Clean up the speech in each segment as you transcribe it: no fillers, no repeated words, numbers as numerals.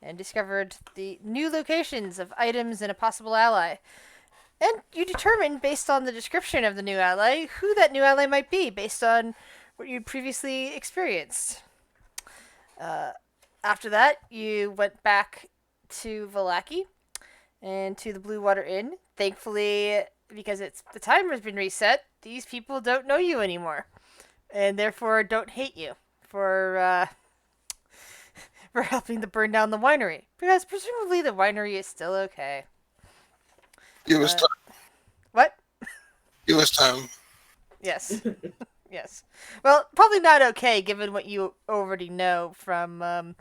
and discovered the new locations of items and a possible ally. And you determined, based on the description of the new ally, who that new ally might be, based on what you'd previously experienced. Uh, After that, you went back to Valaki and to the Blue Water Inn. Thankfully, because the timer's been reset, these people don't know you anymore, and therefore don't hate you for for helping to burn down the winery. Because presumably the winery is still okay. Give us time. What? Give us time. Yes. Yes. Well, probably not okay given what you already know from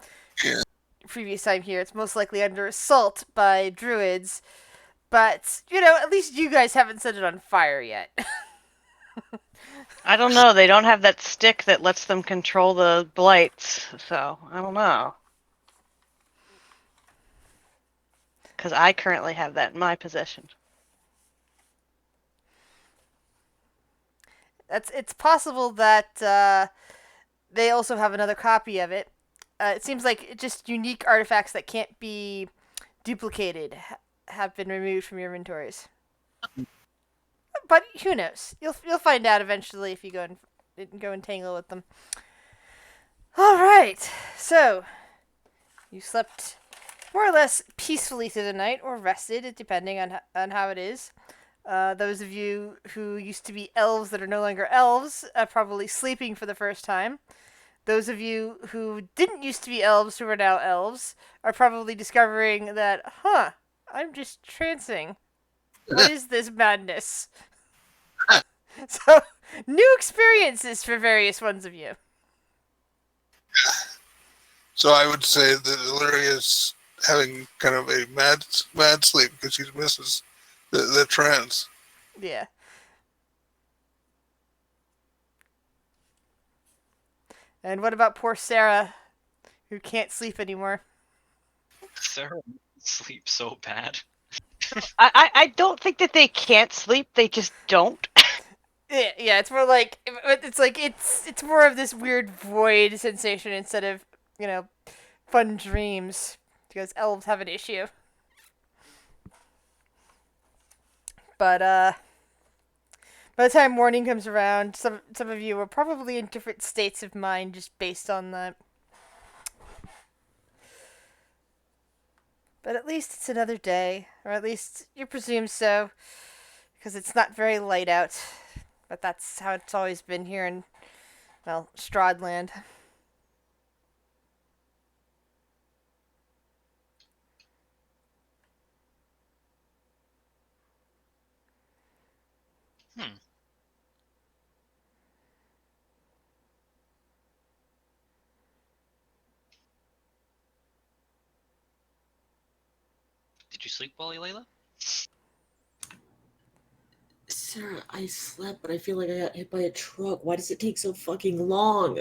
Yeah. previous time here. It's most likely under assault by druids. But, at least you guys haven't set it on fire yet. I don't know. They don't have that stick that lets them control the blights, so I don't know. Because I currently have that in my possession. It's possible that they also have another copy of it. It seems like just unique artifacts that can't be duplicated have been removed from your inventories. But who knows? You'll find out eventually if you go and tangle with them. All right. So you slept more or less peacefully through the night, or rested, depending on how it is. Those of you who used to be elves that are no longer elves are probably sleeping for the first time. Those of you who didn't used to be elves who are now elves are probably discovering that, I'm just trancing. What is this madness? So, new experiences for various ones of you. So I would say that Illyria's having kind of a mad sleep because she misses the trance. Yeah. And what about poor Sarah, who can't sleep anymore? Sarah sleeps so bad. I don't think that they can't sleep. They just don't. Yeah, it's more like it's more of this weird void sensation instead of fun dreams, because elves have an issue. But by the time morning comes around, some of you are probably in different states of mind just based on that. But at least it's another day, or at least you presume so, because it's not very light out. But that's how it's always been here in, Strahdland. Hmm. Did you sleep well, Layla? Sarah, I slept, but I feel like I got hit by a truck. Why does it take so fucking long?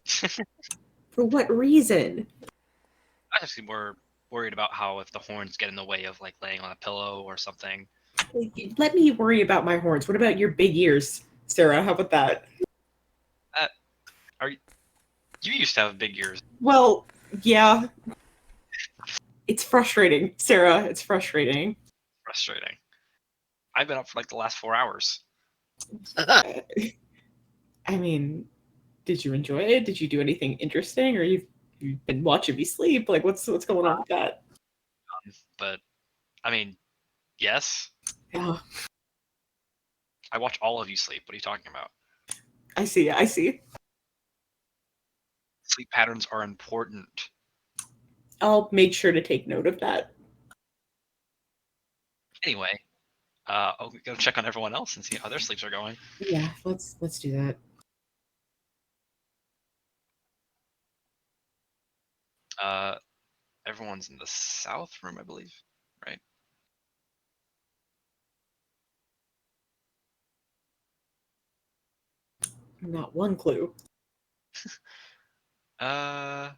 For what reason? I was actually more worried about how if the horns get in the way of like laying on a pillow or something. Let me worry about my horns. What about your big ears, Sarah? How about that? You used to have big ears. Well, yeah. It's frustrating, Sarah. It's frustrating. Frustrating. I've been up for like the last 4 hours. I mean, did you enjoy it? Did you do anything interesting, or you've been watching me sleep? Like, what's going on with that? But I mean, yes. Yeah, I watch all of you sleep. What are you talking about? I see. I see. Sleep patterns are important. I'll make sure to take note of that. Anyway, I'll go check on everyone else and see how their sleeps are going. Yeah, let's do that. Everyone's in the south room, I believe, right? Not one clue. I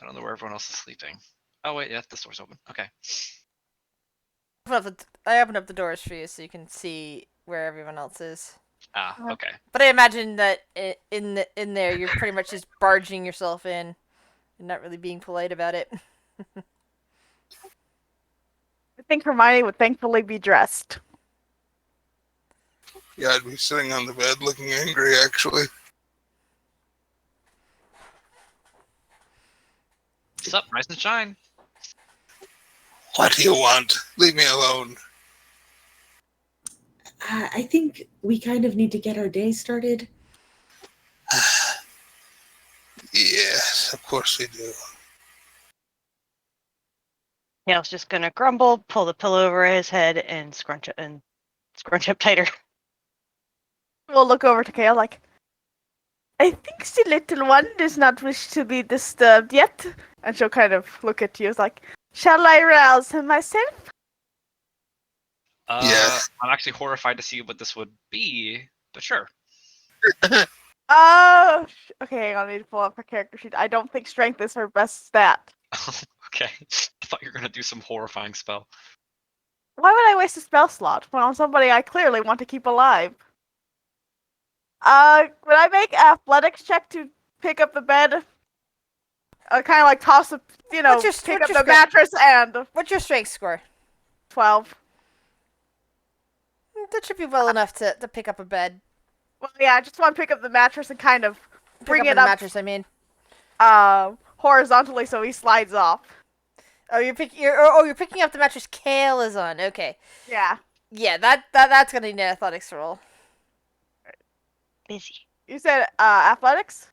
don't know where everyone else is sleeping. Oh wait, yeah, this door's open. Okay. I opened up the doors for you so you can see where everyone else is. Okay. But I imagine that in there you're pretty much just barging yourself in and not really being polite about it. think Hermione would thankfully be dressed. Yeah, I'd be sitting on the bed looking angry, actually. What's up? Rise and shine. What do you want? Leave me alone. I think we kind of need to get our day started. Yes, of course we do. Neil's just gonna grumble, pull the pillow over his head, and scrunch up tighter. We'll look over to Kale like, I think the little one does not wish to be disturbed yet. And she'll kind of look at you as like, shall I rouse him myself? Yes. I'm actually horrified to see what this would be, but sure. Oh, okay, hang on, I need to pull up her character sheet. I don't think strength is her best stat. Okay. I thought you were gonna do some horrifying spell. Why would I waste a spell slot when on somebody I clearly want to keep alive? Would I make athletics check to pick up the bed? Kind of like toss a, pick up the strength? mattress and What's your strength score? 12. That should be well enough to pick up a bed. Well, yeah, I just want to pick up the mattress and kind of bring Pick it up up the mattress, I mean. horizontally so he slides off. Oh, you're picking up the mattress Kale is on. Okay. Yeah. Yeah, that's gonna need an athletics roll. Busy. You said athletics?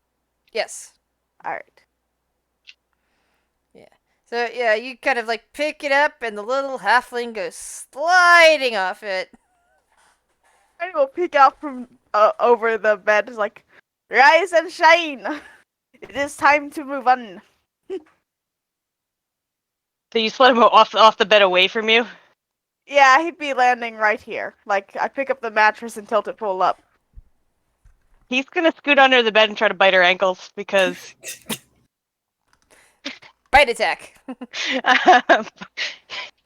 Yes. Alright. So yeah, you kind of like pick it up, and the little halfling goes sliding off it. I will peek out from over the bed, like, rise and shine! It is time to move on. So you slid him off the bed away from you? Yeah, he'd be landing right here. Like, I pick up the mattress and tilt it full up. He's gonna scoot under the bed and try to bite her ankles because Bite attack.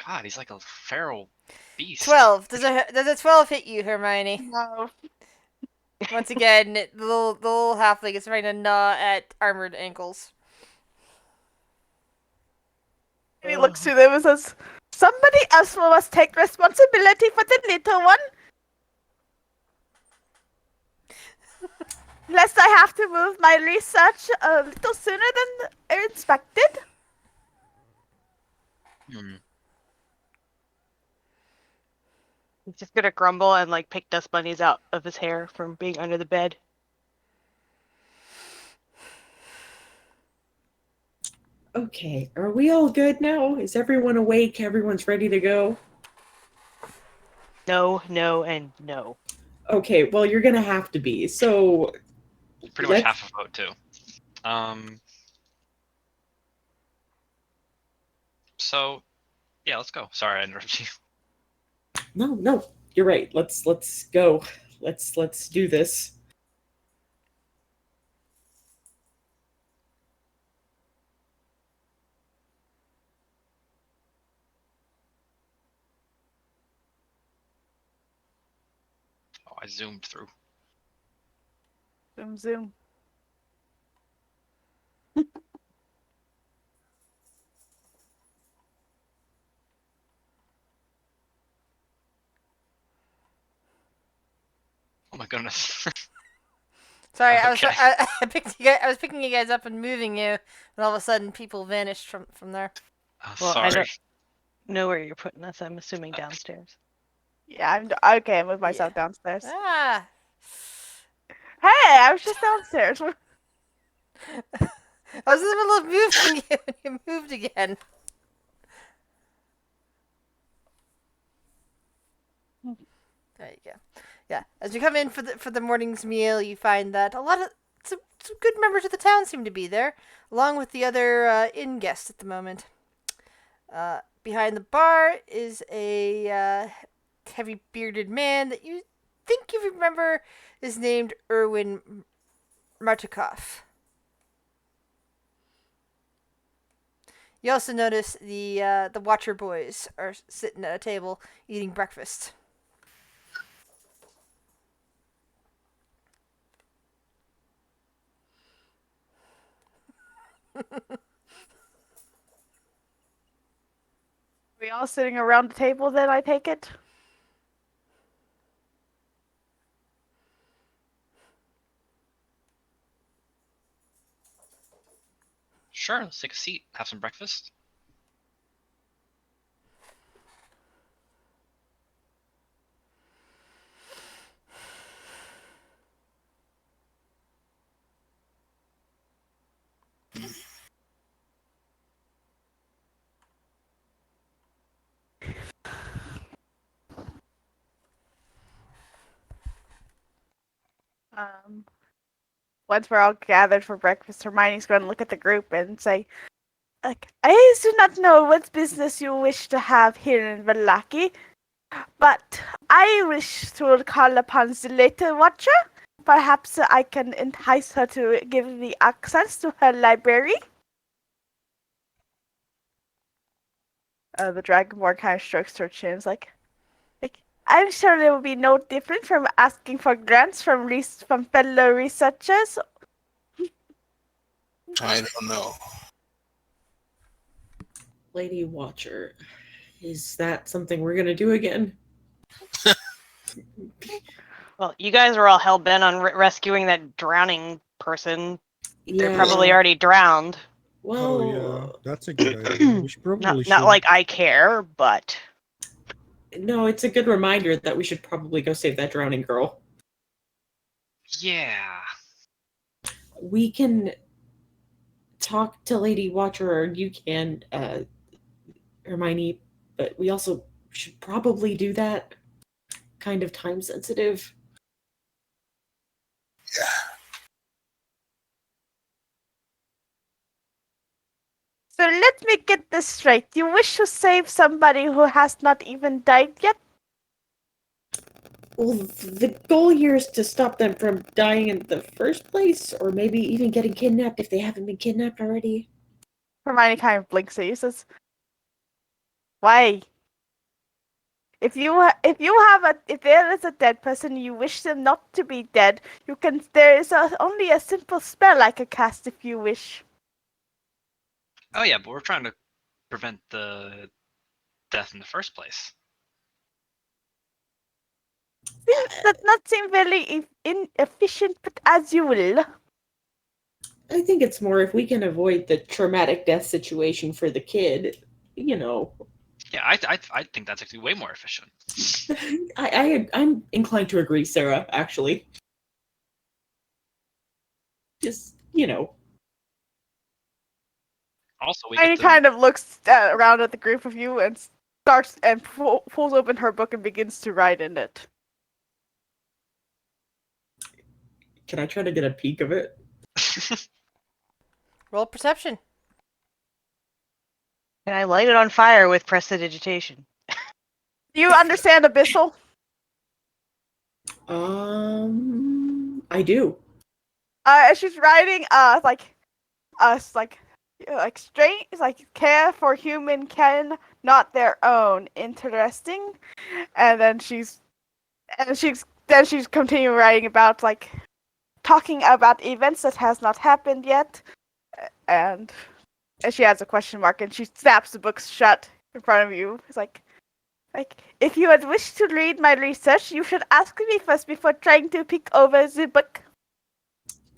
God, he's like a feral beast. 12. Does a 12 hit you, Hermione? No. Once again, the little halfling is trying to gnaw at armored ankles. And he looks to them and says, somebody else must take responsibility for the little one. Lest I have to move my research a little sooner than expected. he's just gonna grumble and like pick dust bunnies out of his hair from being under the bed. Okay, are we all good now? Is everyone awake? Everyone's ready to go? No, no, and no. Okay, well, you're gonna have to be. So, Pretty much half a vote too. So, yeah, let's go. Sorry, I interrupted you. no, you're right. Let's go. Let's do this. Oh, I zoomed through. Zoom, zoom. Oh my goodness. Sorry, Okay. I was picking you guys up and moving you, and all of a sudden people vanished from there. Oh, Well, I sorry. don't know where you're putting us. I'm assuming downstairs. Yeah, I moved myself downstairs. Ah. Hey, I was just downstairs. I was in the middle of moving you, and you moved again. There you go. Yeah, as you come in for the morning's meal, you find that some good members of the town seem to be there, along with the other inn guests at the moment. Behind the bar is a heavy bearded man that you think you remember is named Erwin Martikov. You also notice the Watcher boys are sitting at a table eating breakfast. We all sitting around the table then, I take it? Sure, let's take a seat, have some breakfast. Um, Once we're all gathered for breakfast, Hermione's going to look at the group and say, like, I do not know what business you wish to have here in Vallaki, but I wish to call upon the Little Watcher. Perhaps I can entice her to give me access to her library. The Dragonborn kind of strokes her chin. It's like, I'm sure it will be no different from asking for grants from fellow researchers. I don't know. Lady Watcher. Is that something we're gonna do again? Well, you guys are all hell bent on rescuing that drowning person. They're probably already drowned. Well, Oh yeah, that's a good idea. We should probably Not like I care, but no, it's a good reminder that we should probably go save that drowning girl. Yeah. We can talk to Lady Watcher, or you can, Hermione, but we also should probably do that. Kind of time sensitive. Yeah. So let me get this straight. You wish to save somebody who has not even died yet? Well, the goal here is to stop them from dying in the first place, or maybe even getting kidnapped if they haven't been kidnapped already. Hermione kind of blinks at you, says, "Why? If there is a dead person, you wish them not to be dead. You can. There is only a simple spell I could cast if you wish." Oh yeah, but we're trying to prevent the death in the first place. This does not seem very inefficient, but as you will. I think it's more if we can avoid the traumatic death situation for the kid, you know. Yeah, I think that's actually way more efficient. I'm inclined to agree, Sarah, actually. Just, you know. Also, we Hermione get to kind of looks around at the group of you and starts and pulls open her book and begins to write in it. Can I try to get a peek of it? Roll perception. can I light it on fire with prestidigitation? Do you understand Abyssal? I do. She's writing, strange, care for human can not their own. Interesting. And then she's continuing writing about, talking about events that has not happened yet. And she adds a question mark and she snaps the book shut in front of you. It's like, if you had wished to read my research, you should ask me first before trying to peek over the book.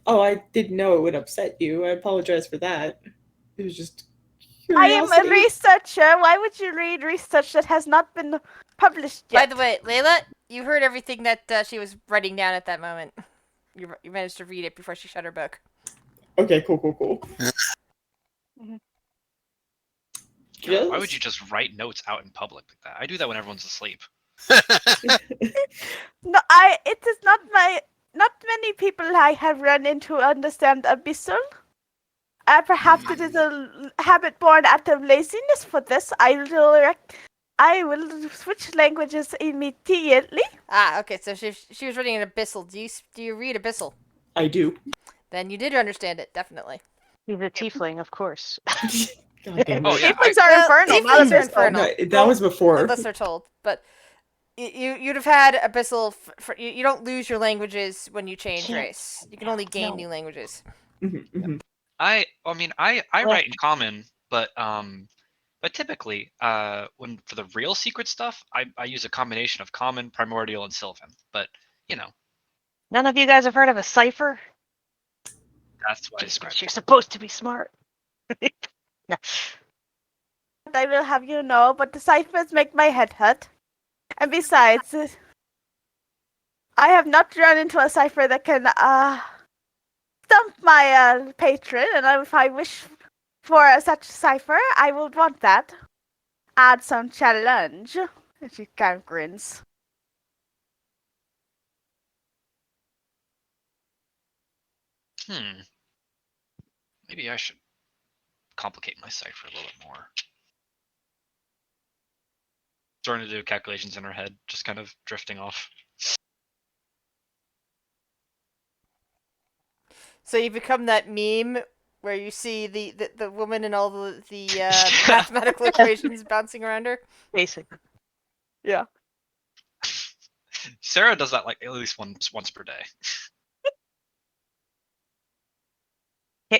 Oh, I didn't know it would upset you. I apologize for that. It was just I am curiosity. a researcher. Why would you read research that has not been published By yet? the way, Layla, you heard everything that she was writing down at that moment. You managed to read it before she shut her book. Okay, cool. God, why would you just write notes out in public like that? I do that when everyone's asleep. No, it is not many people I have run into understand Abyssal. Perhaps it is a habit born out of laziness. For this, I will switch languages immediately. Okay, so she was reading an Abyssal. Do you read Abyssal? I do. Then you did understand it, definitely. He's a tiefling, of course. God damn it. Oh, yeah, Tieflings are infernal, not Tieflings are Abyssal. infernal. No, that was before. Unless they're told, but you'd have had Abyssal. You don't lose your languages when you change Can't- race. You can only gain no. new languages. Mhm. I write in common, but But typically, when for the real secret stuff, I use a combination of common, primordial, and sylvan. But you know, None of you guys have heard of a cipher? that's what I Just described. because you're supposed to be smart. No. I will have you know, but the ciphers make my head hurt. And besides, I have not run into a cipher that can stump my patron, and if I wish for such a cipher, I would want that. Add some challenge. And she kind of grins. Maybe I should complicate my cipher a little bit more. Starting to do calculations in her head, just kind of drifting off. So you become that meme where you see the woman and all the mathematical equations bouncing around her. Basically. Yeah. Sarah does that like at least once per day.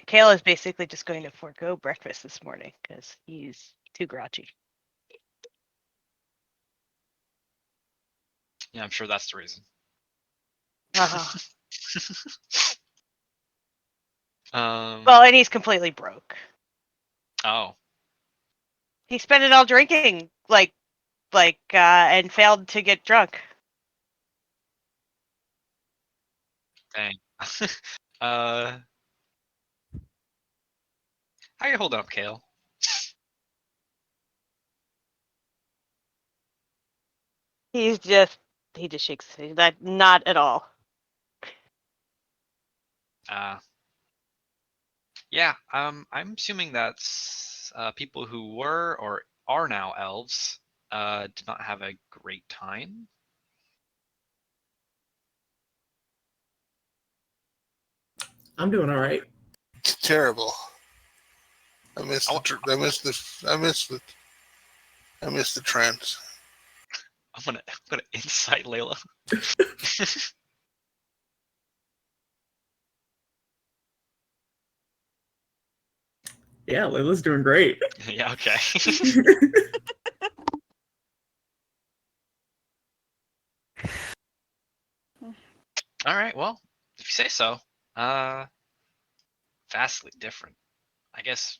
Kale is basically just going to forego breakfast this morning because he's too grouchy. Yeah, I'm sure that's the reason. Uh-huh. Well, and he's completely broke. Oh. He spent it all drinking, and failed to get drunk. Dang. How you holding up, Kale? He just shakes his head. That not at all. Yeah. I'm assuming that's people who were or are now elves did not have a great time. I'm doing all right. It's terrible. I miss the trends. I'm gonna incite Layla. Yeah, Layla's doing great. Yeah. Okay. All right. Well, if you say so. Vastly different. I guess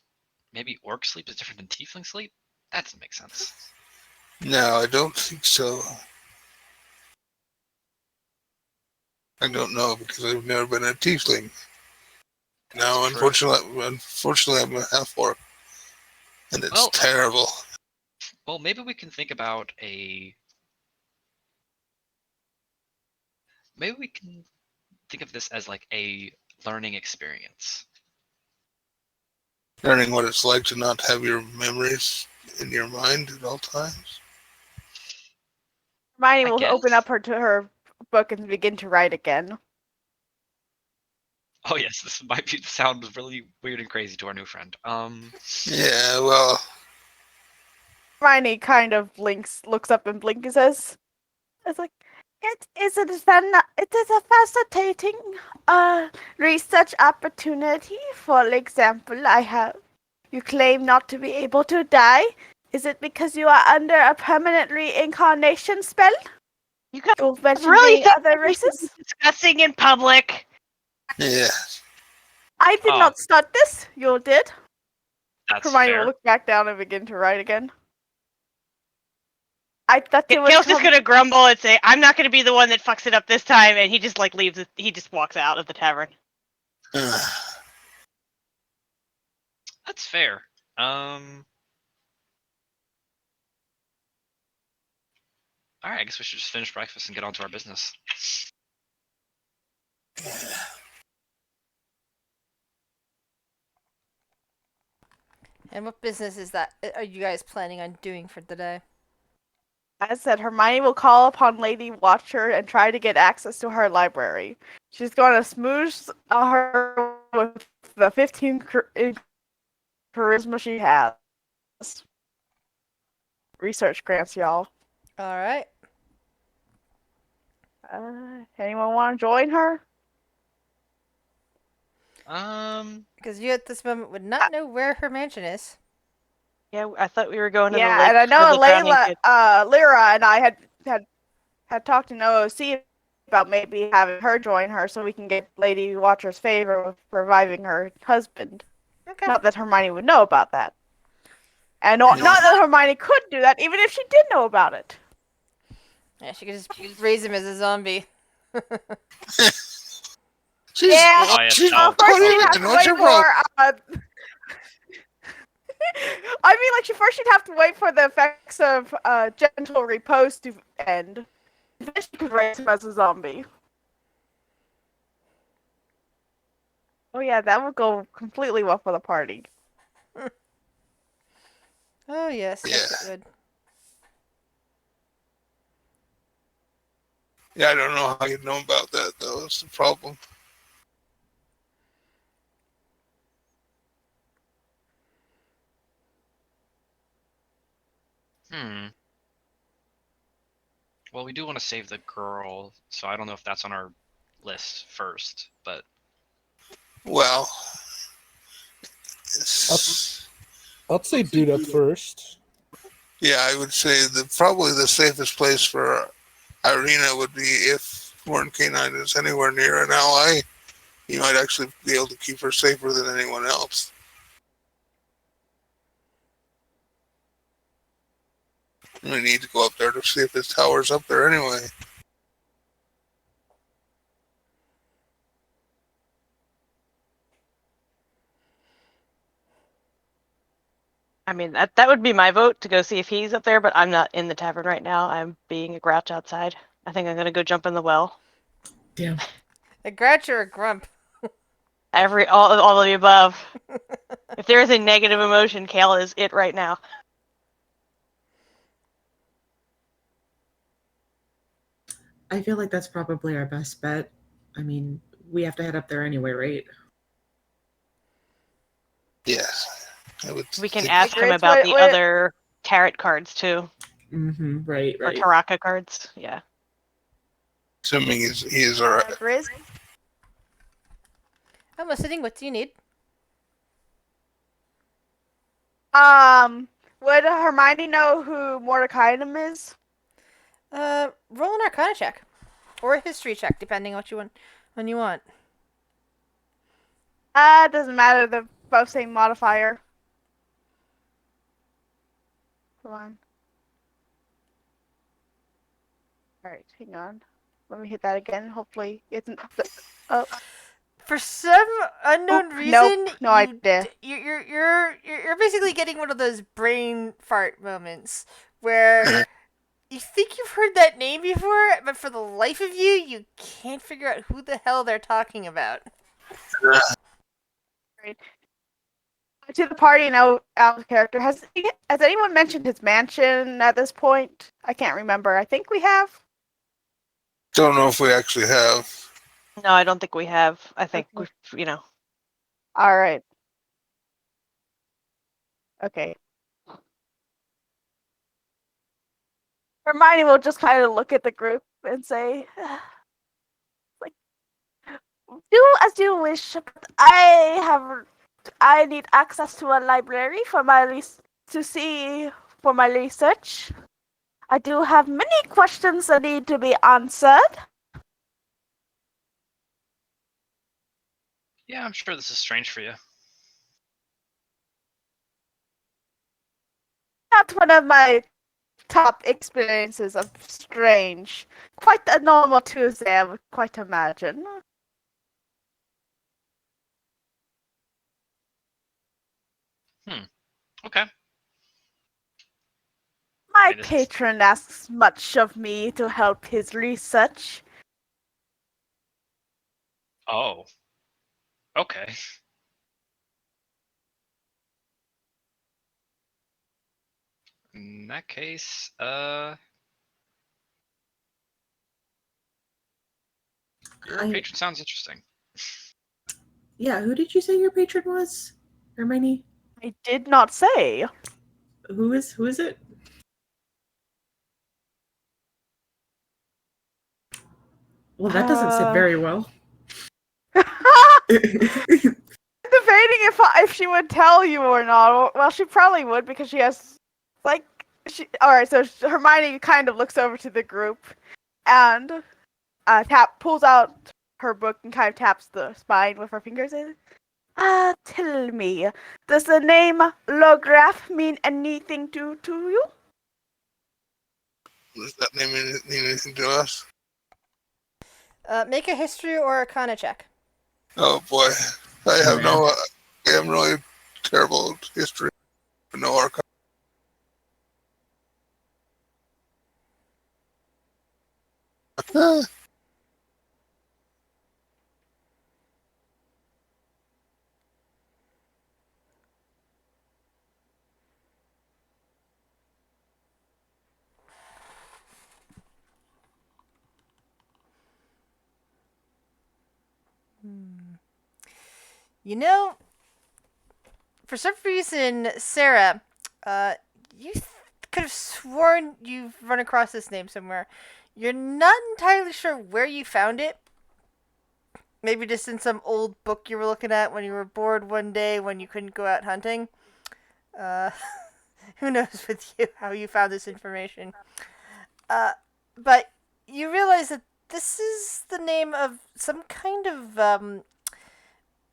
maybe orc sleep is different than tiefling sleep. That doesn't make sense. No, I don't think so. I don't know because I've never been a tiefling. No, That's true. unfortunately, I'm a half orc, and it's Well, terrible. Well, maybe we can think about maybe we can think of this as like a learning experience. Learning what it's like to not have your memories in your mind at all times. Hermione I will open guess. up her book and begin to write again. Oh yes, this might sound really weird and crazy to our new friend. Yeah, well, Hermione kind of looks up and blinks and says, "It's like it is a fascinating research opportunity. For example, you claim not to be able to die. Is it because you are under a permanent reincarnation spell? You guys You mentioned really being think other we should be races. discussing in public? yeah. I did Oh. not start this. You did." That's Hermione will fair. look back down and begin to write again. I thought you would Kale's just come. gonna grumble and say, "I'm not gonna be the one that fucks it up this time," and he just leaves. He just walks out of the tavern. That's fair. All right, I guess we should just finish breakfast and get on to our business. And what business is that? Are you guys planning on doing for the day? I said Hermione will call upon Lady Watcher and try to get access to her library. She's going to smoosh her with the 15 charisma she has. Research grants, y'all. All right. Anyone want to join her? Because you at this moment would not know where her mansion is. Yeah, I thought we were going to the Yeah, lake and I for know the drowning Layla, kid. Lyra, and I had talked to OOC about maybe having her join her so we can get Lady Watcher's favor with reviving her husband. Okay. Not that Hermione would know about that. And You not know, that Hermione could do that, even if she did know about it. Yeah, she could just raise him as a zombie. she's, Yeah. Oh, yeah, she's Well, no. first what she'd is have it? to What's wait your for. problem? I mean, like, first she'd have to wait for the effects of gentle repose to end. Then she could raise him as a zombie. Oh yeah, that would go completely well for the party. Oh yes, Yeah. yes it would. Yeah, I don't know how you know about that though. That's the problem. Hmm. Well, we do want to save the girl, so I don't know if that's on our list first, but Well, it's, I'd say do that first. yeah, I would say that probably the safest place for Irina would be if Warren Canine is anywhere near an ally. He might actually be able to keep her safer than anyone else. We need to go up there to see if his tower's up there anyway. I mean, that would be my vote to go see if he's up there, but I'm not in the tavern right now. I'm being a grouch outside. I think I'm gonna go jump in the well. Damn. A grouch or a grump? All of the above. If there is a negative emotion, Kale is it right now. I feel like that's probably our best bet. I mean, we have to head up there anyway, right? Yes. I would We can think- ask him Grace, about the what- other tarot cards too, Mm-hmm. Right, or right. Taraka cards. Yeah. assuming he is alright. Grizz? I'm listening. What do you need? Would Hermione know who Mordecaium is? Roll an Arcana check, or a History check, depending on what you want. When you want. It doesn't matter. They're both same modifier. Come on. Alright, hang on. Let me hit that again. Hopefully it's oh For some unknown Nope, reason, no idea. you're basically getting one of those brain fart moments where you think you've heard that name before, but for the life of you, you can't figure out who the hell they're talking about. to the party now out of character. Has anyone mentioned his mansion at this point? I can't remember. I think we have. Don't know if we actually have. No, I don't think we have. I think Okay. we've, All right. Okay. Hermione will just kind of look at the group and say, like, do as you wish, but I need access to a library for my for my research. I do have many questions that need to be answered. yeah, I'm sure this is strange for you. Not one of my top experiences of strange. Quite a normal Tuesday, I would quite imagine. Okay. My It is- patron asks much of me to help his research. Oh. Okay. In that case, your I- patron sounds interesting. Yeah, who did you say your patron was? Hermione? I did not say. Who is it? Well, that doesn't sit very well. At the debating if she would tell you or not. Well, she probably would because she has, like, All right, so Hermione kind of looks over to the group, and pulls out her book and kind of taps the spine with her fingers. And tell me, does the name Lograph mean anything to you? Does that name mean anything to us? Make a history or arcana check. Oh boy, I have no. I'm really terrible at history. No archive. You know, for some reason, Sarah, you could have sworn you've run across this name somewhere. You're not entirely sure where you found it. Maybe just in some old book you were looking at when you were bored one day when you couldn't go out hunting. Uh, who knows with you how you found this information. But you realize that this is the name of some kind of,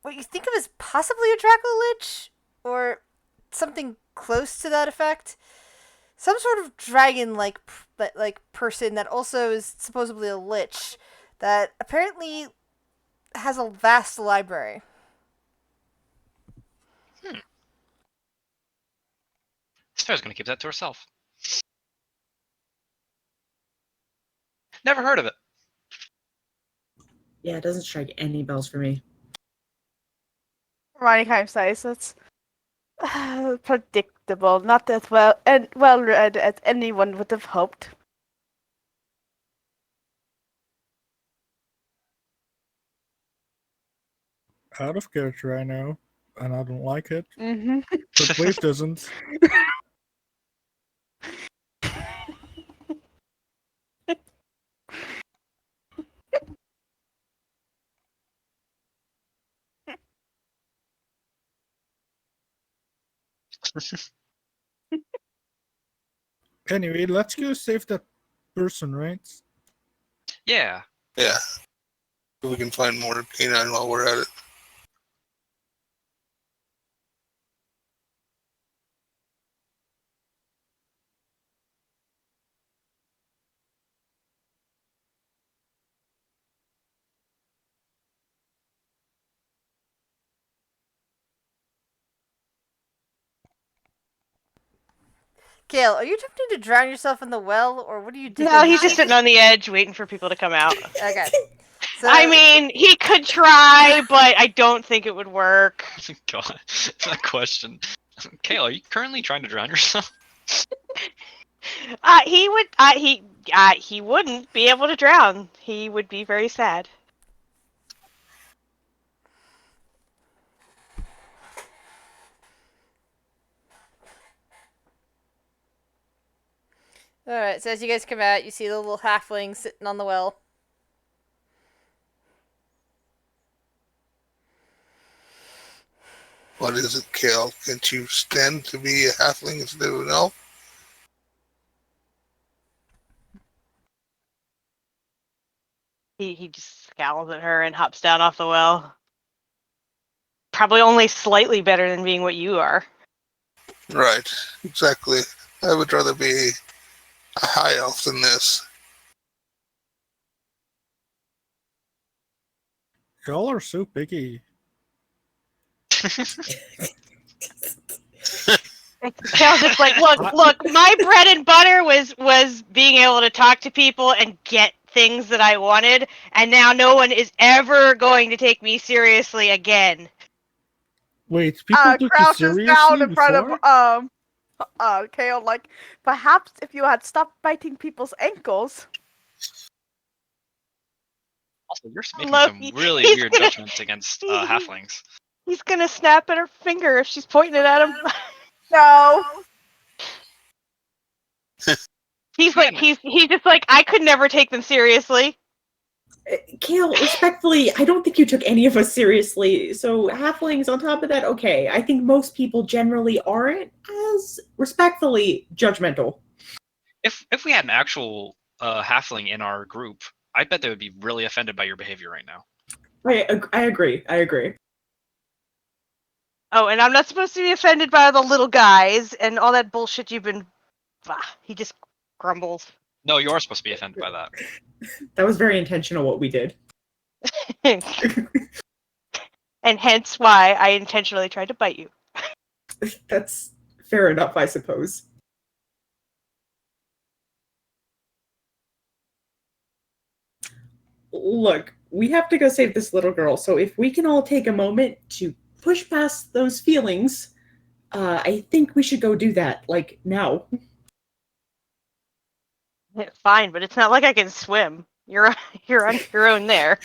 what you think of as possibly a Draco-Lich? Or something close to that effect. Some sort of dragon-like person that also is supposedly a lich that apparently has a vast library. Sarah's gonna keep that to herself. Never heard of it. Yeah, it doesn't strike any bells for me. Hermione kind of sighs. That's predictable. Not as well read as anyone would have hoped. Out of character, I know, and I don't like it. Mm-hmm. But Wave doesn't. Anyway, let's go save that person, right? Yeah. Yeah. If we can find more canine while we're at it. Gale, are you attempting to drown yourself in the well, or what are you doing? No, he's just sitting on the edge waiting for people to come out. Okay. So, I mean, he could try, but I don't think it would work. God, that question. Kale, are you currently trying to drown yourself? He wouldn't be able to drown. He would be very sad. alright, so as you guys come out, you see the little halfling sitting on the well. What is it, Kale? Can't you stand to be a halfling instead of an elf? He just scowls at her and hops down off the well. Probably only slightly better than being what you are. Right, exactly. I would rather be a high elf than this. Y'all are so picky. Kale's just like, look, my bread and butter was being able to talk to people and get things that I wanted, and now no one is ever going to take me seriously again. Wait, people took you Crouches seriously down in front before? of Kale, like, perhaps if you had stopped biting people's ankles. Also, you're making Loki, some really he's weird gonna- judgments against halflings. He's gonna snap at her finger if she's pointing it at him. No. He's just like, I could never take them seriously. Kale, respectfully, I don't think you took any of us seriously. So halflings on top of that, okay. I think most people generally aren't as respectfully judgmental. If we had an actual halfling in our group, I bet they would be really offended by your behavior right now. I agree. I agree. Oh, and I'm not supposed to be offended by the little guys and all that bullshit you've been. He just grumbles. No, you're supposed to be offended by that. That was very intentional what we did. And hence why I intentionally tried to bite you. That's fair enough, I suppose. Look, we have to go save this little girl, so if we can all take a moment to push past those feelings, I think we should go do that, like, now. Fine, but it's not like I can swim. You're on your own there.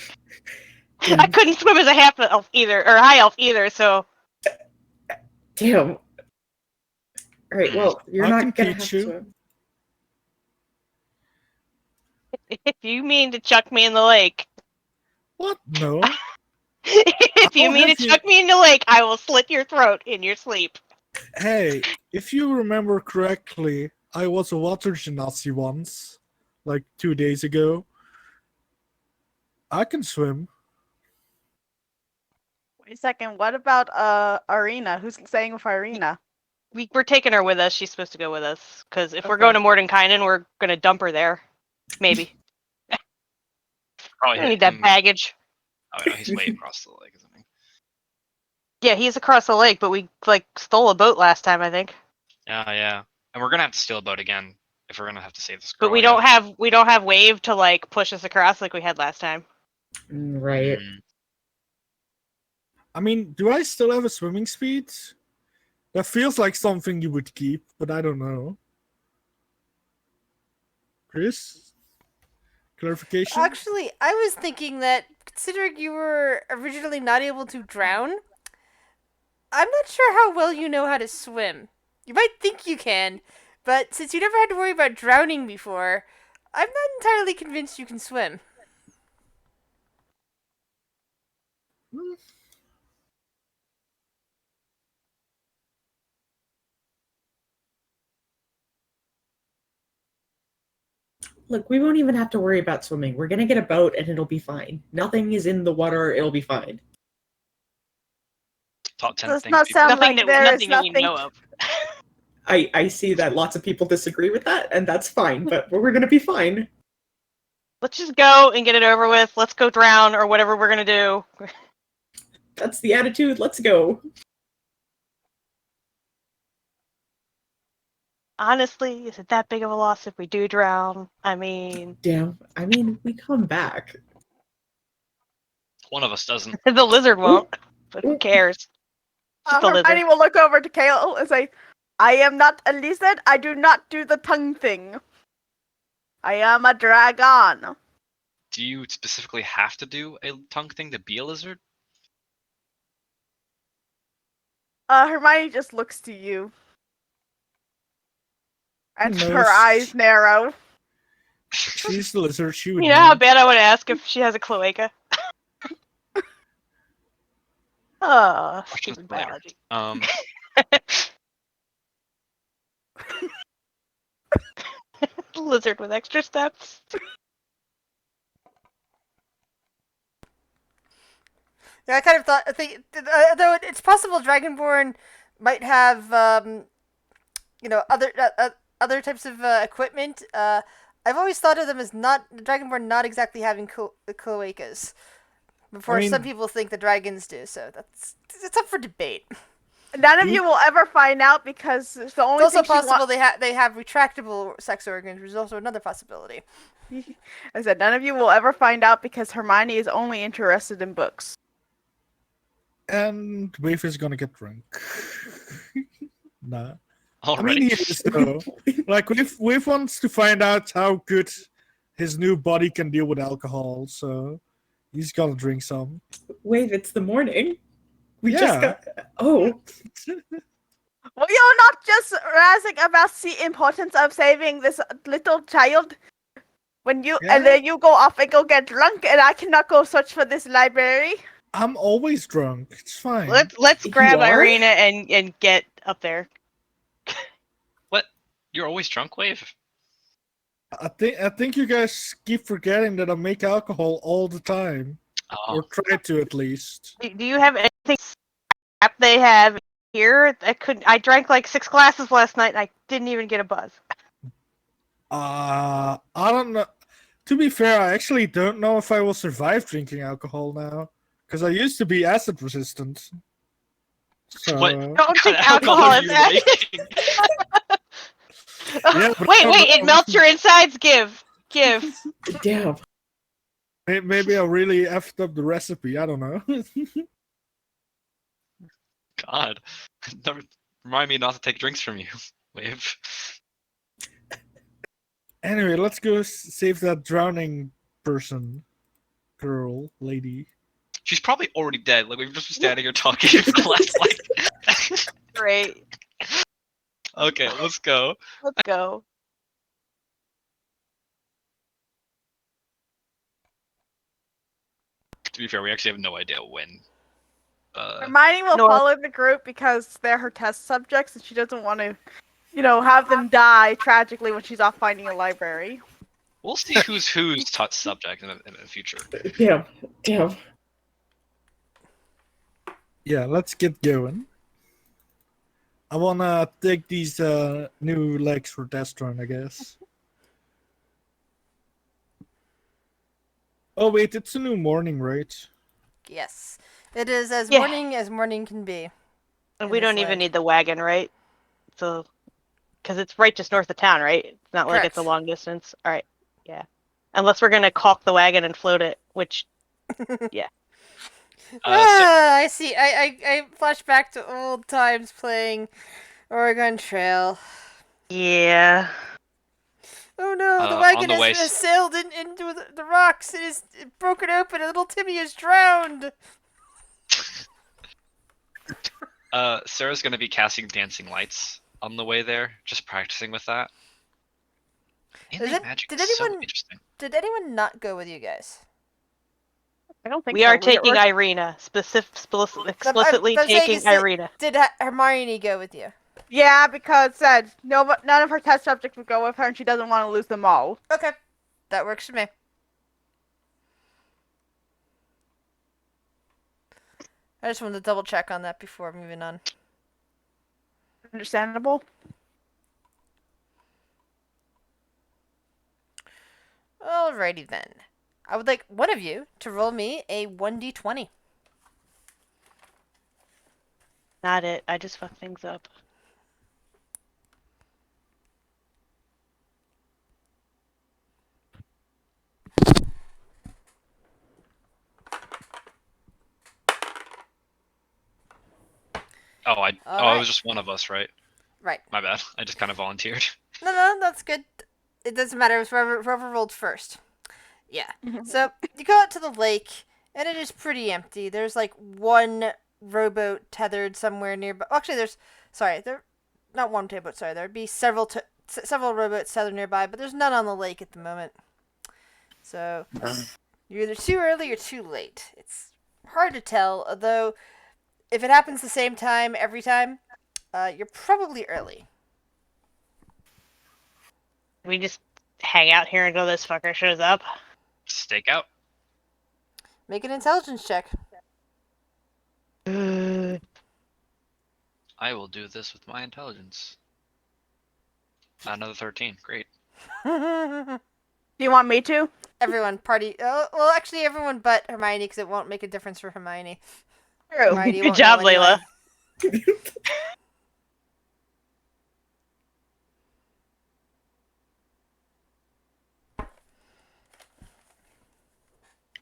Damn. I couldn't swim as a half elf either, or high elf either. So Damn. Alright, well, you're I can not gonna teach have you. to swim. if you mean to chuck me in the lake, What? No. if you I'll mean have to you- chuck me in the lake, I will slit your throat in your sleep. Hey, if you remember correctly, I was a water genasi once, like 2 days ago. I can swim. Wait a second. What about Irina? Who's staying with Irina? We're taking her with us. She's supposed to go with us because if we're Okay. going to Mordenkainen, we're gonna dump her there. Maybe. Probably I hit need that him. baggage. Oh, no, he's way across the lake, isn't he? Yeah, he's across the lake, but we stole a boat last time, I think. Yeah. And we're gonna have to steal a boat again if we're gonna have to save this girl. But we don't have wave to push us across like we had last time. Right. I mean, do I still have a swimming speed? That feels like something you would keep, but I don't know. Chris? Clarification? Actually, I was thinking that considering you were originally not able to drown, I'm not sure how well you know how to swim. You might think you can, but since you never had to worry about drowning before, I'm not entirely convinced you can swim. Look, we won't even have to worry about swimming. We're gonna get a boat and it'll be fine. Nothing is in the water, it'll be fine. Top 10 Does things not people- sound Nothing like that there is nothing that we nothing. know of. I see that lots of people disagree with that, and that's fine, but we're gonna be fine. Let's just go and get it over with. Let's go drown or whatever we're gonna do. That's the attitude, let's go. Honestly, is it that big of a loss if we do drown? I mean, Damn, I mean, we come back. One of us doesn't. the lizard won't, but who cares? Just a lizard. Hermione will look over to Kale and say, I am not a lizard. I do not do the tongue thing. I am a dragon. Do you specifically have to do a tongue thing to be a lizard? Hermione just looks to you. And No, her eyes narrow. She's the lizard. She would You know how know. bad I would ask if she has a cloaca? Oh, Questions stupid later. biology. Lizard with extra steps. Yeah, I think, though it's possible Dragonborn might have, other types of equipment. I've always thought of them as Dragonborn not exactly having cloacas. Before some people think the dragons do, so it's up for debate. None of you will ever find out because the only It's also thing she possible they have retractable sex organs, which is also another possibility. I said none of you will ever find out because Hermione is only interested in books. And Wave is gonna get drunk. Nah. I Already. mean, he is though. Like, Wave wants to find out how good his new body can deal with alcohol, so he's gonna drink some. Wave, it's the morning. We Yeah. just got. Oh, Will you not just razzing about the importance of saving this little child? When you Yeah. and then you go off and go get drunk, and I cannot go search for this library. I'm always drunk. It's fine. Let's You grab are? Irina and get up there. What? You're always drunk, Wave? I think you guys keep forgetting that I make alcohol all the time, Oh, or try to at least. Do you have anything crap they have here? I drank like 6 glasses last night and I didn't even get a buzz. I don't know. To be fair, I actually don't know if I will survive drinking alcohol now, because I used to be acid resistant. So What? Don't what kind take of alcohol are as you acid. making? Yeah, but Wait, I wait! don't It know. melts your insides. Give. Damn. Maybe I really effed up the recipe. I don't know. God. Never, remind me not to take drinks from you, Wave. Anyway, let's go save that drowning person, girl, lady. She's probably already dead. Like, we've just been standing here talking for the last, like... Great. Okay, let's go. Let's go. To be fair, we actually have no idea when. Hermione will Nor- follow the group because they're her test subjects, and she doesn't want to, have them die tragically when she's off finding a library. We'll see who's subject in the future. Damn. Yeah, let's get going. I wanna take these new legs for test run, I guess. Oh wait, it's a new morning, right? Yes. It is as Yeah. morning as morning can be. And in we this don't even land. need the wagon, right? So, because it's right just north of town, right? It's not like it's a Correct. long distance. All right. Yeah. Unless we're gonna caulk the wagon and float it, which I see. I flash back to old times playing Oregon Trail. yeah. Oh no, the On wagon the way has sailed into the rocks. It is broken open and little Timmy is drowned. Sarah's gonna be casting dancing lights on the way there, just practicing with that. Alien magic did is so anyone- interesting. Did anyone not go with you guys? I don't think We so. are taking we're- Irina. Explicitly I'm saying, taking is Irina. Did Hermione go with you? Yeah, because none of her test subjects would go with her, and she doesn't want to lose them all. Okay, that works for me. I just wanted to double check on that before moving on. Understandable. Alrighty then. I would like one of you to roll me a 1d20. Not it. I just fuck things up. Oh, it Alright. was just one of us, right? Right. My bad. I just kind of volunteered. No, that's good. It doesn't matter. It was whoever rolled first. Yeah. So you go out to the lake, and it is pretty empty. There's like one rowboat tethered somewhere nearby. Actually, not one rowboat. Sorry, there'd be several rowboats tethered nearby, but there's none on the lake at the moment. So you're either too early or too late. It's hard to tell. Although, if it happens the same time every time, you're probably early. We just hang out here until this fucker shows up. Stake out. Make an intelligence check. Uh, I will do this with my intelligence. Another 13. Great. Do you want me to? Everyone, party. Well, actually, everyone but Hermione, because it won't make a difference for Hermione. True. Hermione Good won't job, roll anyway. Layla.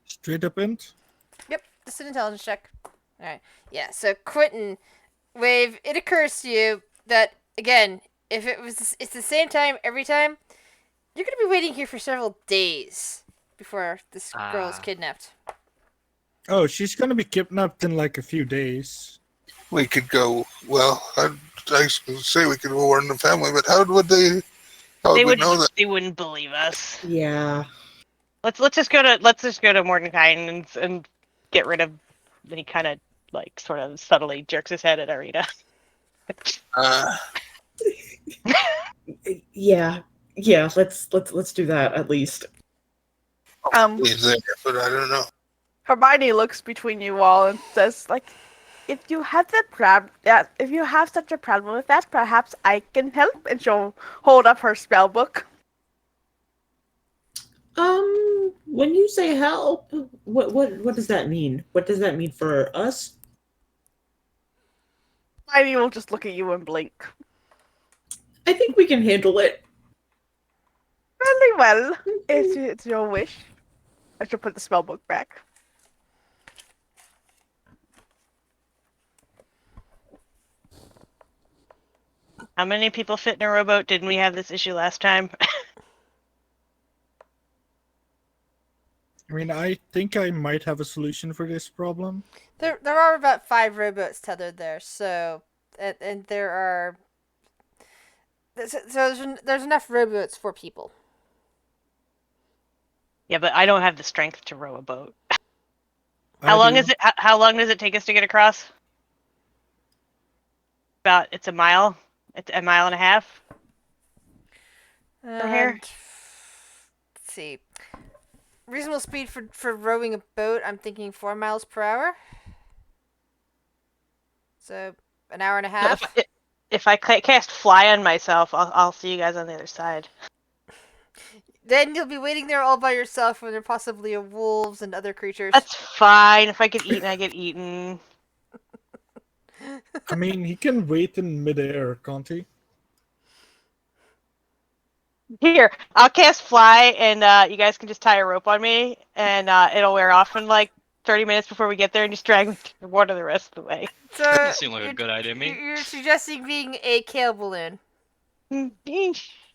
Straight up int. Yep, just an intelligence check. All right. Yeah. So Quentin, Wave. It occurs to you that again, if it's the same time every time, you're gonna be waiting here for several days before this girl is kidnapped. Oh, she's gonna be kidnapped in like a few days. We could go. Well, I was going to say we could warn the family, but how would they How They would we know wouldn't. that? They wouldn't believe us. Yeah. Let's just go to Mordecai and get rid of. Then he kind of like sort of subtly jerks his head at Arita. Uh, Yeah. Yeah, let's do that at least. he's there, but I don't know. Hermione looks between you all and says, like, if you have if you have such a problem with that, perhaps I can help. And she'll hold up her spell book. When you say help, what does that mean? What does that mean for us? Hermione will just look at you and blink. I think we can handle it. Really well, if it's your wish. I shall put the spell book back. How many people fit in a rowboat? Didn't we have this issue last time? I mean, I think I might have a solution for this problem. There are about 5 rowboats tethered there, so and there are there's enough rowboats for people. Yeah, but I don't have the strength to row a boat. I How long do. is it? How long does it take us to get across? It's a mile. It's a mile and a half. here? And let's see. Reasonable speed for rowing a boat, I'm thinking 4 miles per hour. So an hour and a So half. if I cast fly on myself, I'll see you guys on the other side. Then you'll be waiting there all by yourself when there possibly are wolves and other creatures. That's fine. If I get eaten, I get eaten. I mean, he can wait in midair, can't he? Here, I'll cast fly, and you guys can just tie a rope on me, and it'll wear off in like 30 minutes before we get there, and just drag me to the water the rest of the way. So Doesn't seem like a good idea to me. you're suggesting being a kale balloon.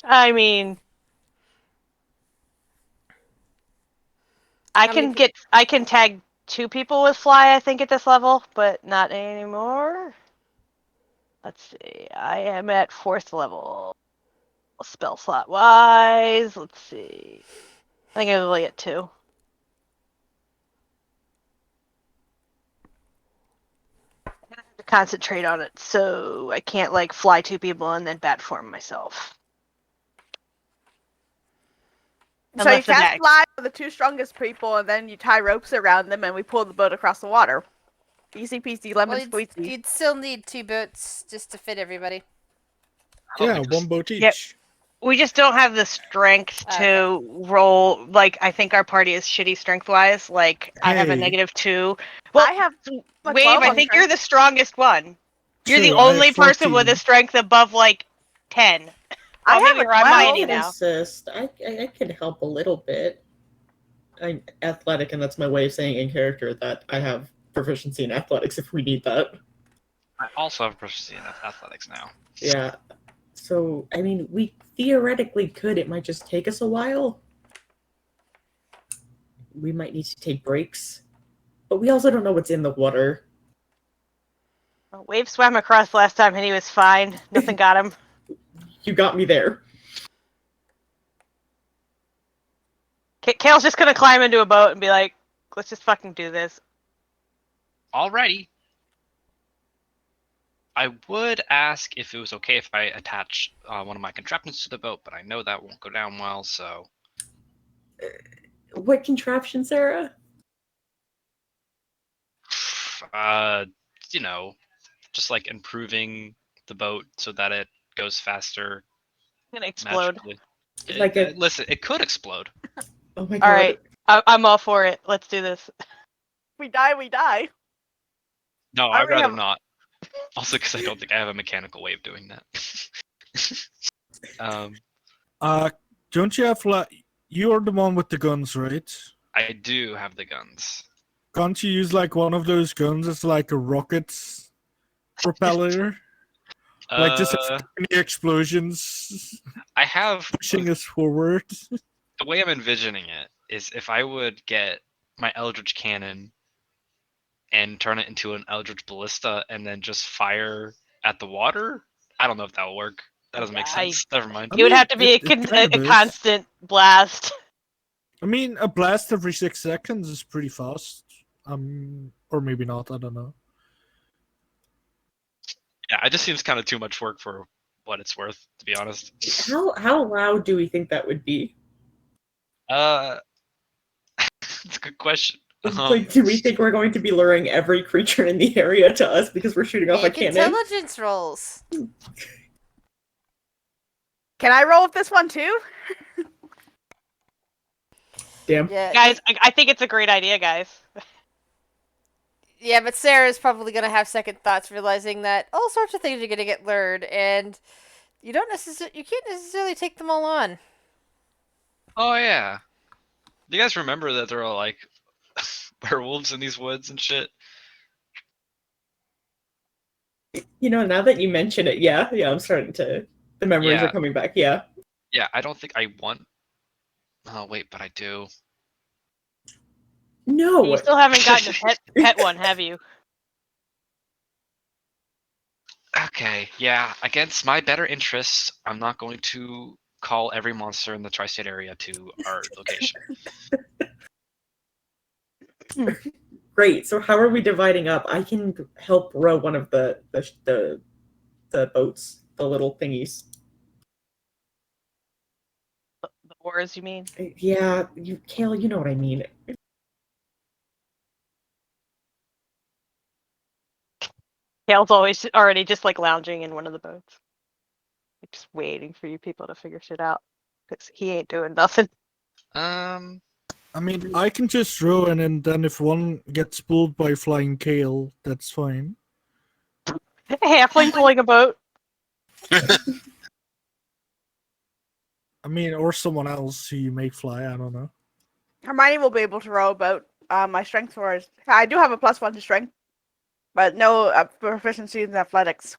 I mean, I can tag 2 people with fly, I think, at this level, but not anymore. Let's see. I am at 4th level. Spell slot wise, let's see. I think I'm only at 2. I have to concentrate on it, so I can't like fly 2 people and then bat form myself. So you Unless the cast next- fly for the 2 strongest people, and then you tie ropes around them, and we pull the boat across the water. Easy peasy lemon Well, squeezy. you'd still need 2 boats just to fit everybody. I don't Yeah, think this- one boat each. Yep. We just don't have the strength to roll. Like, I think our party is shitty strength wise. Like, I have a Hey. -2. Well, I have a Wave, 12 I on think you're strength. the strongest one. You're the True, I have only person with a 14. strength above like 10. I Well, have maybe a we're on 12. Hermione I can now. assist. I can help a little bit. I'm athletic, and that's my way of saying in character that I have proficiency in athletics if we need that. I also have proficiency in athletics now. Yeah. So, I mean, we theoretically could. It might just take us a while. We might need to take breaks. But we also don't know what's in the water. Wave swam across last time and he was fine. Nothing got him. You got me there. Kale's just gonna climb into a boat and be like, let's just fucking do this. Alrighty. I would ask if it was okay if I attach one of my contraptions to the boat, but I know that won't go down well, so What contraption, Sarah? you know, just like improving the boat so that it goes faster. It's gonna explode. Magically. Like a- Listen, it could explode. Oh my god. All right, I'm all for it. Let's do this. We die, we die. No, I I'd already rather have- not. Also, because I don't think I have a mechanical way of doing that. Don't you have like you're the one with the guns, right? I do have the guns. Can't you use like one of those guns as like a rocket propeller? Like just Uh, any explosions I have pushing us forward. the way I'm envisioning it is if I would get my Eldritch Cannon and turn it into an Eldritch Ballista and then just fire at the water. I don't know if that will work. That doesn't make I- sense. Never mind. It would have to be it kind a of is. constant blast. I mean, a blast every 6 seconds is pretty fast. Or maybe not. I don't know. Yeah, it just seems kind of too much work for what it's worth, to be honest. How loud do we think that would be? It's a good question. Like, do we think we're going to be luring every creature in the area to us because we're shooting off a Make cannon? intelligence rolls. Can I roll with this one too? Damn. Yeah, Guys, I think it's a great idea, guys. yeah, but Sarah's probably gonna have second thoughts, realizing that all sorts of things are gonna get lured, and you can't necessarily take them all on. Oh yeah. Do you guys remember that there are like werewolves in these woods and shit? You know, now that you mention it, yeah, I'm starting to. The memories Yeah. are coming back. Yeah. Yeah, I don't think I want. Oh wait, but I do. No. You still haven't gotten a pet one, have you? Okay, yeah. Against my better interests, I'm not going to call every monster in the tri-state area to our location. Great. So how are we dividing up? I can help row one of the boats, the little thingies. The oars, you mean? Yeah, Kale, you know what I mean. Kale's always already just like lounging in one of the boats. Just waiting for you people to figure shit out. Because he ain't doing nothing. I mean, I can just row, and then if one gets pulled by flying kale, that's fine. Halfling pulling a boat. I mean, or someone else who you make fly. I don't know. Hermione will be able to row a boat. My strength score is. I do have a +1 to strength, but no proficiency in athletics.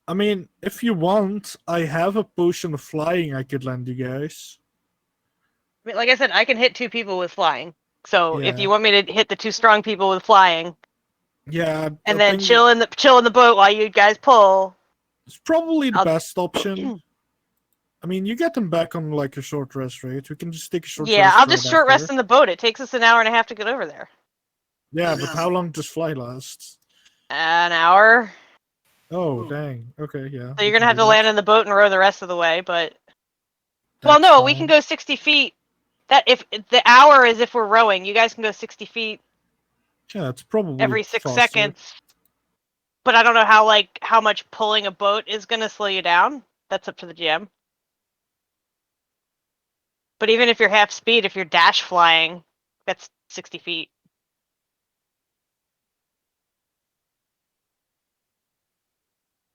I mean, if you want, I have a potion of flying I could lend you guys. I mean, like I said, I can hit 2 people with flying. So if Yeah. you want me to hit the 2 strong people with flying, Yeah, and I then think chill in the boat while you guys pull. it's probably the I'll- best option. I mean, you get them back on like a short rest, right? We can just take a short Yeah, rest. I'll just right short rest after. in the boat. It takes us an hour and a half to get over there. Yeah, but how long does fly last? An hour. Oh, dang. Okay, yeah. So you're gonna have to land in the boat and row the rest of the way, but well, That's no, we can fine. go 60 feet. That if the hour is if we're rowing, you guys can go 60 feet Yeah, it's probably every 6 faster. seconds. But I don't know how much pulling a boat is gonna slow you down. That's up to the GM. But even if you're half speed, if you're dash flying, that's 60 feet.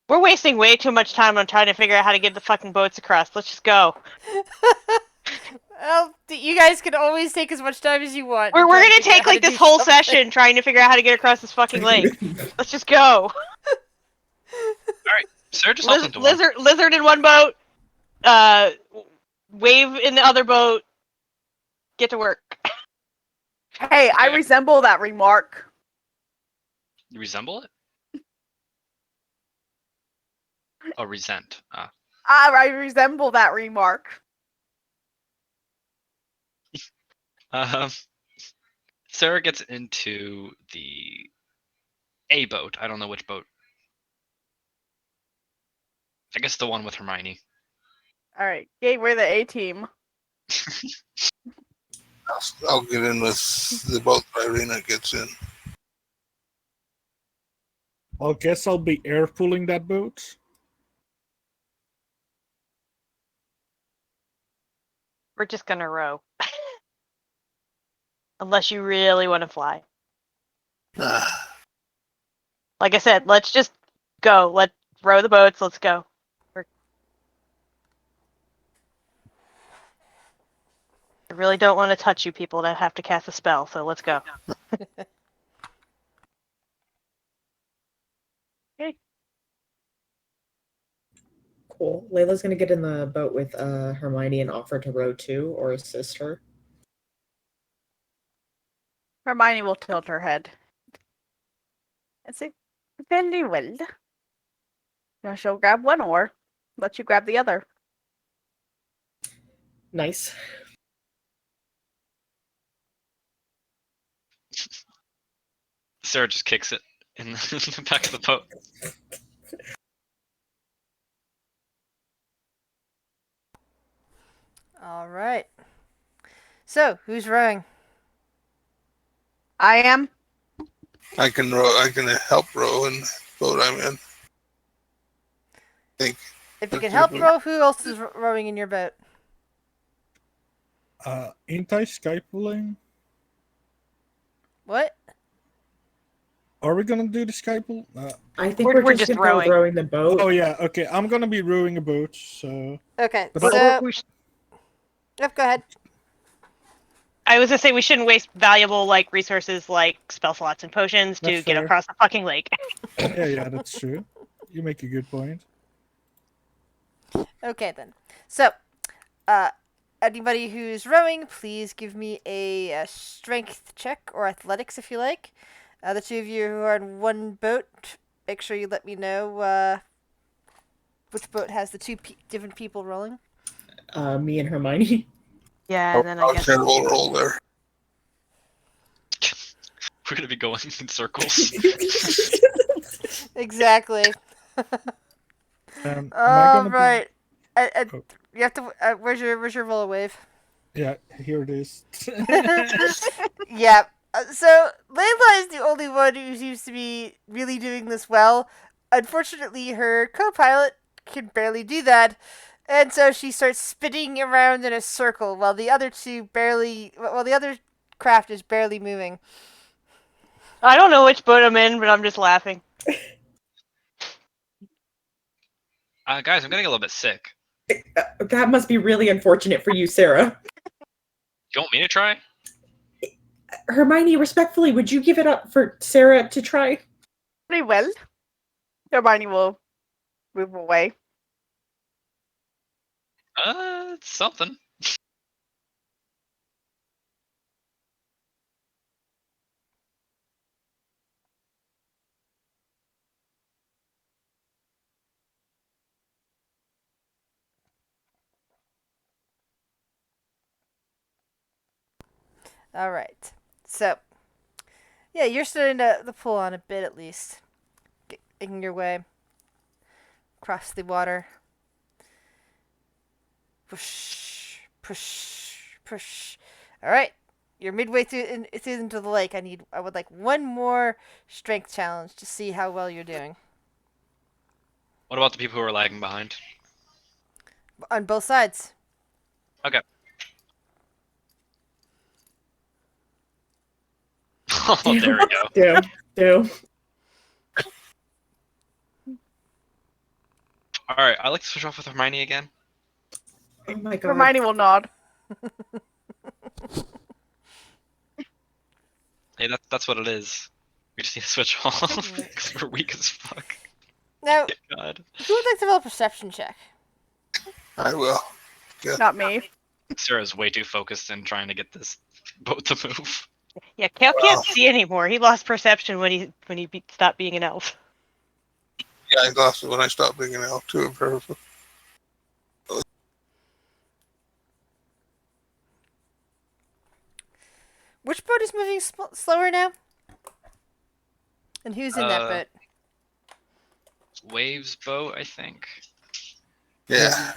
We're wasting way too much time on trying to figure out how to get the fucking boats across. Let's just go. Well, you guys can always take as much time as you want. We're to try gonna to figure out take how like to this do whole something. session trying to figure out how to get across this fucking lake. Let's just go. Sarah just hopped into one. Lizard in one boat. Wave in the other boat. Get to work. Hey, I Okay. resemble that remark. You resemble it? Oh, resent. I resemble that remark. Um, Sarah gets into the A boat. I don't know which boat. I guess the one with Hermione. All right, Gabe, we're the A team. I'll get in with the boat Irina gets in. I guess I'll be air pulling that boat. We're just gonna row. Unless you really want to fly. Ah, Like I said, let's just go. Let's row the boats. Let's go. I really don't want to touch you people that have to cast a spell, so let's go. Cool. Layla's gonna get in the boat with Hermione and offer to row too, or assist her. Hermione will tilt her head. And say, very well. Now she'll grab one oar let you grab the other. Nice. Sarah just kicks it in the back of the boat. All right. So, who's rowing? I am. I can row. I can help row in the boat I'm in. If you Let's can do help it. row, who else is rowing in your boat? Ain't I Skyping? What? Are we gonna do the Skype? I think We're we're just just gonna rowing. rowing the boat. Oh yeah, okay. I'm gonna be rowing a boat, so Okay, But so We sh- yep, go ahead. I was gonna say we shouldn't waste valuable like resources like spell slots and potions to That's get fair. across the fucking lake. yeah, that's true. You make a good point. Okay then. So, anybody who's rowing, please give me a strength check or athletics if you like. The two of you who are in one boat, make sure you let me know which boat has the two different people rowing. Me and Hermione. Yeah, and then I I'll guess share a little roll there. We're gonna be going in circles. Exactly. Am I All gonna right. Oh. You have to. Where's your roller wave? Yeah, here it is. Yeah. So Layla is the only one who seems to be really doing this well. Unfortunately, her co-pilot can barely do that, and so she starts spinning around in a circle while the other craft is barely moving. I don't know which boat I'm in, but I'm just laughing. Guys, I'm getting a little bit sick. That must be really unfortunate for you, Sarah. You want me to try? Hermione, respectfully, would you give it up for Sarah to try? Very well. Hermione will move away. It's something. All right. So, yeah, you're starting to pull on a bit at least, making your way across the water. Push, push, push. All right, you're midway through into the lake. I would like one more strength challenge to see how well you're doing What about the people who are lagging behind? on both sides. Okay. Oh, there we go. Do. All right, I like to switch off with Hermione again. Oh my god. Hermione will nod. Hey, that's what it is. We just need to switch off because we're weak as fuck. Now, God. who would like to roll a perception check? I will. Not me. Sarah's way too focused in trying to get this boat to move. Yeah, Cal can't see anymore. He lost perception when he stopped being an elf. Yeah, I lost it when I stopped being an elf too. Which boat is moving slower now? And who's in that Uh, boat? Waves boat, I think. Yeah.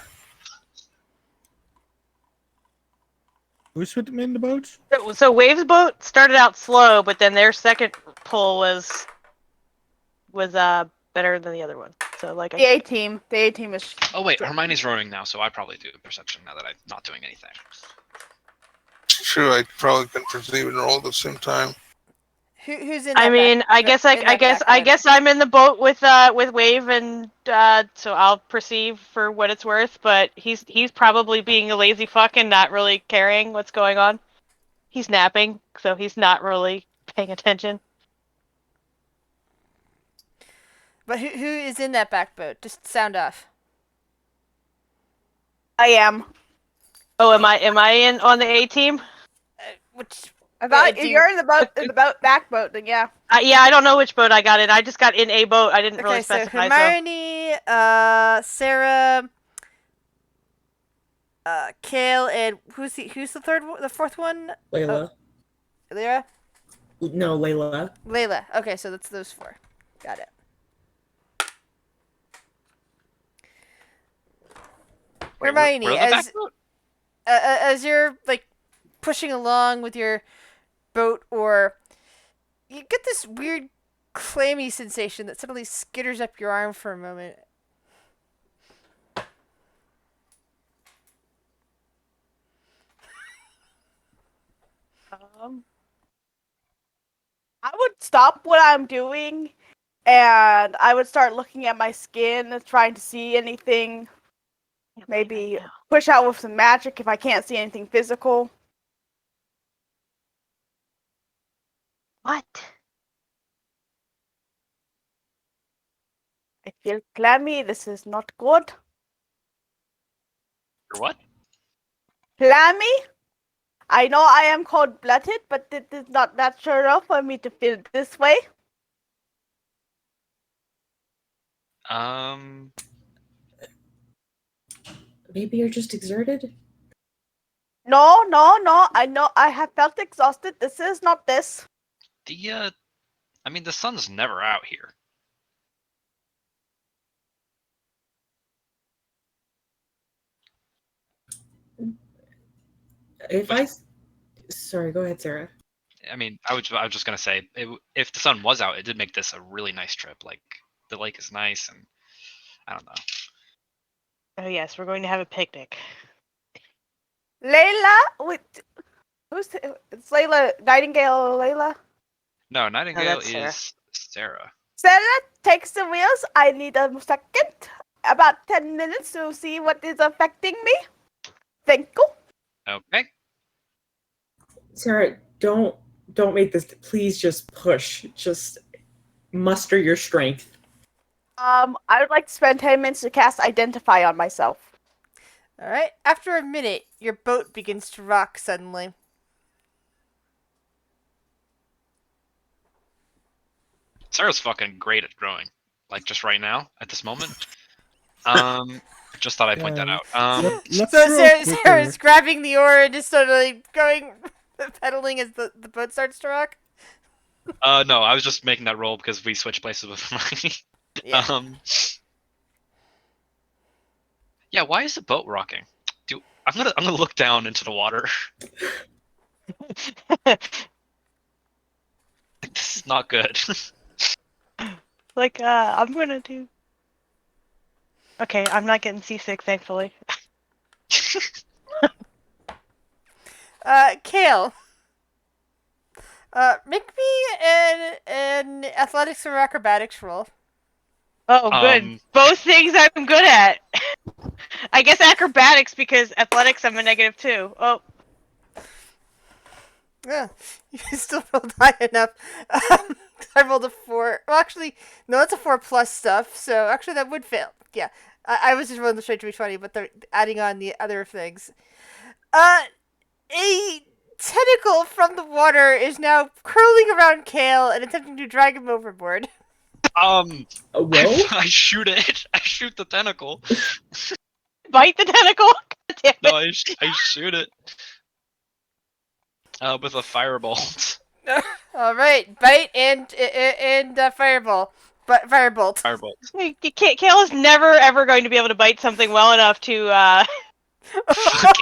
Who's with me in the boat? So Waves boat started out slow, but then their second pull was better than the other one. So like The A team. The A team is. Oh wait, Hermione's rowing now, so I probably do perception now that I'm not doing anything. True, I probably can perceive and roll at the same time. Who's in that I mean, back, I guess in that back I boat? guess I'm in the boat with Wave, and so I'll perceive for what it's worth. But he's probably being a lazy fuck and not really caring what's going on. He's napping, so he's not really paying attention. But who is in that back boat? Just sound off. I am. Oh, am I in on the A team? Which I thought do if you- you're in the back boat, then yeah. Yeah, I don't know which boat I got in. I just got in a boat. I didn't really Okay, so specify. So Hermione, Sarah, Kale, and who's the fourth one? Layla. Lyra? No, Layla. Layla. Okay, so that's those four. Got it. Wait, Hermione, we're the back boat? as you're like pushing along with your boat, or you get this weird clammy sensation that suddenly skitters up your arm for a moment. I would stop what I'm doing, and I would start looking at my skin, trying to see anything. Maybe push out with some magic if I can't see anything physical. What? I feel clammy. This is not good. Or what? Clammy? I know I am cold-blooded, but it is not natural for me to feel this way. Maybe you're just exerted? No, no, no. I know I have felt exhausted. This is not this. I mean, the sun's never out here. Sorry, go ahead, Sarah. I mean, I was just gonna say, if the sun was out, it did make this a really nice trip. Like, the lake is nice, and I don't know. Oh yes, we're going to have a picnic. Layla? It's Layla, Nightingale Layla? No, Nightingale that's Sarah. is Sarah. Sarah takes the wheels. I need a second. About 10 minutes to see what is affecting me. Thank you. Okay. Sarah, don't make this. Please just push. Just muster your strength. I would like to spend 10 minutes to cast Identify on myself. All right. After a minute, your boat begins to rock suddenly. Sarah's fucking great at growing. Like, just right now, at this moment. Just thought I'd point that out. Let's So throw a Sarah's quicker. grabbing the oar and just sort of like going, pedaling as the boat starts to rock. No, I was just making that roll because we switched places with Hermione. Yeah. Yeah, why is the boat rocking? I'm gonna look down into the water. This is not good. I'm gonna do. Okay, I'm not getting seasick, thankfully. Kale. Make me an athletics or acrobatics roll. Oh, good. Both things I'm good at. I guess acrobatics because athletics I'm a -2. Oh, Yeah, you still rolled high enough. I rolled a 4. Well, actually, no, that's a 4 plus stuff. So actually, that would fail. Yeah, I was just rolling the straight d20, but they're adding on the other things. A tentacle from the water is now curling around Kale and attempting to drag him overboard. Whoa? I shoot it. I shoot the tentacle. bite the tentacle. God damn it. No, I shoot it. With a firebolt. All right, bite and fireball, but firebolt. Firebolt. Kale is never ever going to be able to bite something well enough to.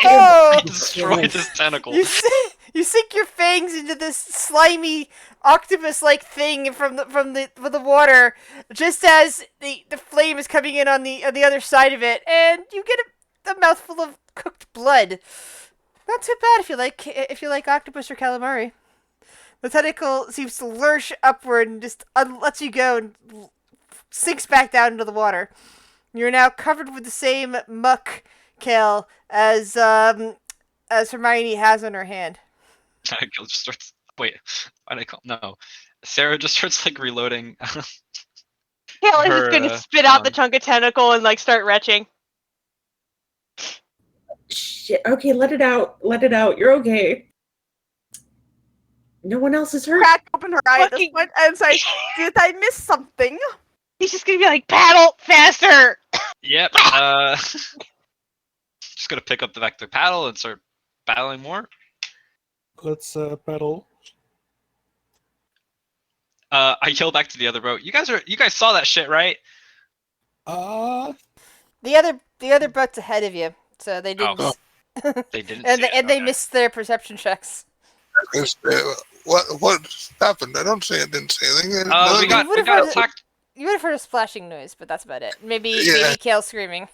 Oh! Destroy this tentacle. You sink your fangs into this slimy octopus-like thing from the water, just as the flame is coming in on the other side of it, and you get a mouthful of cooked blood. Not too bad if you like octopus or calamari. The tentacle seems to lurch upward and just lets you go and sinks back down into the water. You're now covered with the same muck, Kale, as Hermione has on her hand. Kale just starts. Wait, why did I call? No, Sarah just starts like reloading. Kale is just going to spit out the chunk of tentacle and like start retching. Shit. Okay, let it out. Let it out. You're okay. No one else is hurt. Crack open her eye at this point and say, "Did I miss something?" He's just gonna be like, paddle faster. Yep. Just gonna pick up the vector paddle and start paddling more. Let's paddle. I yell back to the other boat. You guys saw that shit, right? The other boat's ahead of you, so they didn't. Oh. They didn't. and see they, it. and they Okay. missed their perception checks. What happened? I don't say it didn't say anything. We got would've got heard- attacked. You would have heard a splashing noise, but that's about it. Maybe Yeah. Kale screaming.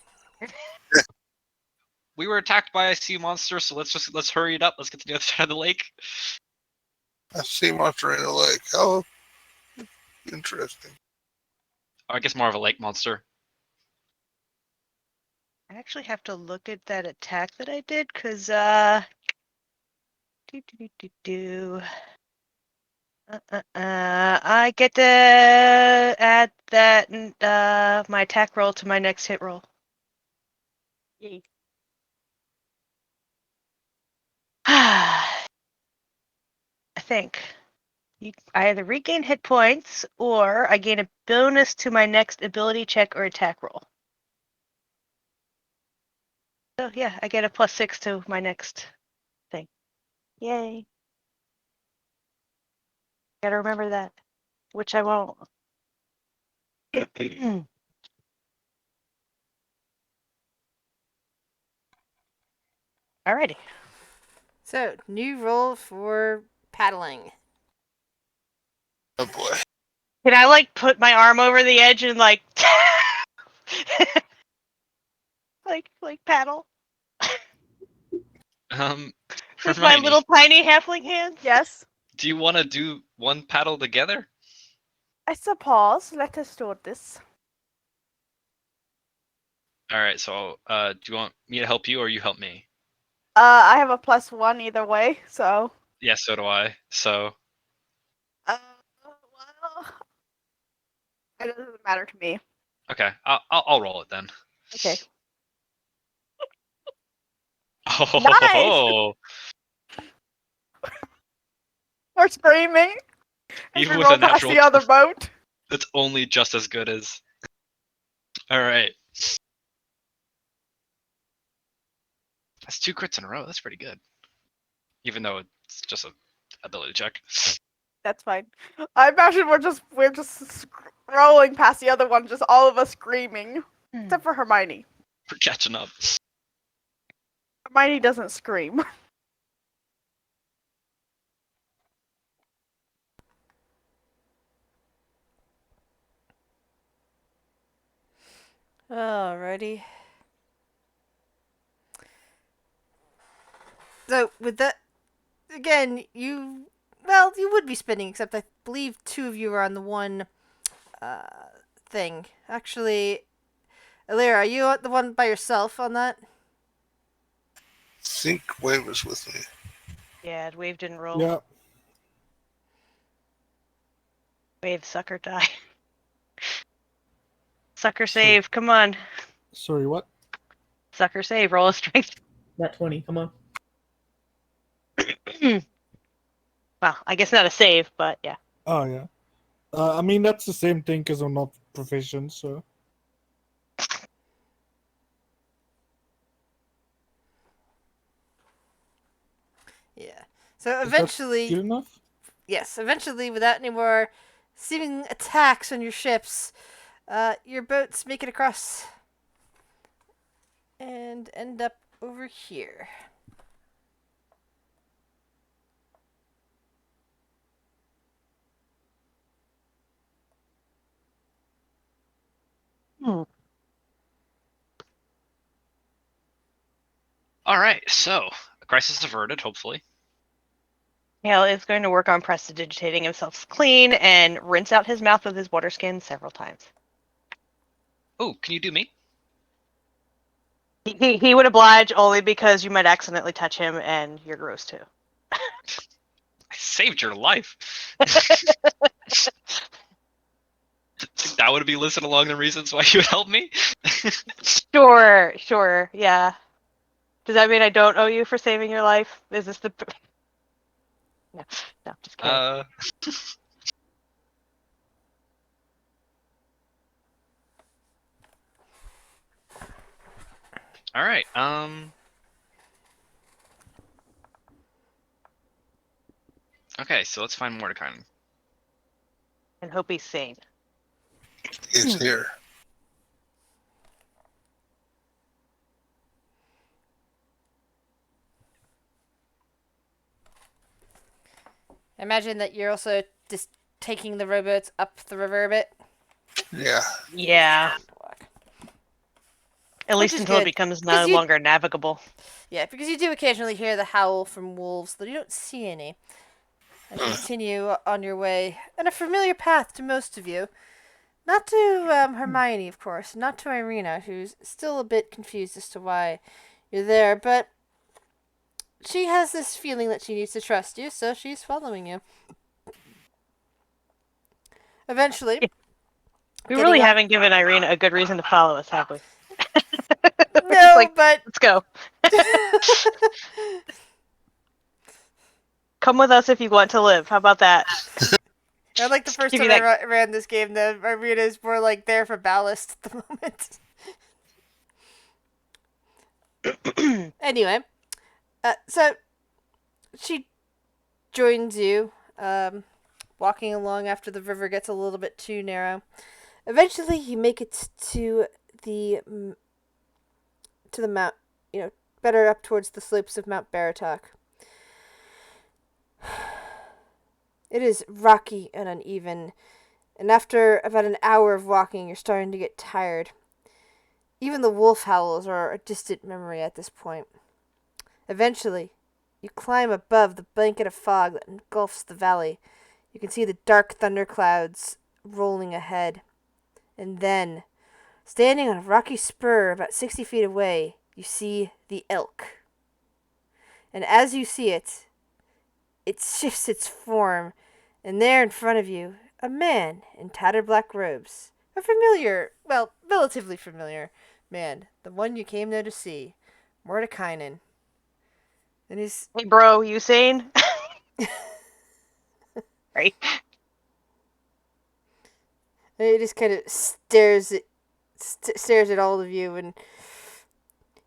We were attacked by a sea monster, so let's hurry it up. Let's get to the other side of the lake. a sea monster in the lake. Oh, interesting. Or I guess more of a lake monster. I actually have to look at that attack that I did, because, I get to add that, my attack roll to my next hit roll. Yay. I think. I either regain hit points, or I gain a bonus to my next ability check or attack roll. So yeah, I get a +6 to my next thing. Yay. Gotta remember that. Which I won't. Alrighty. So, new role for paddling. Oh boy. Can I like put my arm over the edge and like like paddle? With my Hermione, little tiny halfling hands? Yes. do you want to do one paddle together? I suppose. Let us do this. All right. So, do you want me to help you or you help me? I have a +1 either way, so. Yeah, so do I. So, Well, it doesn't matter to me. okay, I'll roll it then. Okay. Oh, We're screaming. As even we with roll a past natural, the other boat. it's only just as good as. All right. That's 2 crits in a row. That's pretty good. Even though it's just a ability check. That's fine. I imagine we're just rolling past the other one, just all of us screaming, except for Hermione. We're catching up. Hermione doesn't scream. Alrighty. So, with that, again, you would be spinning, except I believe 2 of you are on the one thing. Actually, Ollaras, are you the one by yourself on that? I think Wave was with me. Yeah, Wave didn't roll. Yeah. Wave, sucker, die. Sucker save, come on. Sorry, what? Sucker save, roll a strength. That 20, come on. Well, I guess not a save, but yeah. Oh, yeah. I mean, that's the same thing because I'm not proficient, so. Yeah. So Is that eventually, good enough? yes, eventually, without any more seeming attacks on your ships, your boats make it across and end up over here. All right. So, crisis averted. Hopefully. Hale is going to work on prestidigitating himself clean and rinse out his mouth with his water skin several times. Oh, can you do me? He would oblige only because you might accidentally touch him and you're gross too. I saved your life. That would be listed along the reasons why you would help me. Sure, yeah. Does that mean I don't owe you for saving your life? Is this the... No, just kidding. All right. Okay, so let's find Mordecai. And hope he's sane. He's here. I imagine that you're also just taking the rowboats up the river a bit. Yeah. Yeah. At Which least is until it good, becomes because no you- longer navigable. Yeah, because you do occasionally hear the howl from wolves, though you don't see any. And continue on your way on a familiar path to most of you. Not to Hermione, of course, not to Irina, who's still a bit confused as to why you're there, but she has this feeling that she needs to trust you, so she's following you. Eventually, We getting really up- haven't given Irina a good reason to follow us, have we? No, like- but Let's go. Come with us if you want to live. How about that? I like the first Give time you I ran this game, the Irina is more like there for ballast at the moment. Anyway, so she joins you, walking along after the river gets a little bit too narrow. Eventually, you make it to the mount, better up towards the slopes of Mount Baratok. It is rocky and uneven, and after about an hour of walking, you're starting to get tired. Even the wolf howls are a distant memory at this point. Eventually, you climb above the blanket of fog that engulfs the valley. You can see the dark thunderclouds rolling ahead. And then, standing on a rocky spur about 60 feet away, you see the elk. And as you see it, it shifts its form, and there in front of you, a man in tattered black robes. A familiar, well, relatively familiar man. The one you came there to see. Mordekainen. And he's... Hey, bro, you sane? Right. And he just kind of stares at all of you, and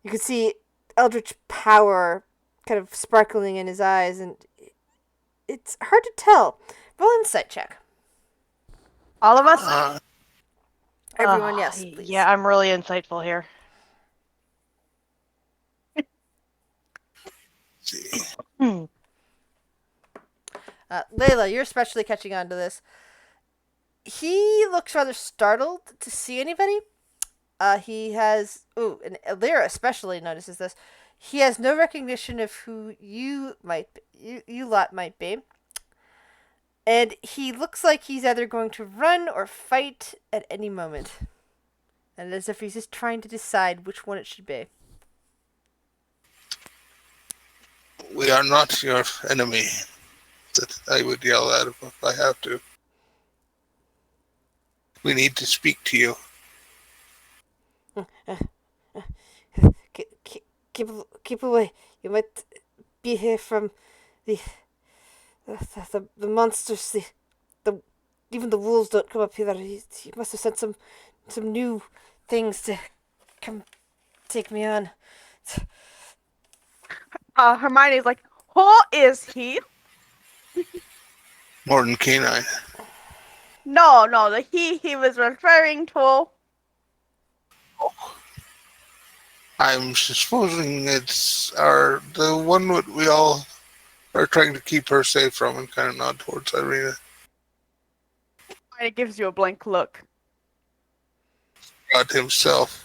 you can see eldritch power kind of sparkling in his eyes, and it's hard to tell. Roll an insight check. All of us? Everyone, Oh, yes, please. Yeah, I'm really insightful here. See. Layla, you're especially catching on to this. He looks rather startled to see anybody. He has... Ooh, and Lyra especially notices this. He has no recognition of who you lot might be. And he looks like he's either going to run or fight at any moment. And as if he's just trying to decide which one it should be. We are not your enemy. That I would yell at if I have to. We need to speak to you. Keep away. You might be here from the monsters. Even the wolves don't come up here. He must have sent some new things to come take me on. Hermione's like, who is he? Morton Canine. No, the he was referring to. I'm supposing it's the one that we all are trying to keep her safe from, and kind of nod towards Irina. Hermione gives you a blank look. God himself.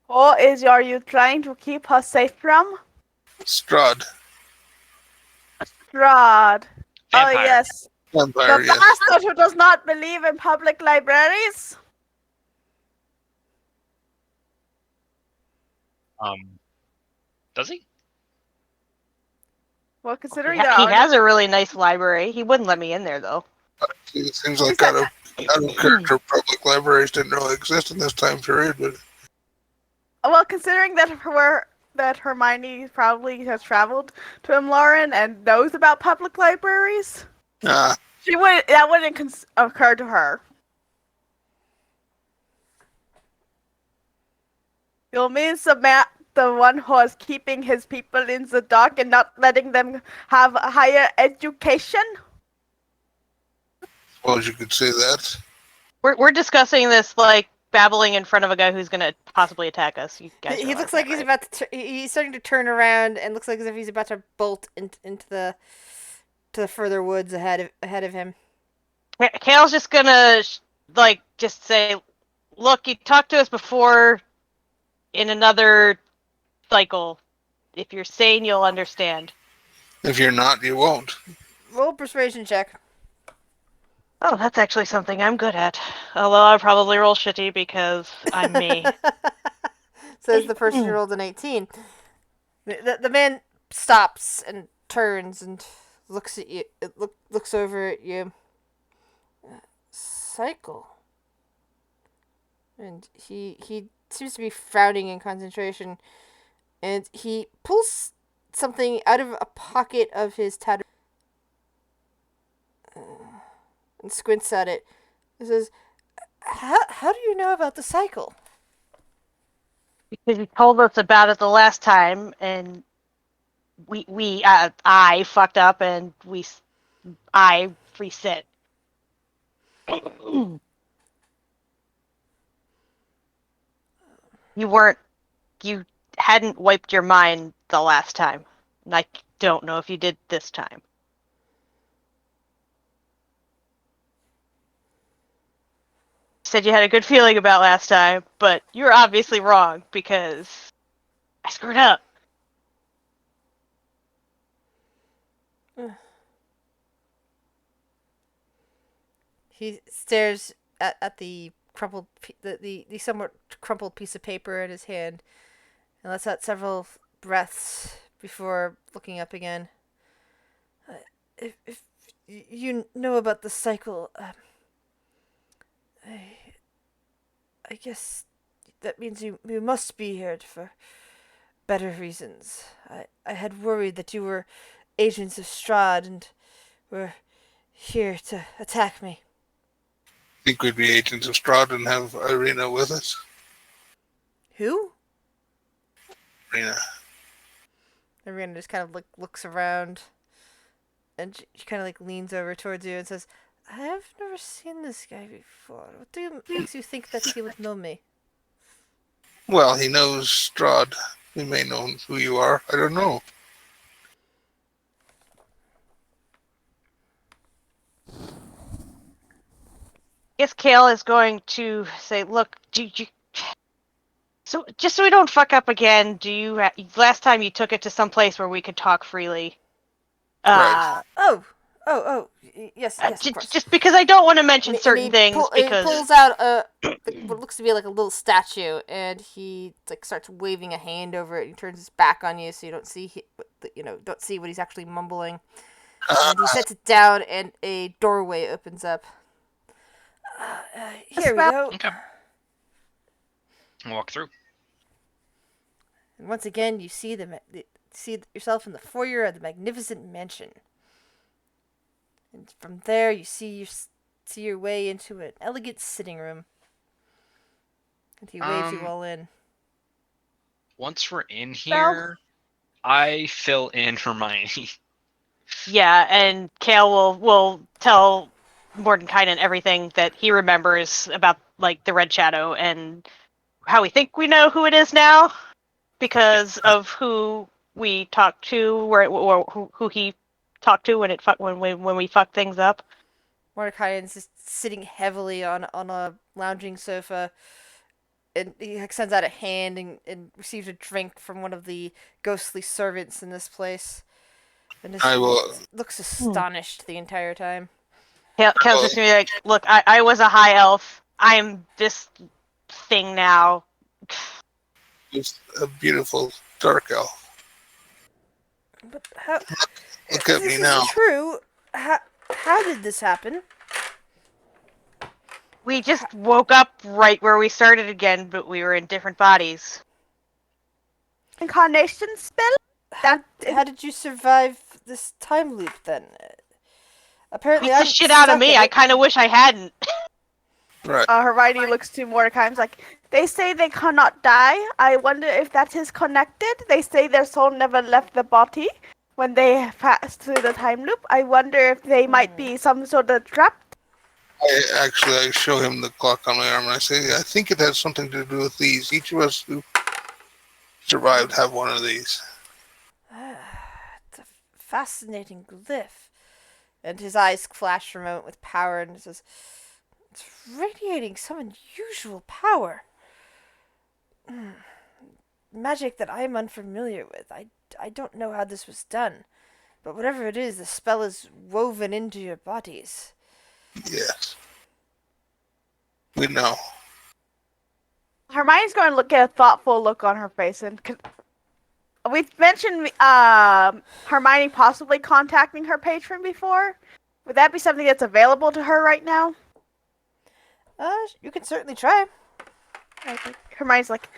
Who are you trying to keep her safe from? Strahd. Strahd. Oh Vampire. yes. Vampire, The yes. bastard who does not believe in public libraries? Does he? Well, considering He there are has a really nice library. He wouldn't let me in there, though. It seems like out of character public libraries didn't really exist in this time period, but well, considering that Hermione probably has traveled to Lauren and knows about public libraries, that wouldn't occur to her. You mean the one who is keeping his people in the dark and not letting them have a higher education? Suppose you could say that. We're discussing this like babbling in front of a guy who's gonna possibly attack us. You guys He realize looks like that, he's right? about to. He's starting to turn around and looks like as if he's about to bolt into the further woods ahead of him. Kale's just gonna like just say, "Look, you talked to us before in another cycle. If you're sane, you'll understand." If you're not, you won't. Roll persuasion check. Oh, that's actually something I'm good at. Although I'll probably roll shitty because I'm me. Says the person who rolled an 18. The man stops and turns and looks at you. Looks over at you. Cycle. And he seems to be frowning in concentration. And he pulls something out of a pocket of his tattered and squints at it. He says, how do you know about the cycle? Because you told us about it the last time, and I fucked up, and I reset. You hadn't wiped your mind the last time, and I don't know if you did this time. You said you had a good feeling about last time, but you're obviously wrong because I screwed up. He stares at the crumpled, the somewhat crumpled piece of paper in his hand, and lets out several breaths before looking up again. If you know about the cycle, I guess that means you must be here for better reasons. I had worried that you were agents of Strahd and were here to attack me. Think we'd be agents of Strahd and have Irina with us? Who? Irina. Irina just kind of looks around, and she kind of leans over towards you and says, "I've never seen this guy before. Makes you think that he would know me?" Well, he knows Strahd. He may know who you are. I don't know. I guess Kale is going to say, "Look, so just so we don't fuck up again, last time you took it to some place where we could talk freely." Right. Yes, of course. Just because I don't want to mention And certain things he because pulls out what looks to be like a little statue, and he starts waving a hand over it. And he turns his back on you, so you don't see don't see what he's actually mumbling. And he sets it down, and a doorway opens up. Here we go. Okay. Walk through. And once again, you see see yourself in the foyer of the magnificent mansion. And from there, you see your way into an elegant sitting room. And he waves you all in. Once we're in here, I fill in Hermione. yeah, and Kale will tell Mordenkainen everything that he remembers about like the Red Shadow and how we think we know who it is now because of who we talked to, or who he talked to when we fucked things up. Mordecai is just sitting heavily on a lounging sofa, and he extends out a hand and receives a drink from one of the ghostly servants in this place. And just I will. looks astonished the entire time. Kale's just gonna be like, "Look, I was a high elf. I'm this thing now." Just a beautiful dark elf. But how? Look at me now. This is true. How did this happen? We just woke up right where we started again, but we were in different bodies. Incarnation spell? How did you survive this time loop then? Apparently, Beat the shit out of me. I kind of wish I hadn't. Right. Hermione looks to Mordecai and is like, They say they cannot die. I wonder if that is connected. They say their soul never left the body when they passed through the time loop. I wonder if they might be some sort of trapped. I show him the clock on my arm and I say, I think it has something to do with these. Each of us who survived have one of these. It's a fascinating glyph. And his eyes flash for a moment with power and says, it's radiating some unusual power. Magic that I am unfamiliar with. I don't know how this was done. But whatever it is, the spell is woven into your bodies. Yes. We know. Hermione's going to get a thoughtful look on her face, and we've mentioned Hermione possibly contacting her patron before. Would that be something that's available to her right now? You can certainly try. Hermione's like,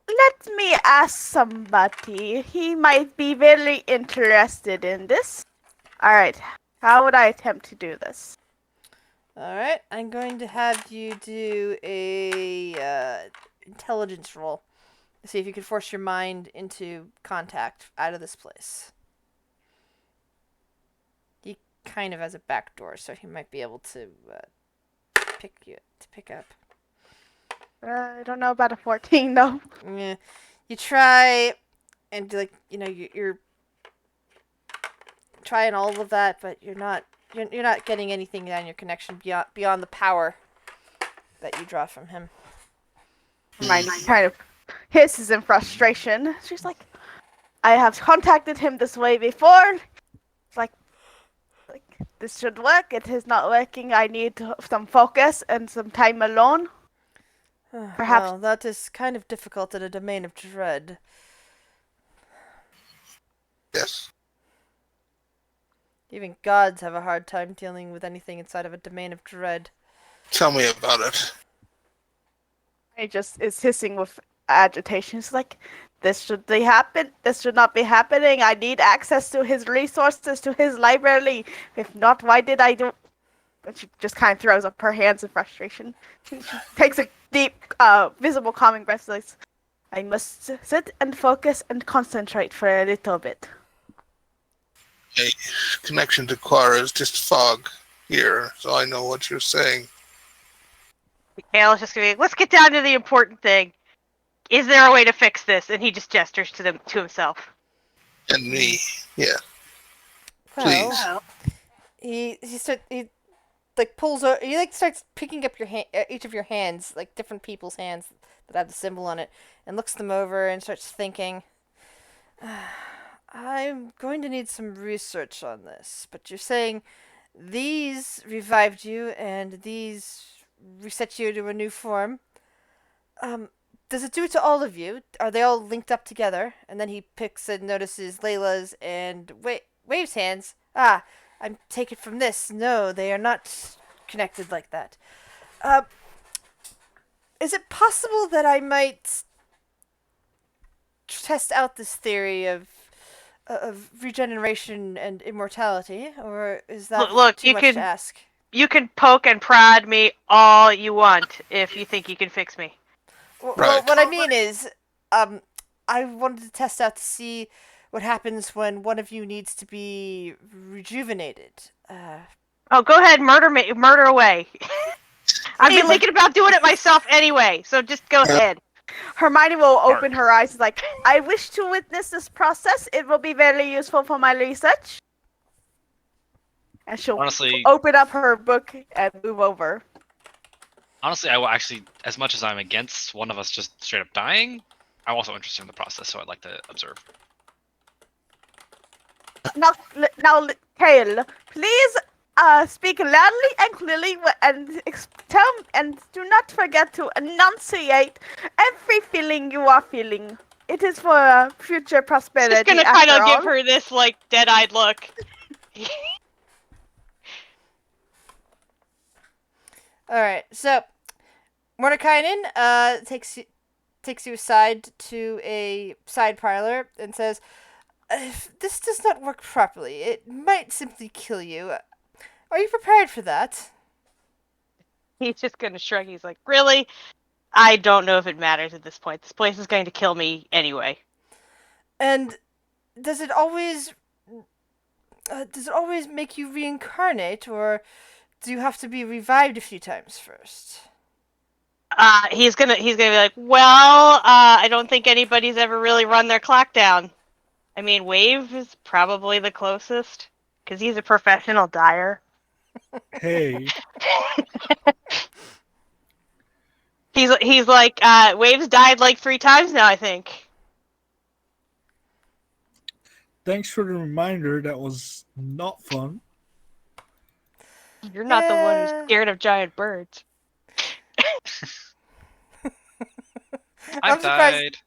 let me ask somebody. He might be very interested in this. Alright, how would I attempt to do this? Alright, I'm going to have you do a intelligence roll. See if you can force your mind into contact out of this place. He kind of has a back door, so he might be able to pick up. I don't know about a 14 though. Yeah, you try, and you're trying all of that, but you're not getting anything on your connection beyond the power that you draw from him. Hermione kind of hisses in frustration. She's like, I have contacted him this way before. It's like this should work. It is not working. I need some focus and some time alone. Perhaps. Well, that is kind of difficult in a domain of dread. Yes. Even gods have a hard time dealing with anything inside of a domain of dread. Tell me about it. He just is hissing with agitation. It's like, this should happen. This should not be happening. I need access to his resources, to his library. If not, why did I do? And she just kind of throws up her hands in frustration. She takes a deep, visible calming breath. Like, I must sit and focus and concentrate for a little bit. A connection to Quara is just fog here, so I know what you're saying. Mikhail's just gonna be, let's get down to the important thing. Is there a way to fix this? And he just gestures to himself. And me, yeah. Well, Please. he pulls over. He starts picking up your each of your hands, like different people's hands that have the symbol on it, and looks them over and starts thinking. I'm going to need some research on this, but you're saying these revived you and these reset you to a new form. Does it do it to all of you? Are they all linked up together? And then he picks and notices Layla's and Wave's hands. I take it from this. No, they are not connected like that. Is it possible that I might test out this theory of regeneration and immortality, or is that Look, too much to ask? You can poke and prod me all you want if you think you can fix me. Well, what I mean is, I wanted to test out to see what happens when one of you needs to be rejuvenated. Oh, go ahead, murder away. I've been thinking about doing it myself anyway, so just go ahead. Hermione will open her eyes like, I wish to witness this process. It will be very useful for my research. And she'll open up her book and move over. Honestly, I will actually, as much as I'm against one of us just straight up dying, I'm also interested in the process, so I'd like to observe. Now, Kale, please speak loudly and clearly and and do not forget to enunciate every feeling you are feeling. It is for future prosperity. Just gonna kind of give her this dead-eyed look. All right, so Mordekainen takes you aside to a side parlor and says, if this does not work properly, it might simply kill you. Are you prepared for that? He's just gonna shrug. He's like, really? I don't know if it matters at this point. This place is going to kill me anyway. And does it always make you reincarnate, or do you have to be revived a few times first? He's gonna be like, well, I don't think anybody's ever really run their clock down. I mean, Wave is probably the closest, because he's a professional dyer. Hey, He's like, Wave's died like 3 times now, I think. thanks for the reminder. That was not fun. You're not the one Yeah. who's scared of giant birds. I've surprised. died.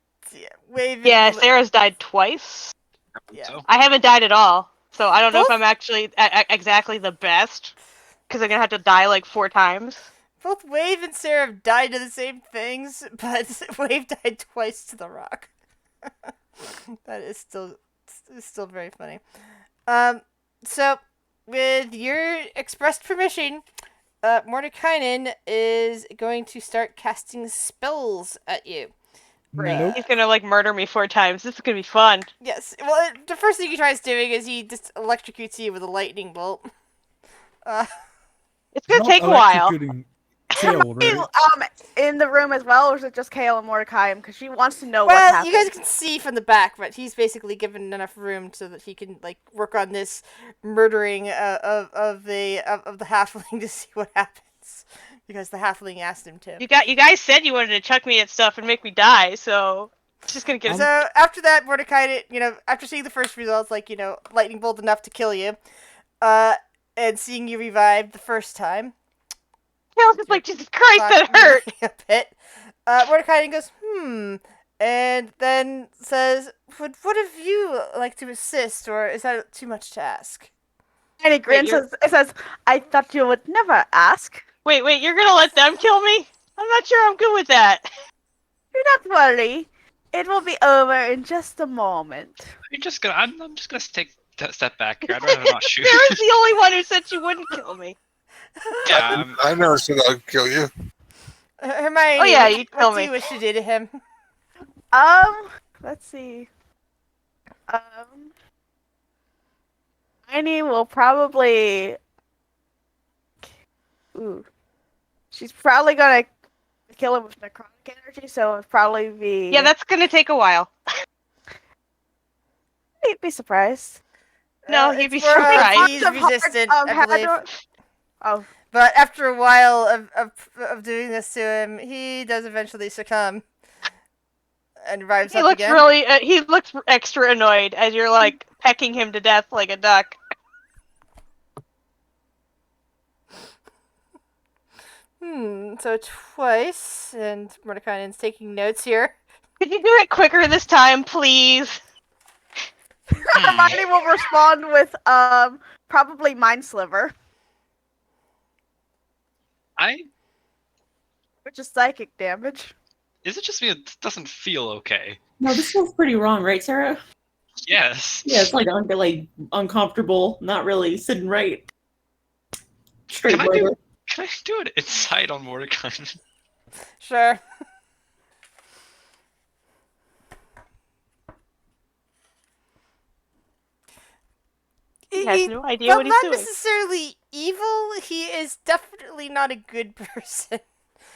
Yeah, Wave. Yeah, Sarah's died twice. Yeah. So I haven't died at all, so I don't know if Both- I'm actually exactly the best, because I'm gonna have to die like 4 times. Both Wave and Sarah have died to the same things, but Wave died twice to the rock. That is still very funny. So with your expressed permission, Mordekainen is going to start casting spells at you. Nope. He's gonna like murder me 4 times. This is gonna be fun. Yes. Well, the first thing he tries doing is he just electrocutes you with a lightning bolt. It's gonna Not take a while. electrocuting Kale, right? In the room as well, or is it just Kale and Mordecai? Because she wants to know what Well, happened. you guys can see from the back, but he's basically given enough room so that he can like work on this murdering of the halfling to see what happens, because the halfling asked him to. You guys said you wanted to chuck me at stuff and make me die, so it's just gonna get. So after that, Mordecai, after seeing the first results, like lightning bolt enough to kill you, and seeing you revive the first time, Kale's just like, Jesus Christ, that hurt. a bit. Mordecai goes, and then says, "Would one of you like to assist, or is that too much to ask?" And he grins. It says, "I thought you would never ask." Wait, you're gonna let them kill me? I'm not sure I'm good with that. Do not worry. It will be over in just a moment. I'm just gonna take a step back here. I'd rather not shoot. Sarah's the only one who said she wouldn't kill me. Yeah, I never said I'd kill you. Hermione, Oh, yeah, you what kill do me. you wish to do to him? Let's see. Hermione will probably. Ooh. She's probably gonna kill him with necrotic energy, so it'll probably be. Yeah, that's gonna take a while. You'd be surprised. No, it's you'd be more of surprised. he's Lots of hard, resistant, I believe. Oh, But after a while of doing this to him, he does eventually succumb and revives He up looks again. really. He looks extra annoyed as you're like pecking him to death like a duck. So twice, and Mordekainen's taking notes here. Could you do it quicker this time, please? Hermione will respond with probably Mind Sliver, which is psychic damage. Is it just me? It doesn't feel okay. No, this feels pretty wrong, right, Sarah? Yes. Yeah, it's like uncomfortable, not really sitting right. Straight Can I brother. do it inside on Mordecai? Sure. He has no idea what he's not doing. necessarily evil. He is definitely not a good person.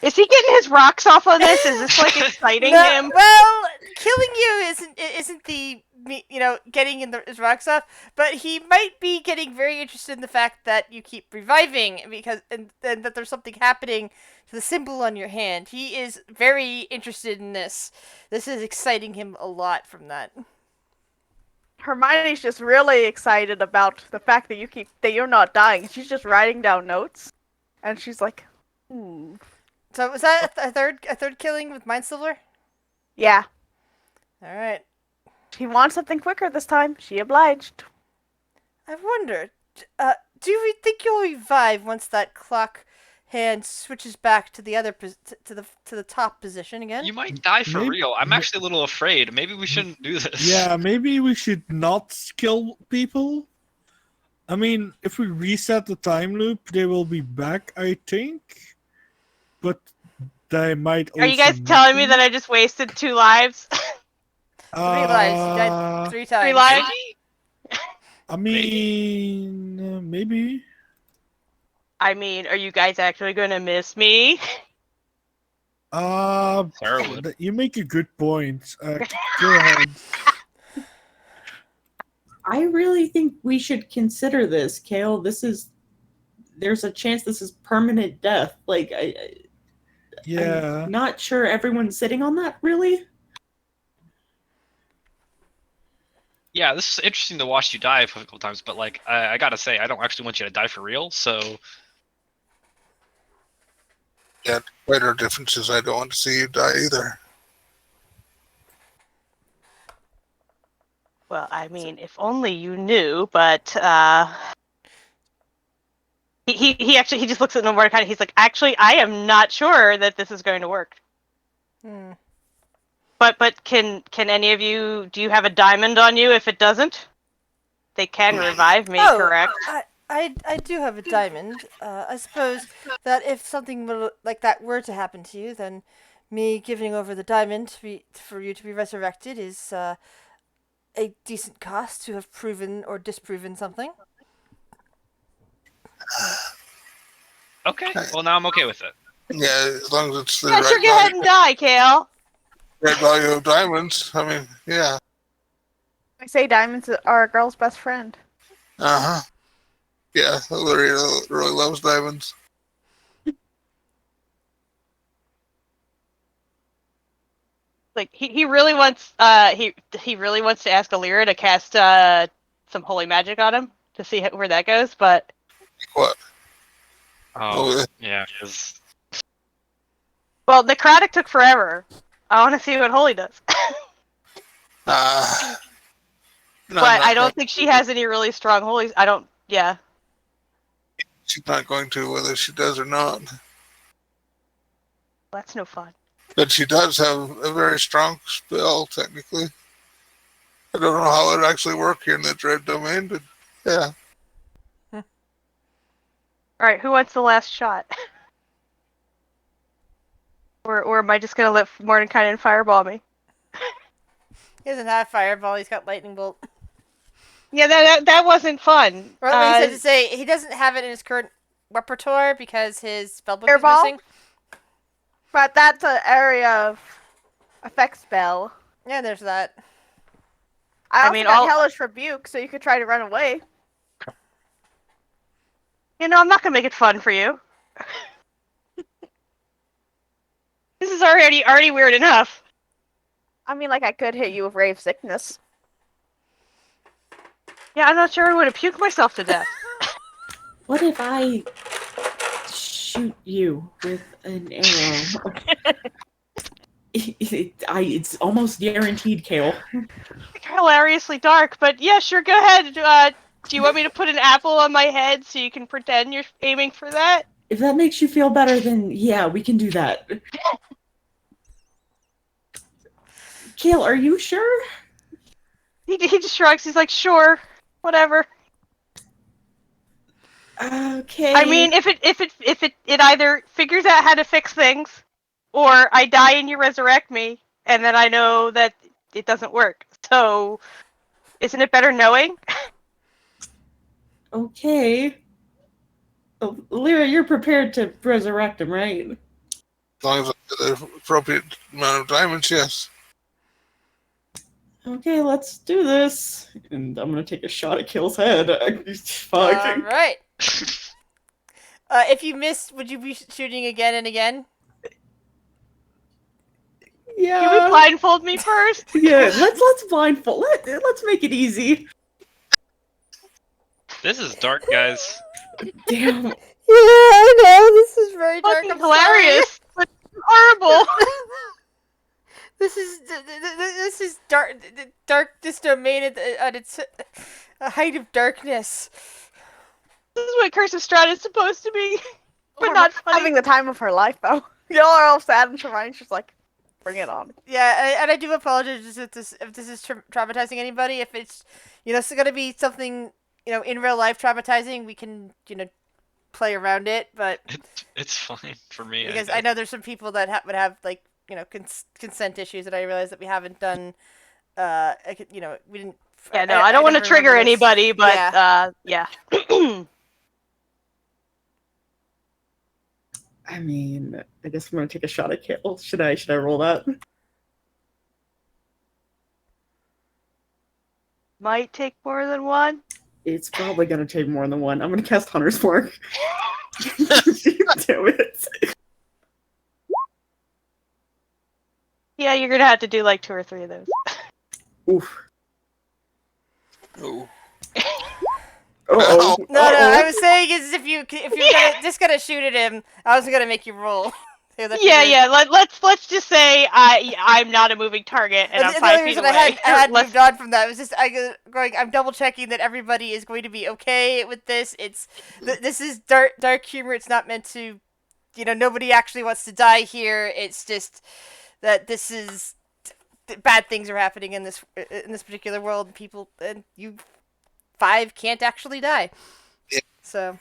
Is he getting his rocks off on this? Is this like exciting No, him? well, killing you isn't the getting his rocks off, but he might be getting very interested in the fact that you keep reviving because and that there's something happening to the symbol on your hand. He is very interested in this. This is exciting him a lot from that. Hermione's just really excited about the fact that you're not dying. She's just writing down notes, and she's like, So was that a third killing with Mind Silver? yeah. All right. She wants something quicker this time. She obliged. I wonder, do you think you'll revive once that clock hand switches back to the other to the top position again? You might die for Maybe- real. I'm actually a little afraid. Maybe we shouldn't do this. Yeah, maybe we should not kill people. I mean, if we reset the time loop, they will be back, I think. But they might. Are you also guys meet telling me you. that I just wasted 2 lives? 3 lives. You died Uh, 3 times. 3 lives? Maybe? I Maybe. mean, maybe. I mean, are you guys actually gonna miss me? Sarah would. You make a good point. Go ahead. I really think we should consider this, Kale. There's a chance this is permanent death. Like, Yeah. I'm not sure everyone's sitting on that, really. Yeah, this is interesting to watch you die a couple times, but like I gotta say, I don't actually want you to die for real. So Yeah, quite our differences. I don't want to see you die either. Well, I mean, if only you knew, but he actually he just looks at Mordecai and he's like, actually, I am not sure that this is going to work. Hmm. But can any of you, do you have a diamond on you if it doesn't? They can revive me, correct? I do have a diamond. I suppose that if something like that were to happen to you, then me giving over the diamond for you to be resurrected is a decent cost to have proven or disproven something. okay, well now I'm okay with it. Yeah, as long as it's the Yeah, sure, go ahead value, and die, Kale. right value of diamonds. I mean, yeah. I say diamonds are a girl's best friend. Uh huh. Yeah, Larry really loves diamonds. Like he really wants he really wants to ask Alira to cast some holy magic on him to see where that goes, but What? Oh, yeah, because well, necrotic took forever. I want to see what holy does. Uh, no, But I don't think she has any really strong holies. I don't. Yeah. She's not going to, whether she does or not. That's no fun. But she does have a very strong spell, technically. I don't know how it actually works here in the Dread Domain, but yeah. All right. Who wants the last shot? Or am I just gonna let Mordenkainen fireball me? He doesn't have fireball. He's got lightning bolt. Yeah, that wasn't fun. Or at least I should say he doesn't have it in his current repertoire because his spellbook is Fireball? missing. But that's an area of effect spell. Yeah, there's that. I also mean, got Hellish Rebuke, so you could try to run away. You know, I'm not gonna make it fun for you. This is already weird enough. I mean, like, I could hit you with Rave Sickness. Yeah, I'm not sure I would have puked myself to death. What if I shoot you with an arrow? It's almost guaranteed, Kale. Hilariously dark, but yeah, sure, go ahead. Do you want me to put an apple on my head so you can pretend you're aiming for that? If that makes you feel better, then yeah, we can do that. Kale, are you sure? He just shrugs. He's like, sure, whatever. Okay. I mean, if it either figures out how to fix things, or I die and you resurrect me, and then I know that it doesn't work. So, isn't it better knowing? Okay. Oh, Lyra, you're prepared to resurrect him, right? As long as the appropriate amount of diamonds, yes. Okay, let's do this. And I'm gonna take a shot at Kale's head. Fuck. All right. If you missed, would you be shooting again and again? Yeah. Can we blindfold me first? Yeah, let's blindfold. Let's make it easy. this is dark, guys. Damn. Yeah, I know. This is very dark. Fucking I'm sorry. hilarious. But horrible. This is dark. This domain at its height of darkness. This is what Curse of Strahd is supposed to be. But We're not funny. having the time of her life, though. Y'all are all sad, and Hermione's just like, bring it on. Yeah, and I do apologize if this is traumatizing anybody. If it's it's going to be something in real life traumatizing, we can play around it, but It's fine for me. because I know there's some people that would have like consent issues that I realize that we haven't done. We didn't. Yeah, no, I don't want to never trigger remember this. anybody, but Yeah. yeah. I mean, I guess I'm gonna take a shot at Kale. Should I roll that? Might take more than one. It's probably gonna take more than one. I'm gonna cast Hunter's Mark. Damn it. Yeah, you're gonna have to do like 2 or 3 of those. Oof. Oh. Uh-oh. No, I was saying is if you're just gonna shoot at him, I was gonna make you roll. So that's weird. Yeah. Let's just say I'm not a moving target and I'm The 5 only feet reason away. I had Let's- moved on from that was just I'm double checking that everybody is going to be okay with this. This is dark humor. It's not meant to, nobody actually wants to die here. It's just that this is bad things are happening in this particular world. People and you 5 can't actually die. Yeah. So.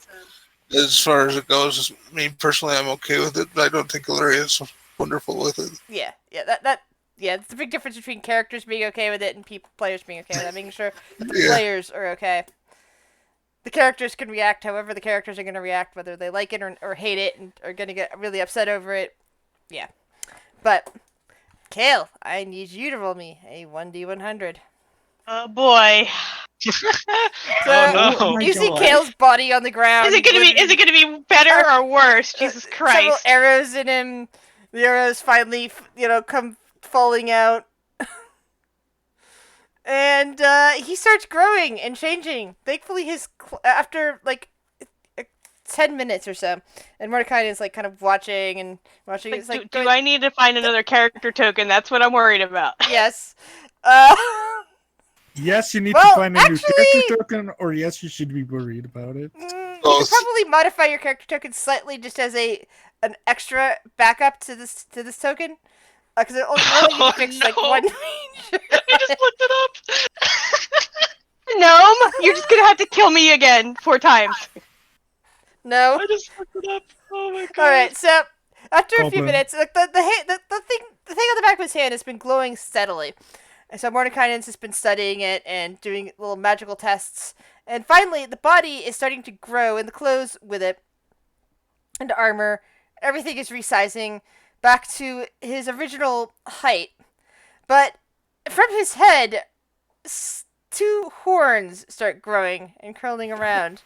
As far as it goes, me personally, I'm okay with it, but I don't think Illyria's wonderful with it. Yeah, it's the big difference between characters being okay with it and players being okay with it. Making sure that the players are okay. The characters can react however the characters are going to react, whether they like it or hate it, and are going to get really upset over it. Yeah, but Kale, I need you to roll me a 1d100. Oh boy. So Oh, no. you see God. Kale's body on the ground. Is it gonna be better or worse? Jesus Several Christ. arrows in him. The arrows finally, come falling out. And he starts growing and changing. Thankfully, after like 10 minutes or so, and Mordecai is like kind of watching and watching. It's like, do I need to find another character token? That's what I'm worried about. Yes. Yes, you need Well, to find a new actually- character token, or yes, you should be worried about it. You could Both. probably modify your character token slightly, just as an extra backup to this token, because it only you can fix like no. one. I just looked it up. Gnome, you're just gonna have to kill me again 4 times. No. I just looked it up. Oh my god. All right. So after a few Goblin. minutes, like the thing on the back of his hand has been glowing steadily. And so Mordecai has been studying it and doing little magical tests. And finally, the body is starting to grow, and the clothes with it, and armor, everything is resizing back to his original height. But from his head, 2 horns start growing and curling around,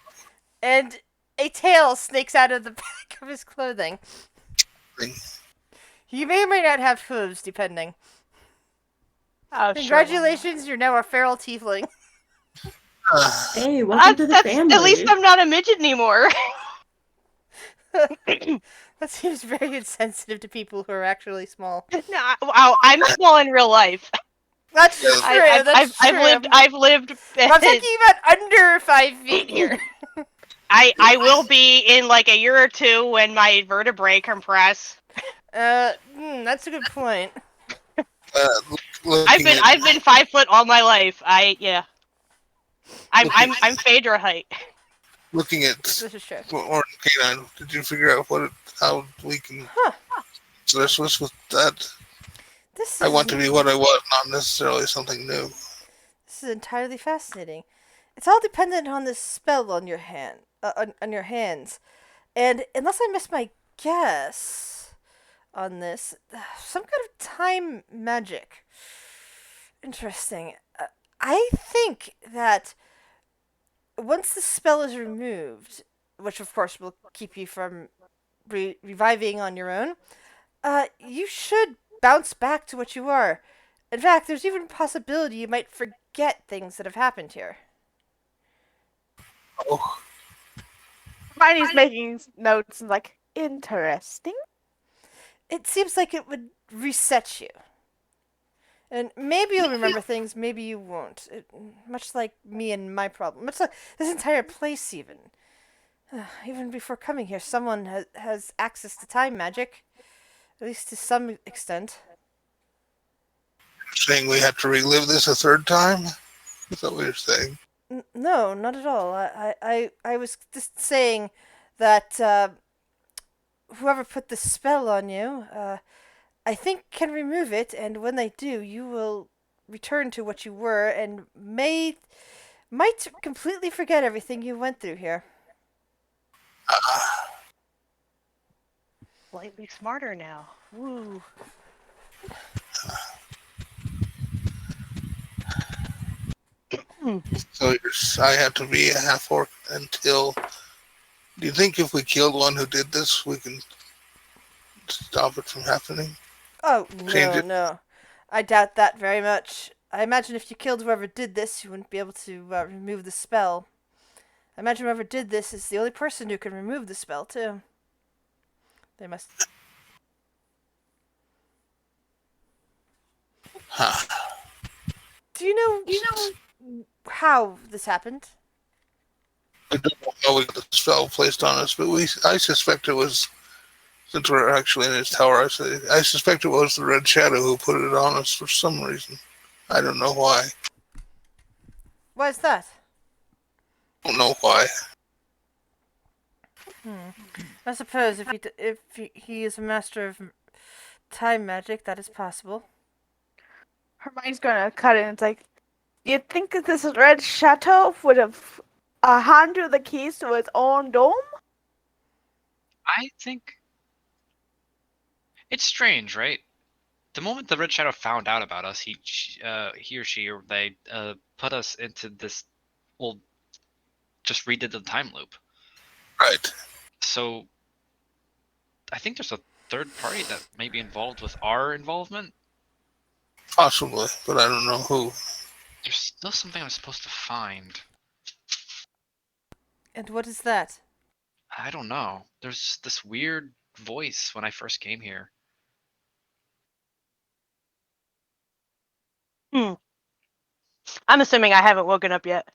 and a tail snakes out of the back of his clothing. He may or may not have hooves, depending. Oh, Congratulations, you're now a feral tiefling. Hey, welcome to the family. At least I'm not a midget anymore. That seems very insensitive to people who are actually small. No, wow, I'm small in real life. That's true. I've lived. I'm talking about under 5 feet here. I will be in like a year or 2 when my vertebrae compress. That's a good point. I've been 5 foot all my life. I'm Phaedra height. Looking at This is true. Orange Canine, did you figure out how we can assist us with that? I want to be what I want, not necessarily something new. This is entirely fascinating. It's all dependent on the spell on your hand, on your hands, and unless I miss my guess on this, some kind of time magic. Interesting. I think that once the spell is removed, which of course will keep you from reviving on your own, you should bounce back to what you are. In fact, there's even a possibility you might forget things that have happened here. Oh, Hermione's making notes and like, interesting. It seems like it would reset you. And maybe you'll remember things, maybe you won't. Much like me and my problem. Much like this entire place, even. Even before coming here, someone has access to time magic. At least to some extent. saying we have to relive this a 3rd time? Is that what you're saying? No, not at all. I was just saying that whoever put the spell on you, I think can remove it, and when they do, you will return to what you were and might completely forget everything you went through here. Slightly smarter now. Woo. So I have to be a half orc until. Do you think if we killed one who did this, we can stop it from happening? Oh, Change no, it? no. I doubt that very much. I imagine if you killed whoever did this, you wouldn't be able to remove the spell. I imagine whoever did this is the only person who can remove the spell, too. They must. Huh. Do you know how this happened? I don't know how we got the spell placed on us, but I suspect it was, since we're actually in his tower, I suspect it was the Red Shadow who put it on us for some reason. I don't know why. Why is that? Don't know why. I suppose if he is a master of time magic, that is possible. Hermione's gonna cut in. It's like, you think that this red shadow would have handed the keys to its own dome? I think it's strange, right? The moment the Red Shadow found out about us, he or she, or they put us into this, well, just redid the time loop. Right. So I think there's a third party that may be involved with our involvement. Possibly, but I don't know who. There's still something I'm supposed to find. And what is that? I don't know. There's this weird voice when I first came here. I'm assuming I haven't woken up yet.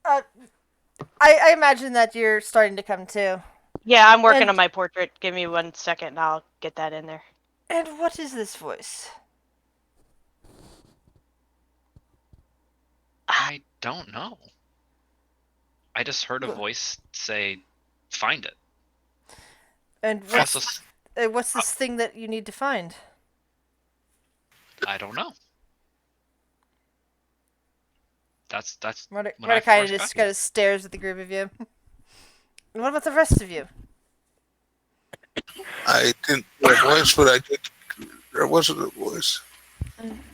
I imagine that you're starting to come to. Yeah, I'm working And- on my portrait. Give me 1 second and I'll get that in there. And what is this voice? I don't know. I just heard a Wh- voice say, "Find it." And Also, what's this thing that you need to find? I don't know. That's when I Mordecai first just got here. kind of stares at the group of you. And what about the rest of you? I didn't hear a voice, but I did. There wasn't a voice.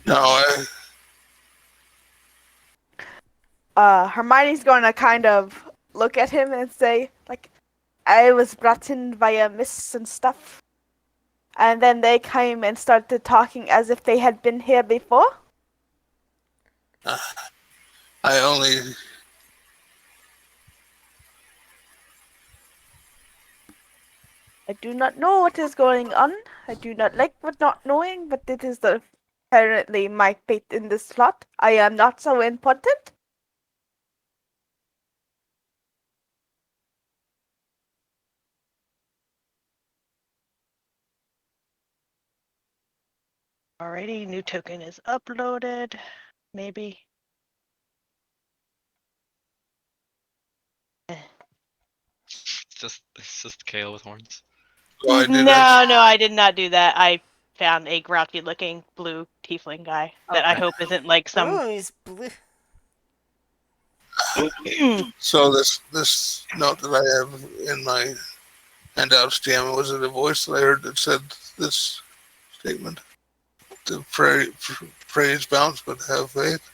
No, Hermione's gonna kind of look at him and say, like, I was brought in via mists and stuff. And then they came and started talking as if they had been here before. I only. I do not know what is going on. I do not like what not knowing, but it is apparently my fate in this plot. I am not so important. Alrighty, new token is uploaded. Maybe. It's just Kale with horns. So I did. No, I did not do that. I found a grouchy looking blue tiefling guy that I Okay. hope isn't like some. Oh, he's blue. So this note that I have in my handouts, DM, was it a voice that I heard that said this statement? To praise bounce, but have faith.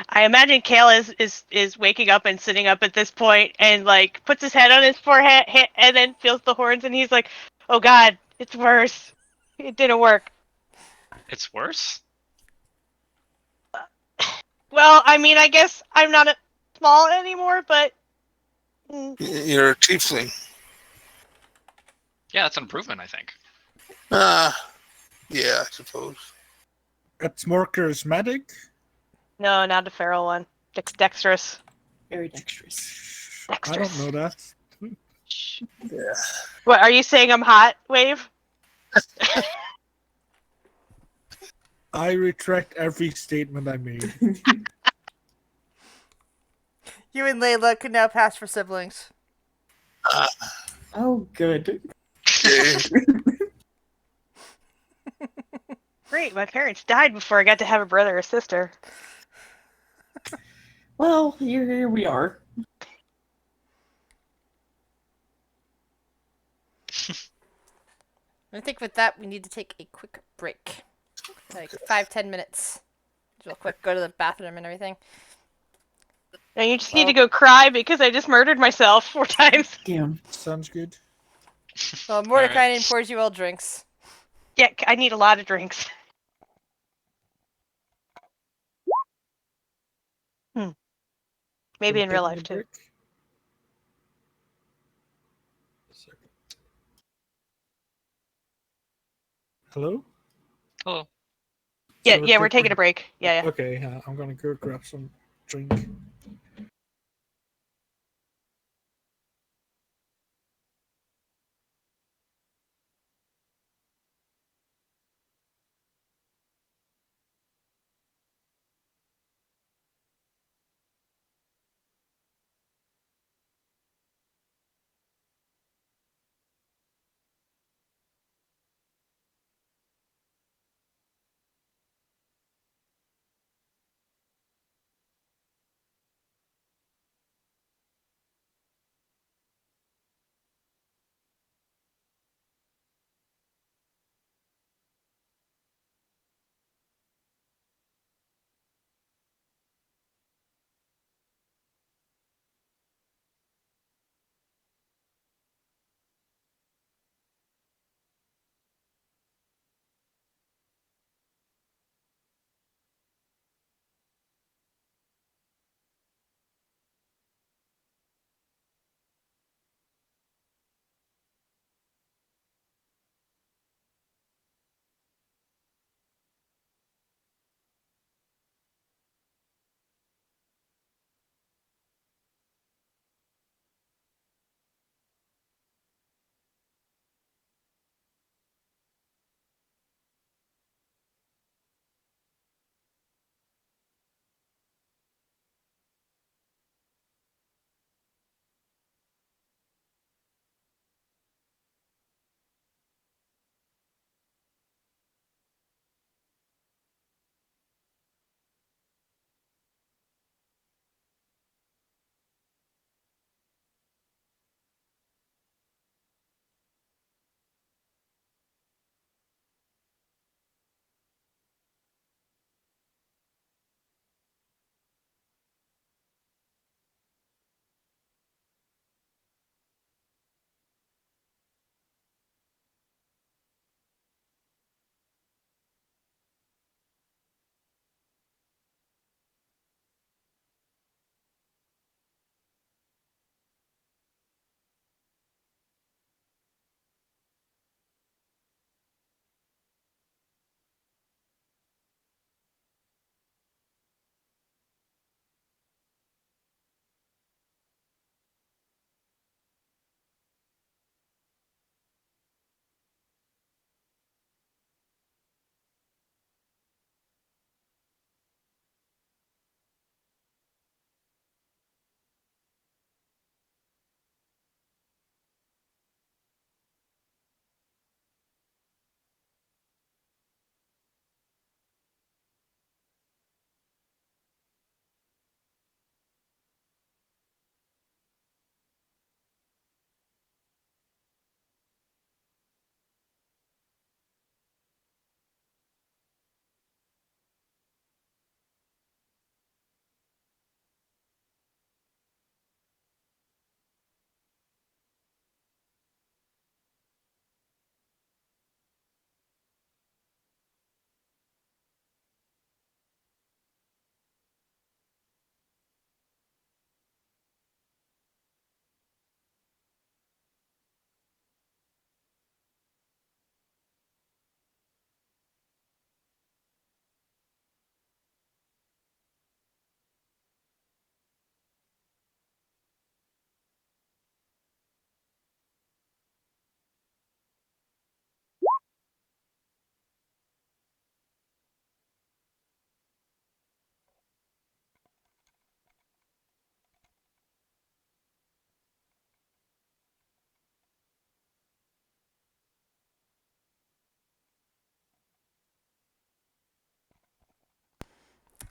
I imagine Kale is waking up and sitting up at this point and like puts his head on his forehead and then feels the horns and he's like, "Oh God, it's worse. It didn't work." It's worse? Well, I mean, I guess I'm not small anymore, but You're a tiefling. Yeah, that's an improvement, I think. Yeah, I suppose. It's more charismatic. no, not a feral one. Dexterous. Very dexterous. I don't know that. Yeah. What are you saying? I'm hot, Wave? I retract every statement I made. You and Layla could now pass for siblings. Oh, good. Yay. Great, my parents died before I got to have a brother or sister. Well, here we are. I think with that, we need to take a quick break. Like 5-10 minutes. Just real quick, go to the bathroom and everything. And you just need to go cry because I just murdered myself 4 times. Damn. Sounds good. Well, Mordecai pours you all drinks. Yeah, I need a lot of drinks. Maybe in real life too. Hello? Oh, Yeah, we're taking a break. Yeah. Okay, I'm gonna go grab some drink.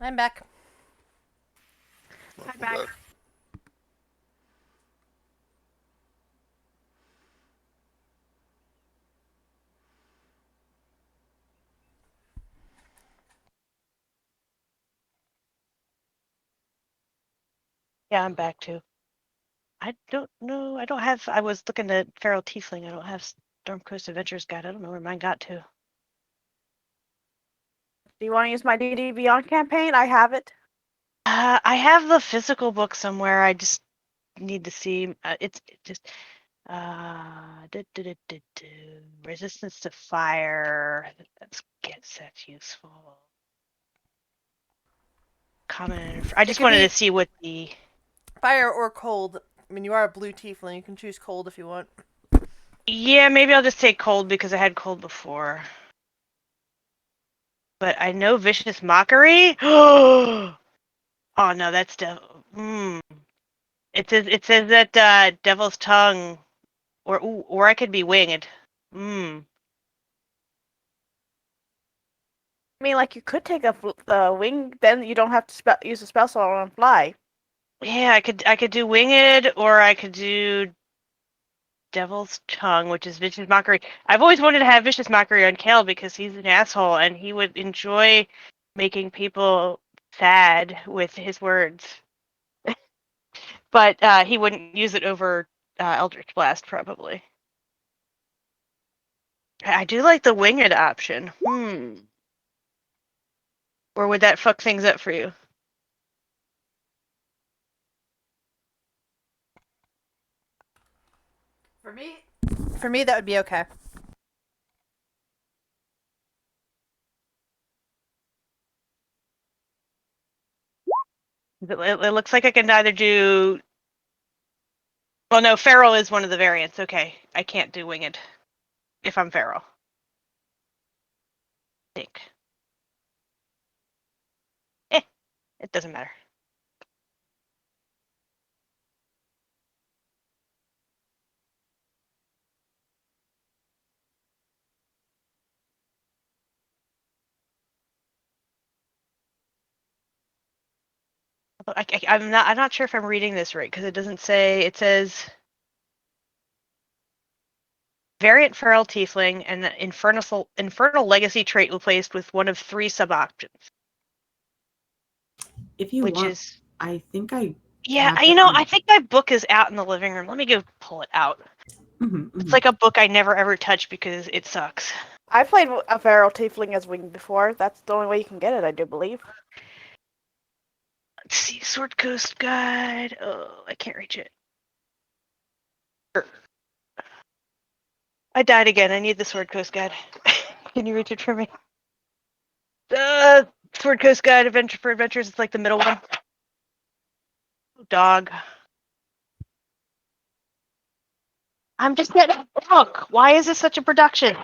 I'm back. I'm back. Yeah, I'm back too. I don't know. I don't have. I was looking at Feral Tiefling. I don't have Storm Coast Adventures Guide. I don't know where mine got to. Do you want to use my D&D Beyond campaign? I have it. I have the physical book somewhere. I just need to see. It's just resistance to fire. That's useful. Common. I just could wanted be- to see what the. Fire or cold. I mean, you are a blue tiefling. You can choose cold if you want. Yeah, maybe I'll just take cold because I had cold before. But I know vicious mockery. Oh no, that's devil. It says that devil's tongue, or I could be winged. I mean, like, you could take a wing, then you don't have to use a spell slot and fly. Yeah, I could do winged, or I could do devil's tongue, which is vicious mockery. I've always wanted to have vicious mockery on Kale because he's an asshole and he would enjoy making people sad with his words. But he wouldn't use it over Eldritch Blast, probably. I do like the winged option. Or would that fuck things up for you? For me, that would be okay. It looks like I can either do. Well, no, feral is one of the variants. Okay, I can't do winged if I'm feral. I think. It doesn't matter. I'm not sure if I'm reading this right because it doesn't say. It says variant feral tiefling and the infernal legacy trait replaced with one of 3 sub options. If you Which want, is I think I yeah. have You it know, on- I think my book is out in the living room. Let me go pull it out. It's like a book I never ever touch because it sucks. I played a feral tiefling as wing before. That's the only way you can get it, I do believe. Let's see, Sword Coast Guide. Oh, I can't reach it. I died again. I need the Sword Coast Guide. Can you reach it for me? Sword Coast Guide Adventure for Adventures. It's like the middle one. Dog. I'm just getting a book. Why is this such a production?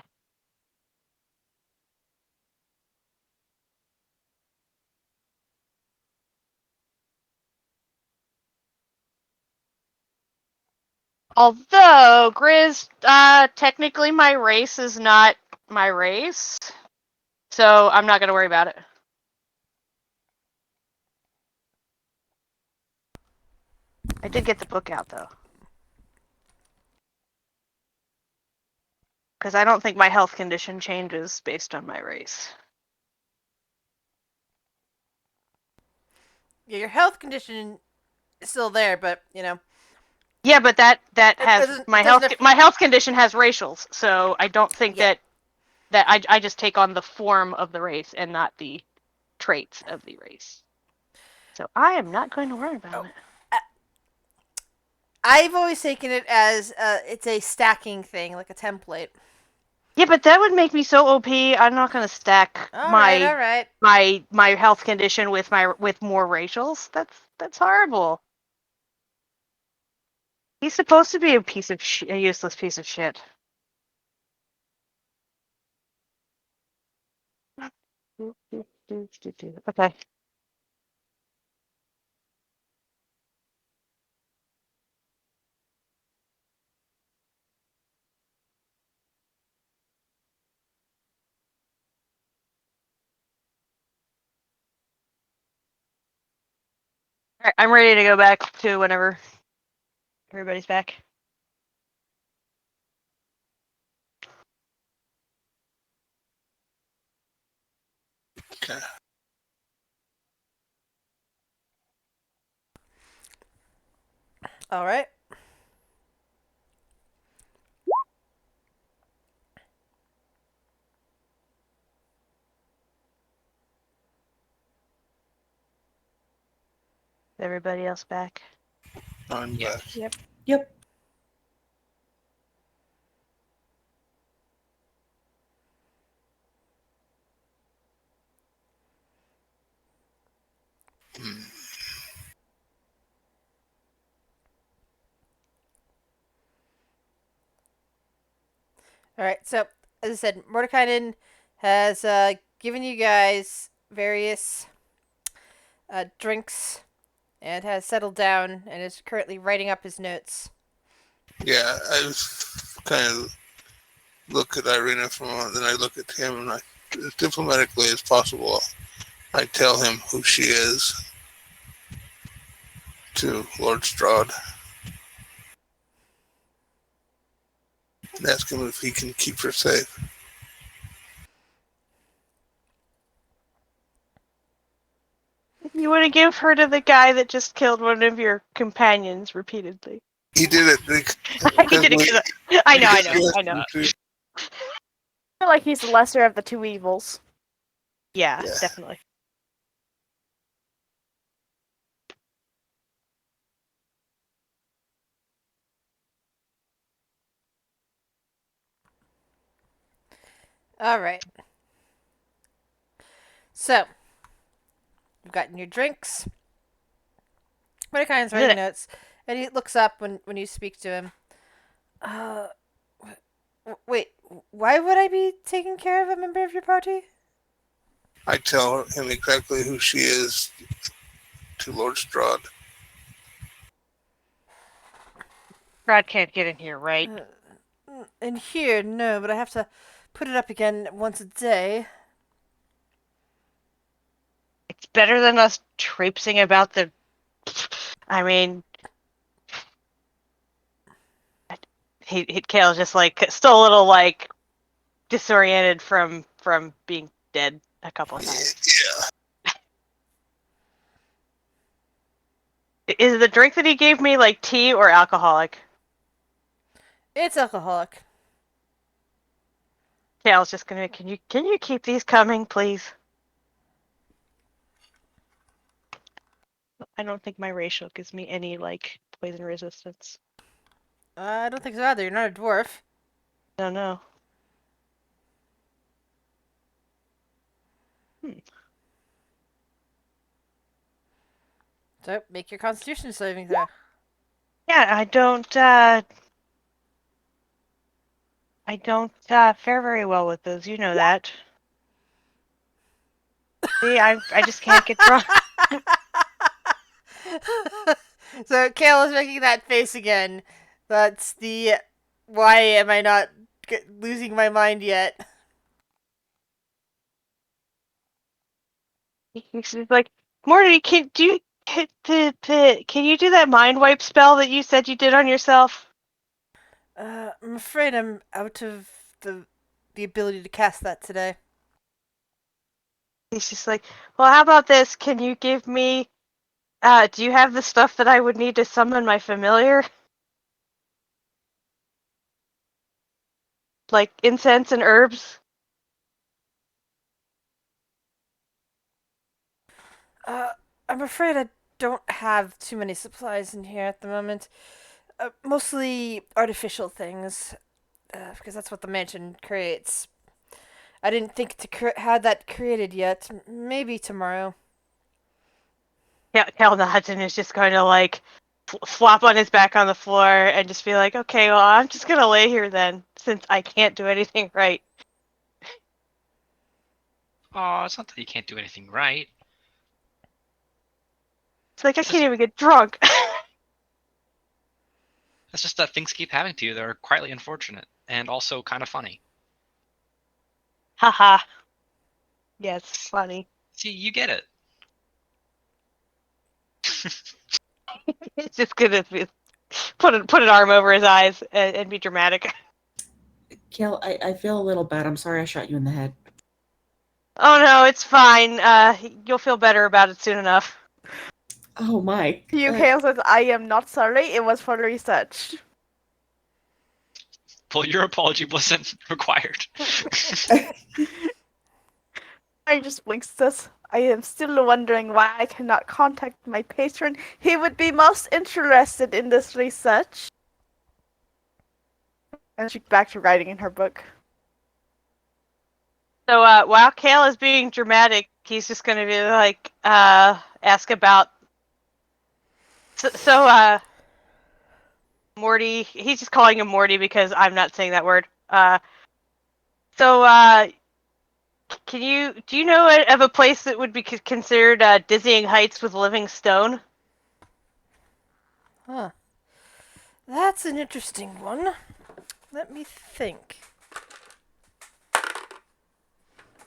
Although, Grizz, technically my race is not my race. So I'm not going to worry about it. I did get the book out, though. Because I don't think my health condition changes based on my race. Yeah, your health condition is still there, but you know. Yeah, but that has doesn't- my it doesn't health. aff- My health condition has racials, so I don't think Yeah. that I just take on the form of the race and not the traits of the race. So I am not going to worry about it. I've always taken it as it's a stacking thing, like a template. Yeah, but that would make me so OP. I'm not going to stack All right. my health condition with more racials. That's horrible. He's supposed to be a useless piece of shit. Okay. Alright, I'm ready to go back to whenever everybody's back. Okay. All right. Is everybody else back? I'm Yeah. back. Yep. Hmm. All right. So, as I said, Mordekainen has given you guys various drinks and has settled down and is currently writing up his notes. Yeah, I was kind of look at Irina for a moment, then I look at him, and as diplomatically as possible, I tell him who she is to Lord Strahd and ask him if he can keep her safe. You want to give her to the guy that just killed one of your companions repeatedly. He did it He did it because I know. Uh, I feel like he's the lesser of the two evils. Yeah, Yeah. definitely. All right. So, you've gotten your drinks. Mordekainen's Did writing it. notes, and he looks up when you speak to him. Wait, why would I be taking care of a member of your party? I tell him exactly who she is to Lord Strahd. Brad can't get in here, right? In here, no, but I have to put it up again once a day. It's better than us traipsing about the. I mean, Kale's just like still a little like disoriented from being dead a couple of times. Yeah, Is the drink that he gave me like tea or alcoholic? It's alcoholic. Kale's just gonna. Can you keep these coming, please? I don't think my ratio gives me any like poison resistance. I don't think so either. You're not a dwarf. No, no. So make your Constitution saving throw. Yeah, I don't fare very well with those. You know that. See, I just can't get drunk. So Kale is making that face again. That's the why am I not losing my mind yet? He's like, Morty, can you do that mind wipe spell that you said you did on yourself? I'm afraid I'm out of the ability to cast that today. He's just like, well, how about this? Can you give me, do you have the stuff that I would need to summon my familiar? Like incense and herbs? Uh, I'm afraid I don't have too many supplies in here at the moment. Mostly artificial things, because that's what the mansion creates. I didn't think to have that created yet. Maybe tomorrow. Cal nods and is just going to like flop on his back on the floor and just be like, okay, well, I'm just going to lay here then, since I can't do anything right. Oh, it's not that you can't do anything right. It's like, I It's can't just, even get drunk. it's just that things keep happening to you that are quietly unfortunate and also kind of funny. Haha. Yes, funny. See, you get it. It's just gonna be put an arm over his eyes and be dramatic. Kale, I feel a little bad. I'm sorry I shot you in the head. Oh no, it's fine. You'll feel better about it soon enough. Oh my. You Kale says, I am not sorry, it was for research. Well, your apology wasn't required. I just blinks this. I am still wondering why I cannot contact my patron. He would be most interested in this research. And she's back to writing in her book. So while Kale is being dramatic, he's just gonna be like, ask about. So Morty. He's just calling him Morty because I'm not saying that word. So do you know of a place that would be considered dizzying heights with living stone? Huh. That's an interesting one. Let me think.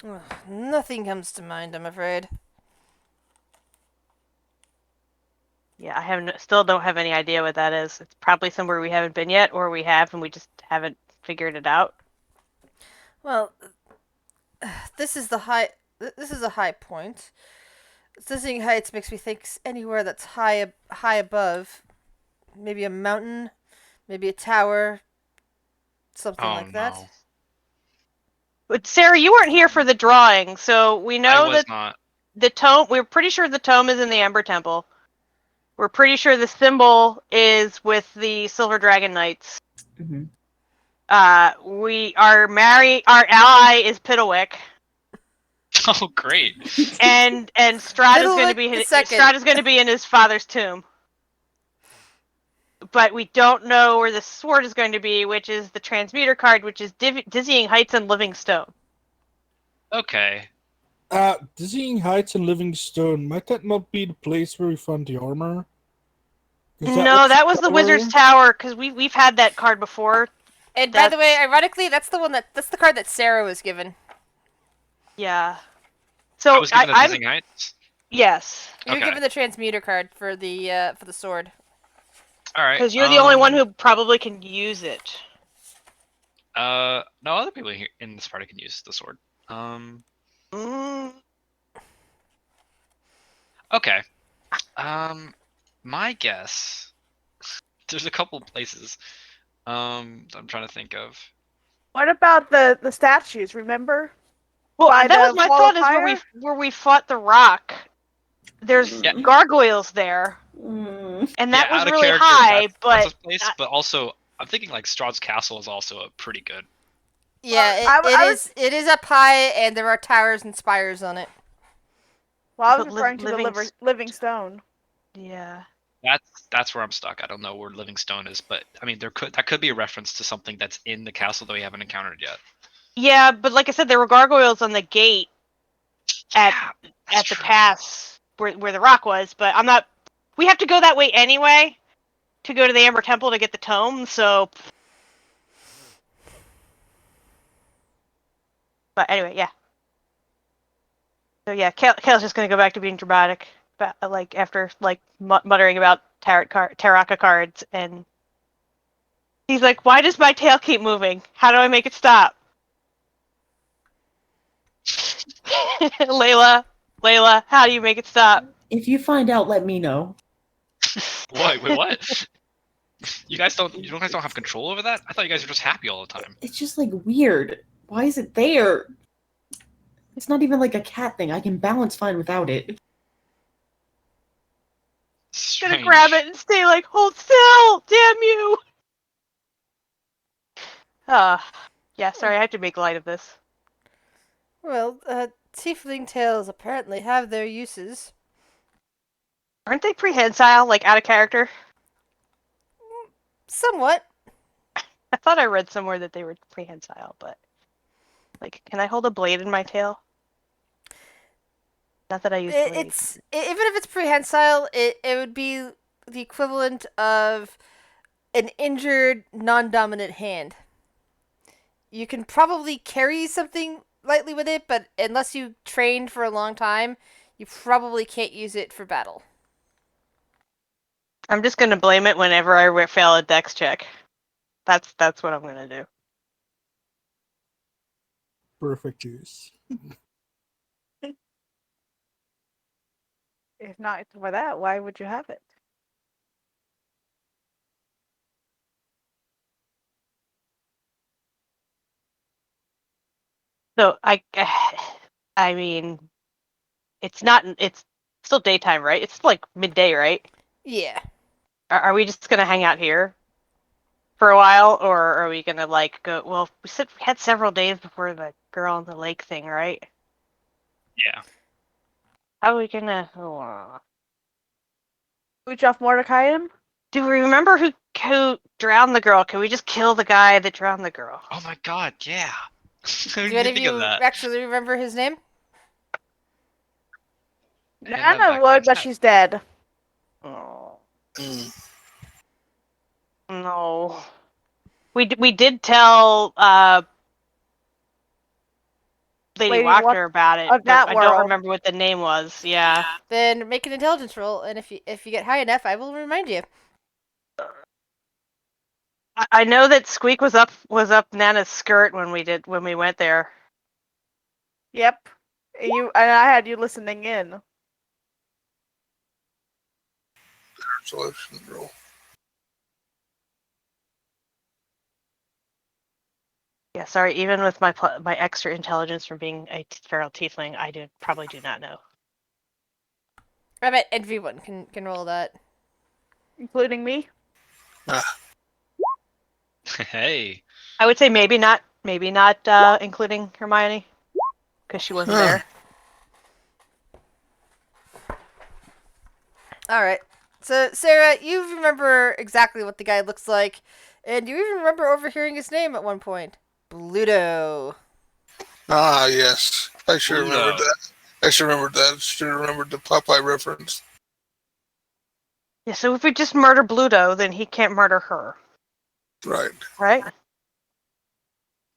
Ugh, nothing comes to mind, I'm afraid. Yeah, I still don't have any idea what that is. It's probably somewhere we haven't been yet, or we have and we just haven't figured it out. Well, this is a high point. Dizzying Heights makes me think anywhere that's high above, maybe a mountain, maybe a tower, something Oh like that. no, But Sarah, you weren't here for the drawing, so we I know was that not. the tome. We're pretty sure the tome is in the Ember Temple. We're pretty sure the symbol is with the Silver Dragon Knights. Mhm. Our ally is Piddlewick, Oh great. and Strahd is going to Piddlewick be the second. in his father's tomb. But we don't know where the sword is going to be, which is the transmuter card, which is Dizzying Heights and Living Stone. Okay. Dizzying Heights and Livingstone, might that not be the place where we found the armor? No, that was the Wizard's Tower, because we've had that card before. And by the way, ironically, that's the card that Sarah was given. Yeah. I So was given the I'm Dizzying Heights. yes, You were Okay. given the transmuter card for the sword. All right. because you're the only one who probably can use it. No other people here in this party can use the sword. Mm, Okay. My guess. There's a couple places. I'm trying to think of. What about the statues, remember? well, By that was the my wall thought. of Is fire? where we fought the rock. There's Yeah. gargoyles there, Mm. and that was out of really character, high. that's But a place. But also, I'm thinking like Strahd's Castle is also a pretty good. Yeah, I was it is up high, and there are towers and spires on it. well, I was but referring to the living stone. yeah. That's where I'm stuck. I don't know where Livingstone is, but I mean, that could be a reference to something that's in the castle that we haven't encountered yet. Yeah, but like I said, there were gargoyles on the gate at That's the true. pass where the rock was. But I'm not. We have to go that way anyway to go to the Amber Temple to get the tome. So, but anyway, yeah. So yeah, Kale's just gonna go back to being dramatic, but like after like muttering about Taraka cards, and he's like, "Why does my tail keep moving? How do I make it stop?" Layla, how do you make it stop? If you find out, let me know. Wait, what? You guys don't have control over that? I thought you guys were just happy all the time. It's just like weird. Why is it there? It's not even like a cat thing. I can balance fine without it. Strange. Gonna grab it and stay like, hold still, damn you. Yeah, sorry, I have to make light of this. Well, tiefling tails apparently have their uses. Aren't they prehensile, like out of character? Somewhat. I thought I read somewhere that they were prehensile, but like, can I hold a blade in my tail? Not that I use blades. Even if it's prehensile, it would be the equivalent of an injured non-dominant hand. You can probably carry something lightly with it, but unless you trained for a long time, you probably can't use it for battle. I'm just gonna blame it whenever I fail a dex check. That's what I'm gonna do. Perfect use. If not for that, why would you have it? So I mean, it's not. It's still daytime, right? It's like midday, right? Yeah. Are we just gonna hang out here for a while, or are we gonna like go? Well, we had several days before the girl on the lake thing, right? Yeah. How are we gonna? Oh, Booch off Mordecai him? do we remember who drowned the girl? Can we just kill the guy that drowned the girl? Oh my god, yeah. Who Do did you any of think of you that? actually remember his name? And that Nana black would, man's but hat. she's dead. Oh Mm. no. We did tell Lady Lady Wat- Wachter about it, of but that I don't world. remember what the name was. Yeah. Then make an intelligence roll, and if you get high enough, I will remind you. I know that Squeak was up Nana's skirt when we went there. Yep. And I had you listening in. Solution roll. Yeah, sorry. Even with my extra intelligence from being a feral tiefling, I probably do not know. I bet everyone can roll that. Including me. Hey. I would say maybe not including Hermione, because she wasn't Huh. there. All right. So Sarah, you remember exactly what the guy looks like, and you even remember overhearing his name at one point, Bluto. Ah, yes. I sure remembered Bluto. that. I sure remembered that. Should have remembered the Popeye reference. Yeah, so if we just murder Bluto, then he can't murder her, Right. right?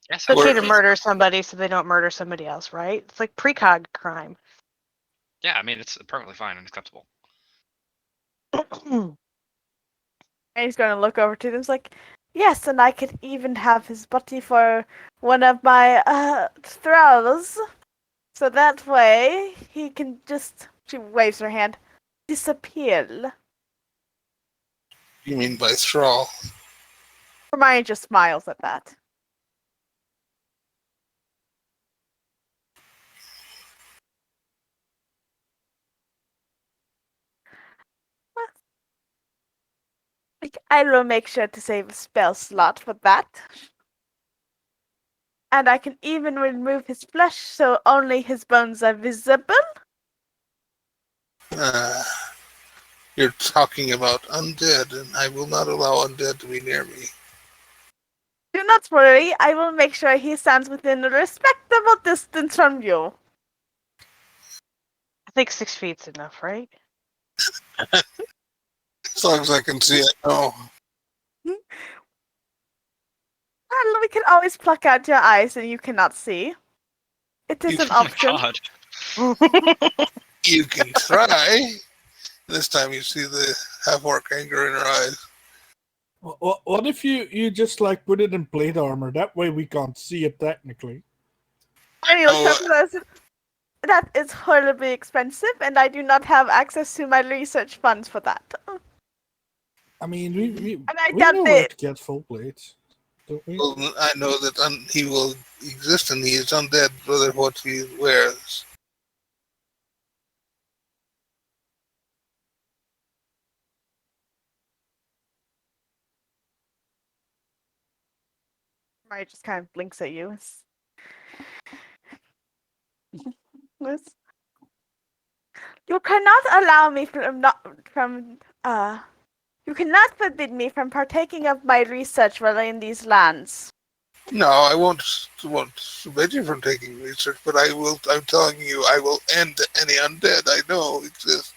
Yes, It's okay to absolutely. murder somebody so they don't murder somebody else, right? It's like precog crime. Yeah, I mean it's perfectly fine and acceptable. And he's gonna look over to them. He's like, yes, and I could even have his body for one of my thralls. So that way he can just, she waves her hand, disappear. You mean by thrall? Hermione just smiles at that. Like, I will make sure to save a spell slot for that. And I can even remove his flesh so only his bones are visible. You're talking about undead, and I will not allow undead to be near me. Do not worry, I will make sure he stands within a respectable distance from you. I think 6 feet's enough, right? As long as I can see it. Oh, And we can always pluck out your eyes and you cannot see. It is You- an Oh my option. god. you can try. This time you see the half-orc anger in her eyes. What if you just like put it in plate armor? That way we can't see it technically. And he looks up and says, that is horribly expensive and I do not have access to my research funds for that. I mean, And I we doubt know they- where to get full plates, don't we? Well, I know that he will exist and he is undead, whether what he wears. Mari just kind of blinks at you. Yes. You cannot allow me you cannot forbid me from partaking of my research while in these lands. No, I won't forbid you from taking research, but I will. I'm telling you, I will end any undead I know exist.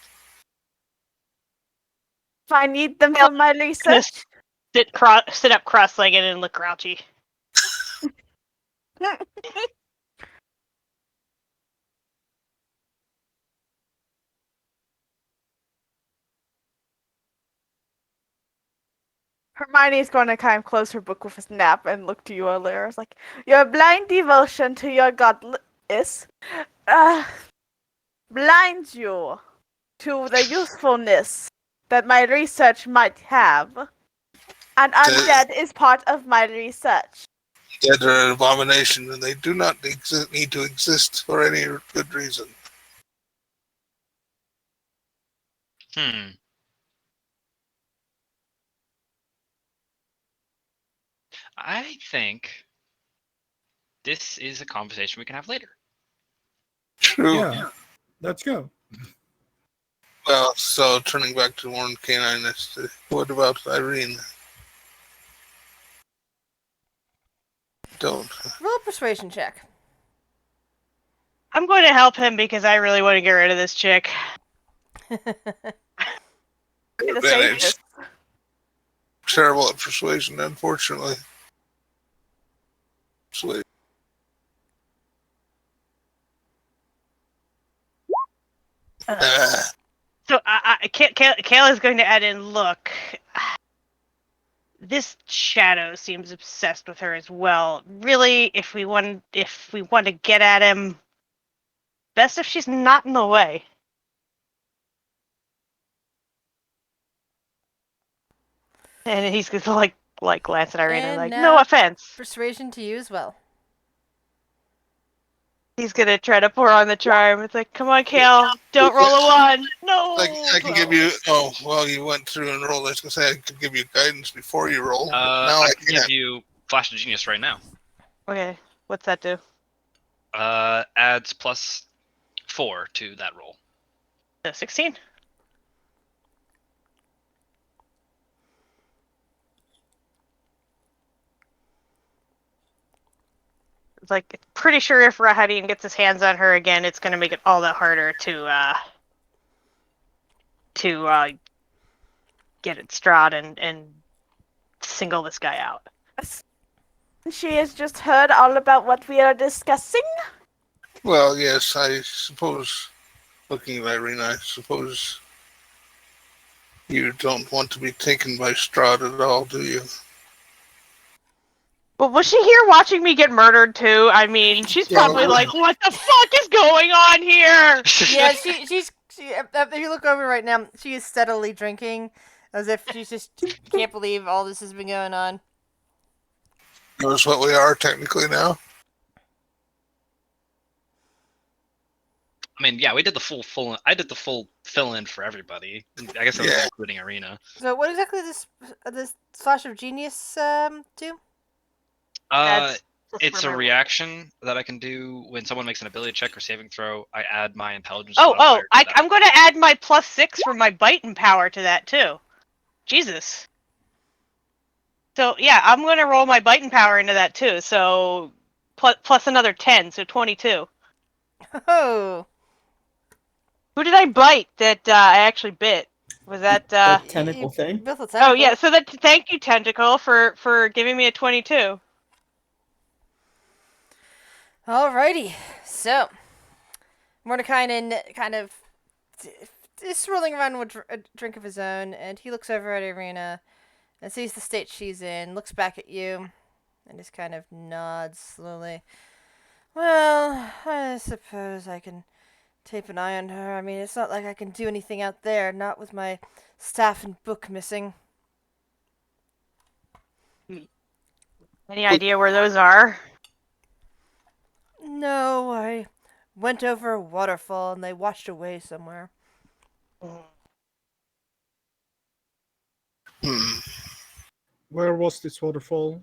If I need them for my research, Sit up cross-legged and look grouchy. Hermione's going to kind of close her book with a snap and look to you, Ollaras, like, your blind devotion to your godless blinds you to the usefulness that my research might have. And undead is part of my research. Dead are an abomination, and they do not need to exist for any good reason. I think this is a conversation we can have later. True. Yeah. Let's go. Well, so turning back to Warren Canine, what about Irene? Don't. Roll a persuasion check. I'm going to help him because I really want to get rid of this chick. The Advantage. safest. Terrible at persuasion, unfortunately. Persuasion. So Kayla's going to add in, look, this shadow seems obsessed with her as well. Really, if we want to get at him, best if she's not in the way. And he's going to like glance at Irene and And like, now- no offense. Persuasion to you as well. He's gonna try to pour on the charm. It's like, come on, Kale, don't roll a 1. No. Like, I can give you. Oh, well, you went through and rolled. I was gonna say I could give you guidance before you roll. But now I I can give can't. you Flash of Genius right now. Okay, what's that do? Adds +4 to that roll. 16. It's like, pretty sure if Rahadin gets his hands on her again, it's gonna make it all that harder to get at Strahd and single this guy out. She has just heard all about what we are discussing. Well, yes, I suppose. Looking at Irene, I suppose you don't want to be taken by Strahd at all, do you? But was she here watching me get murdered too? I mean, she's probably like, what the fuck is going on here? Yeah, she's if you look over right now, she is steadily drinking, as if she just can't believe all this has been going on. Knows what we are technically now. I mean, yeah, we did the full. I did the full fill in for everybody. I guess that was Yeah. including Arena. So, what exactly does this Flash of Genius do? That's just It's for a my- reaction that I can do when someone makes an ability check or saving throw. I add my intelligence. Oh, modifier to that. I'm going to add my +6 for my biting power to that too. Jesus. So yeah, I'm going to roll my biting power into that too. So plus another 10, so 22. Oh, Who did I bite that I actually bit? Was that That tentacle thing. Built a Oh tentacle. yeah, so that thank you, Tentacle, for giving me a 22. Alrighty, so Mordekainen kind of is rolling around with a drink of his own, and he looks over at Irina and sees the state she's in, looks back at you, and just kind of nods slowly. Well, I suppose I can keep an eye on her. I mean, it's not like I can do anything out there, not with my staff and book missing. Any idea where those are? No, I went over a waterfall and they washed away somewhere. Where was this waterfall?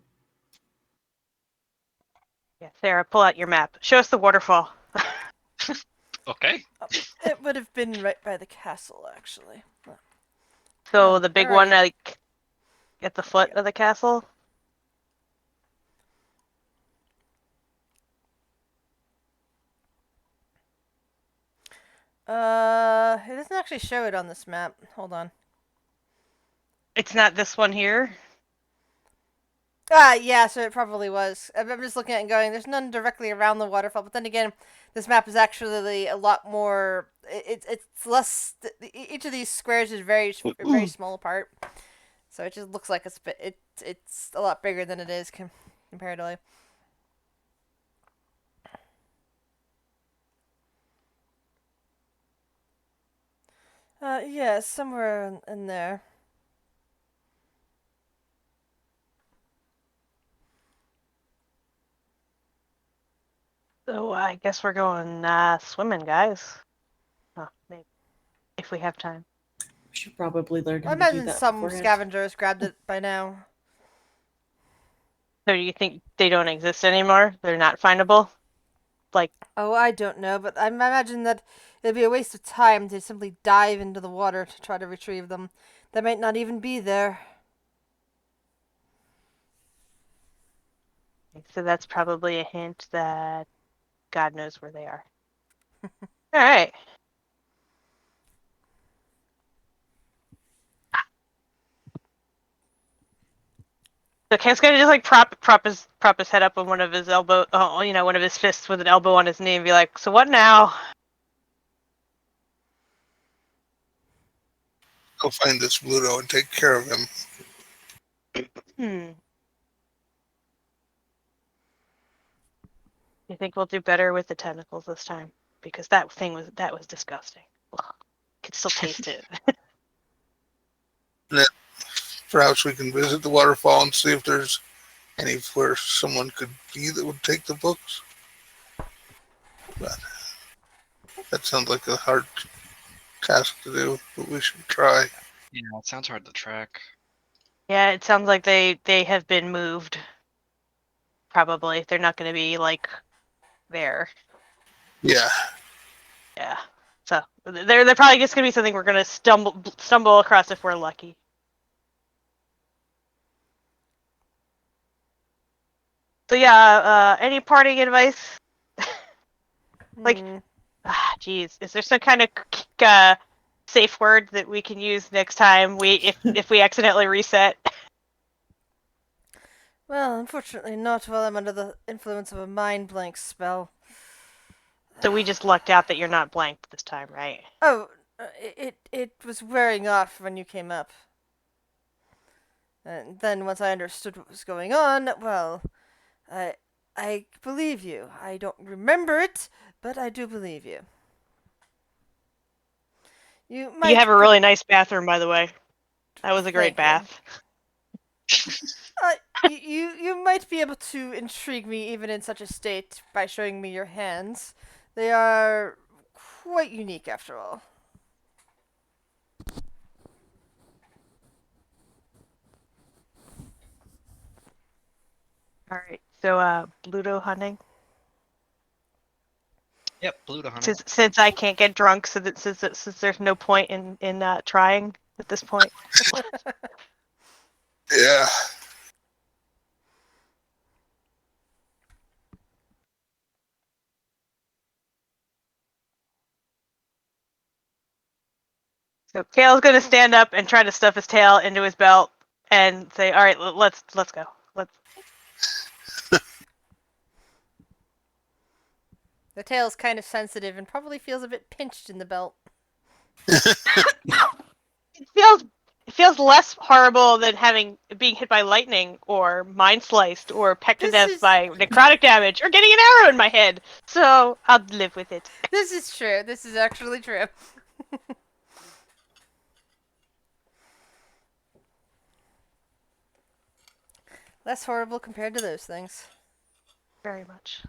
Yeah, Sarah, pull out your map. Show us the waterfall. Okay. It would have been right by the castle, actually. So Oh, the big alright. one, like at the foot of the castle. It doesn't actually show it on this map. Hold on. It's not this one here. Ah, yeah, so it probably was. I'm just looking at it and going, there's none directly around the waterfall. But then again, this map is actually a lot more. It's less. Each of these squares is very small apart. So it just looks like it's a lot bigger than it is comparatively. Yeah, somewhere in there. So I guess we're going swimming, guys. Maybe if we have time. We should probably learn I how to do imagine that some beforehand. scavengers grabbed it by now. So do you think they don't exist anymore? They're not findable? Like, Oh, I don't know, but I imagine that it'd be a waste of time to simply dive into the water to try to retrieve them. They might not even be there. so that's probably a hint that God knows where they are. All right. So Cam's gonna just like prop his head up on one of his elbow, one of his fists with an elbow on his knee, and be like, "So what now?" Go find this Bluto and take care of him. Hmm. You think we'll do better with the tentacles this time? Because that was disgusting. Ugh. Could still taste it. Perhaps we can visit the waterfall and see if there's anywhere someone could be that would take the books. But that sounds like a hard task to do, but we should try. Yeah, it sounds hard to track. Yeah, it sounds like they have been moved. Probably they're not going to be like there. Yeah. Yeah. So they're probably just going to be something we're going to stumble across if we're lucky. So yeah, any parting advice? Like, Hmm. geez, is there some kind of safe word that we can use next time if we accidentally reset? Well, unfortunately not while I'm under the influence of a mind blank spell. So we just lucked out that you're not blanked this time, right? Oh, it was wearing off when you came up. And then once I understood what was going on, well, I believe you. I don't remember it, but I do believe you. You might. You have a really nice bathroom, by the way. That was a great Thank you. bath. You might be able to intrigue me even in such a state by showing me your hands. They are quite unique, after all. All right. So, Bluto hunting. Yep, Bluto hunting. Since I can't get drunk, since there's no point in trying at this point. Yeah. So Kale's gonna stand up and try to stuff his tail into his belt and say, "All right, let's go. Let's." The tail's kind of sensitive and probably feels a bit pinched in the belt. It feels less horrible than being hit by lightning or mind sliced or pecked to This death is- by necrotic damage or getting an arrow in my head. So I'll live with it. This is true. This is actually true. Less horrible compared to those things. Very much.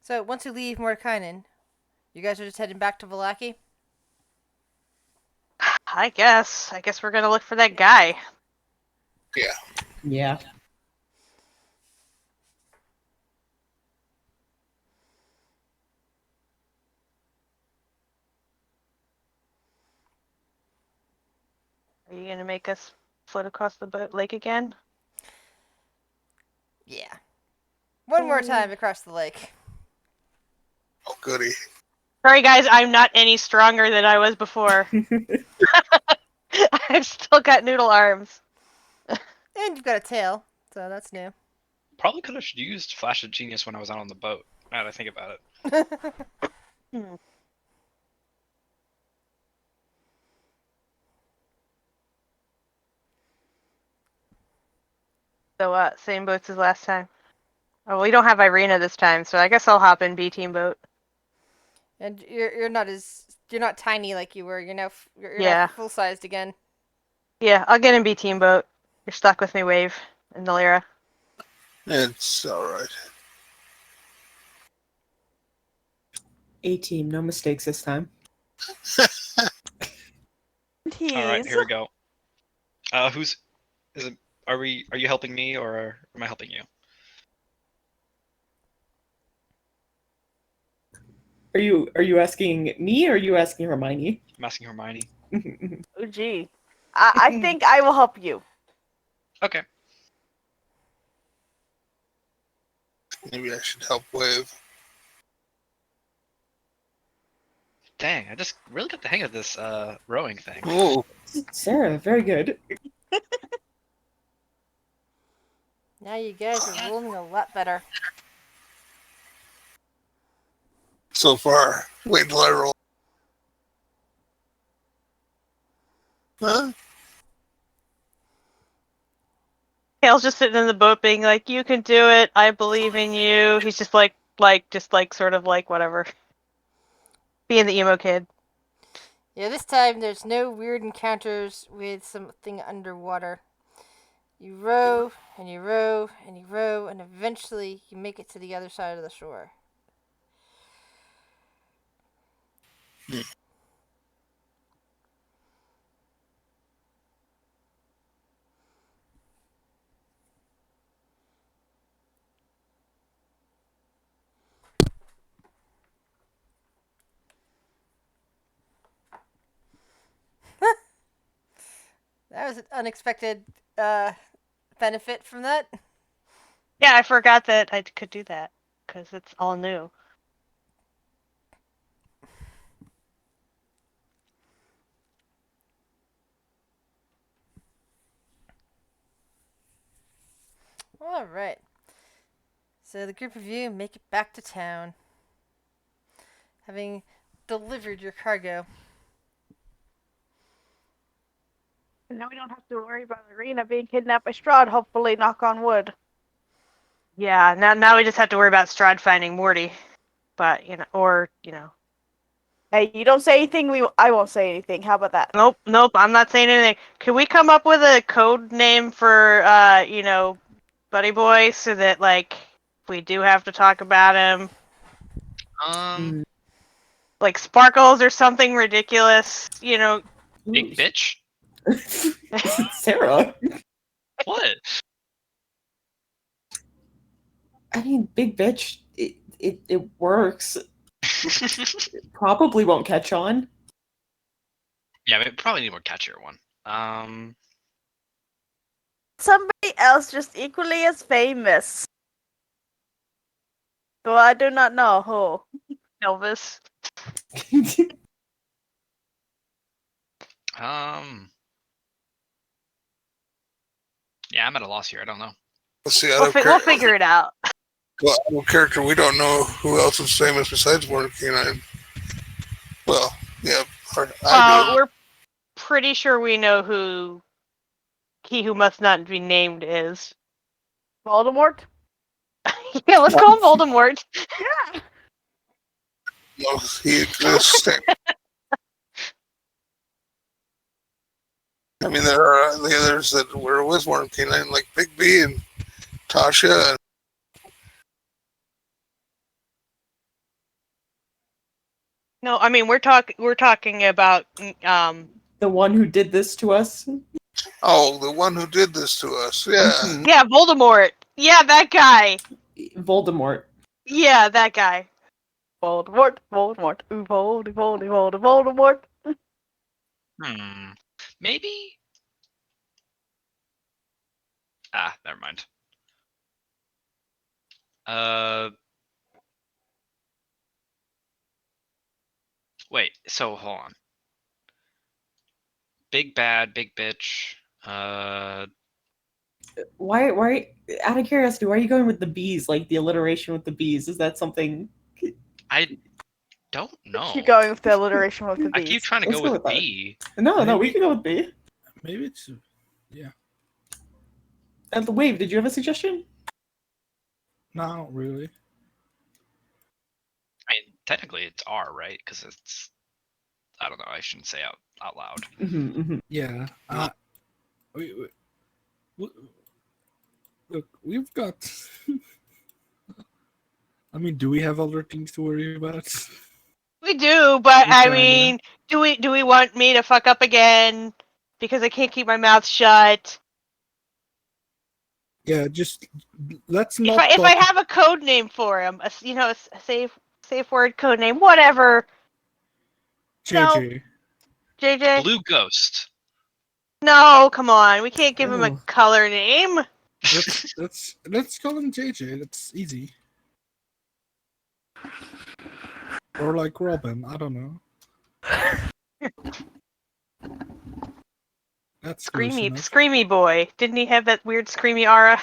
So once you leave Mordekainen, you guys are just heading back to Vallaki? I guess we're gonna look for that guy. Yeah. Yeah. Are you gonna make us float across the lake again? Yeah. One more time across the lake. Oh, goody. Sorry, guys, I'm not any stronger than I was before. I've still got noodle arms. And you've got a tail, so that's new. Probably could have used Flash of Genius when I was out on the boat. Now that I think about it. So same boats as last time. Oh, we don't have Irina this time, so I guess I'll hop in B team boat. And you're not tiny like you were. You're now you're now Yeah. full sized again. Yeah, I'll get in B team boat. You're stuck with me, Wave, and Nalira. It's alright. A team, no mistakes this time. Tease. All right, here we go. Who's is it? Are you helping me or am I helping you? Are you asking me or are you asking Hermione? I'm asking Hermione. Oh, gee. I think I will help you. Okay. Maybe I should help Wave. Dang, I just really got the hang of this rowing thing. Oh, Sarah, very good. Now you guys are rolling a lot better. so far. Wait until I roll. Huh? Kale's just sitting in the boat being like, you can do it, I believe in you. He's just like sort of like whatever. Being the emo kid. Yeah, this time there's no weird encounters with something underwater. You row and you row and you row, and eventually you make it to the other side of the shore. That was an unexpected benefit from that. Yeah, I forgot that I could do that because it's all new. All right. So the group of you make it back to town, having delivered your cargo. And now we don't have to worry about Irina being kidnapped by Strahd, hopefully, knock on wood. Yeah, now we just have to worry about Strahd finding Morty. But, Hey, you don't say anything, I won't say anything. How about that? Nope, I'm not saying anything. Can we come up with a code name for, Buddy Boy so that, like, if we do have to talk about him, like Sparkles or something ridiculous, Big bitch? Sarah. What? I mean, big bitch. It works. It probably won't catch on. Yeah, we probably need a more catchier one. Somebody else just equally as famous. Though I do not know who. Elvis. Yeah, I'm at a loss here. I don't know. Let's see. We'll figure it out. Well, out of character, we don't know who else is famous besides Morgan K9. Well, yeah, I do. We're pretty sure we know who he who must not be named is. Voldemort? Yeah, let's call him Voldemort. Yeah. No, he exists. I mean, there are the others that were with Morgan K9, like Big B and Tasha. No, I mean we're talking about The one who did this to us. Oh, the one who did this to us. Yeah. yeah, Voldemort. Yeah, that guy. Voldemort. Yeah, that guy. Voldemort. Ooh, Voldemort. Maybe. Never mind. Wait. So hold on. Big bad, big bitch. Why? Out of curiosity, why are you going with the bees? Like the alliteration with the bees? Is that something? I don't know. Keep going with the alliteration with the I bees. keep trying to Let's go go with with that. B. No, we Maybe- can go with B. Maybe it's yeah. The Wave, did you have a suggestion? Not really. I mean, technically it's R, right? Because it's, I don't know. I shouldn't say out loud. Yeah. We, look, we've got. I mean, do we have other things to worry about? We do, but We I kinda. mean, do we want me to fuck up again because I can't keep my mouth shut? Yeah, just let's If not I talk. have a code name for him, a safe word code name, whatever. No, JJ. JJ. Blue Ghost. No, come on. We can't give him a Oh, color name. let's call him JJ. That's easy. Or like Robin. I don't know. That's close Screamy, enough. screamy boy. Didn't he have that weird screamy aura?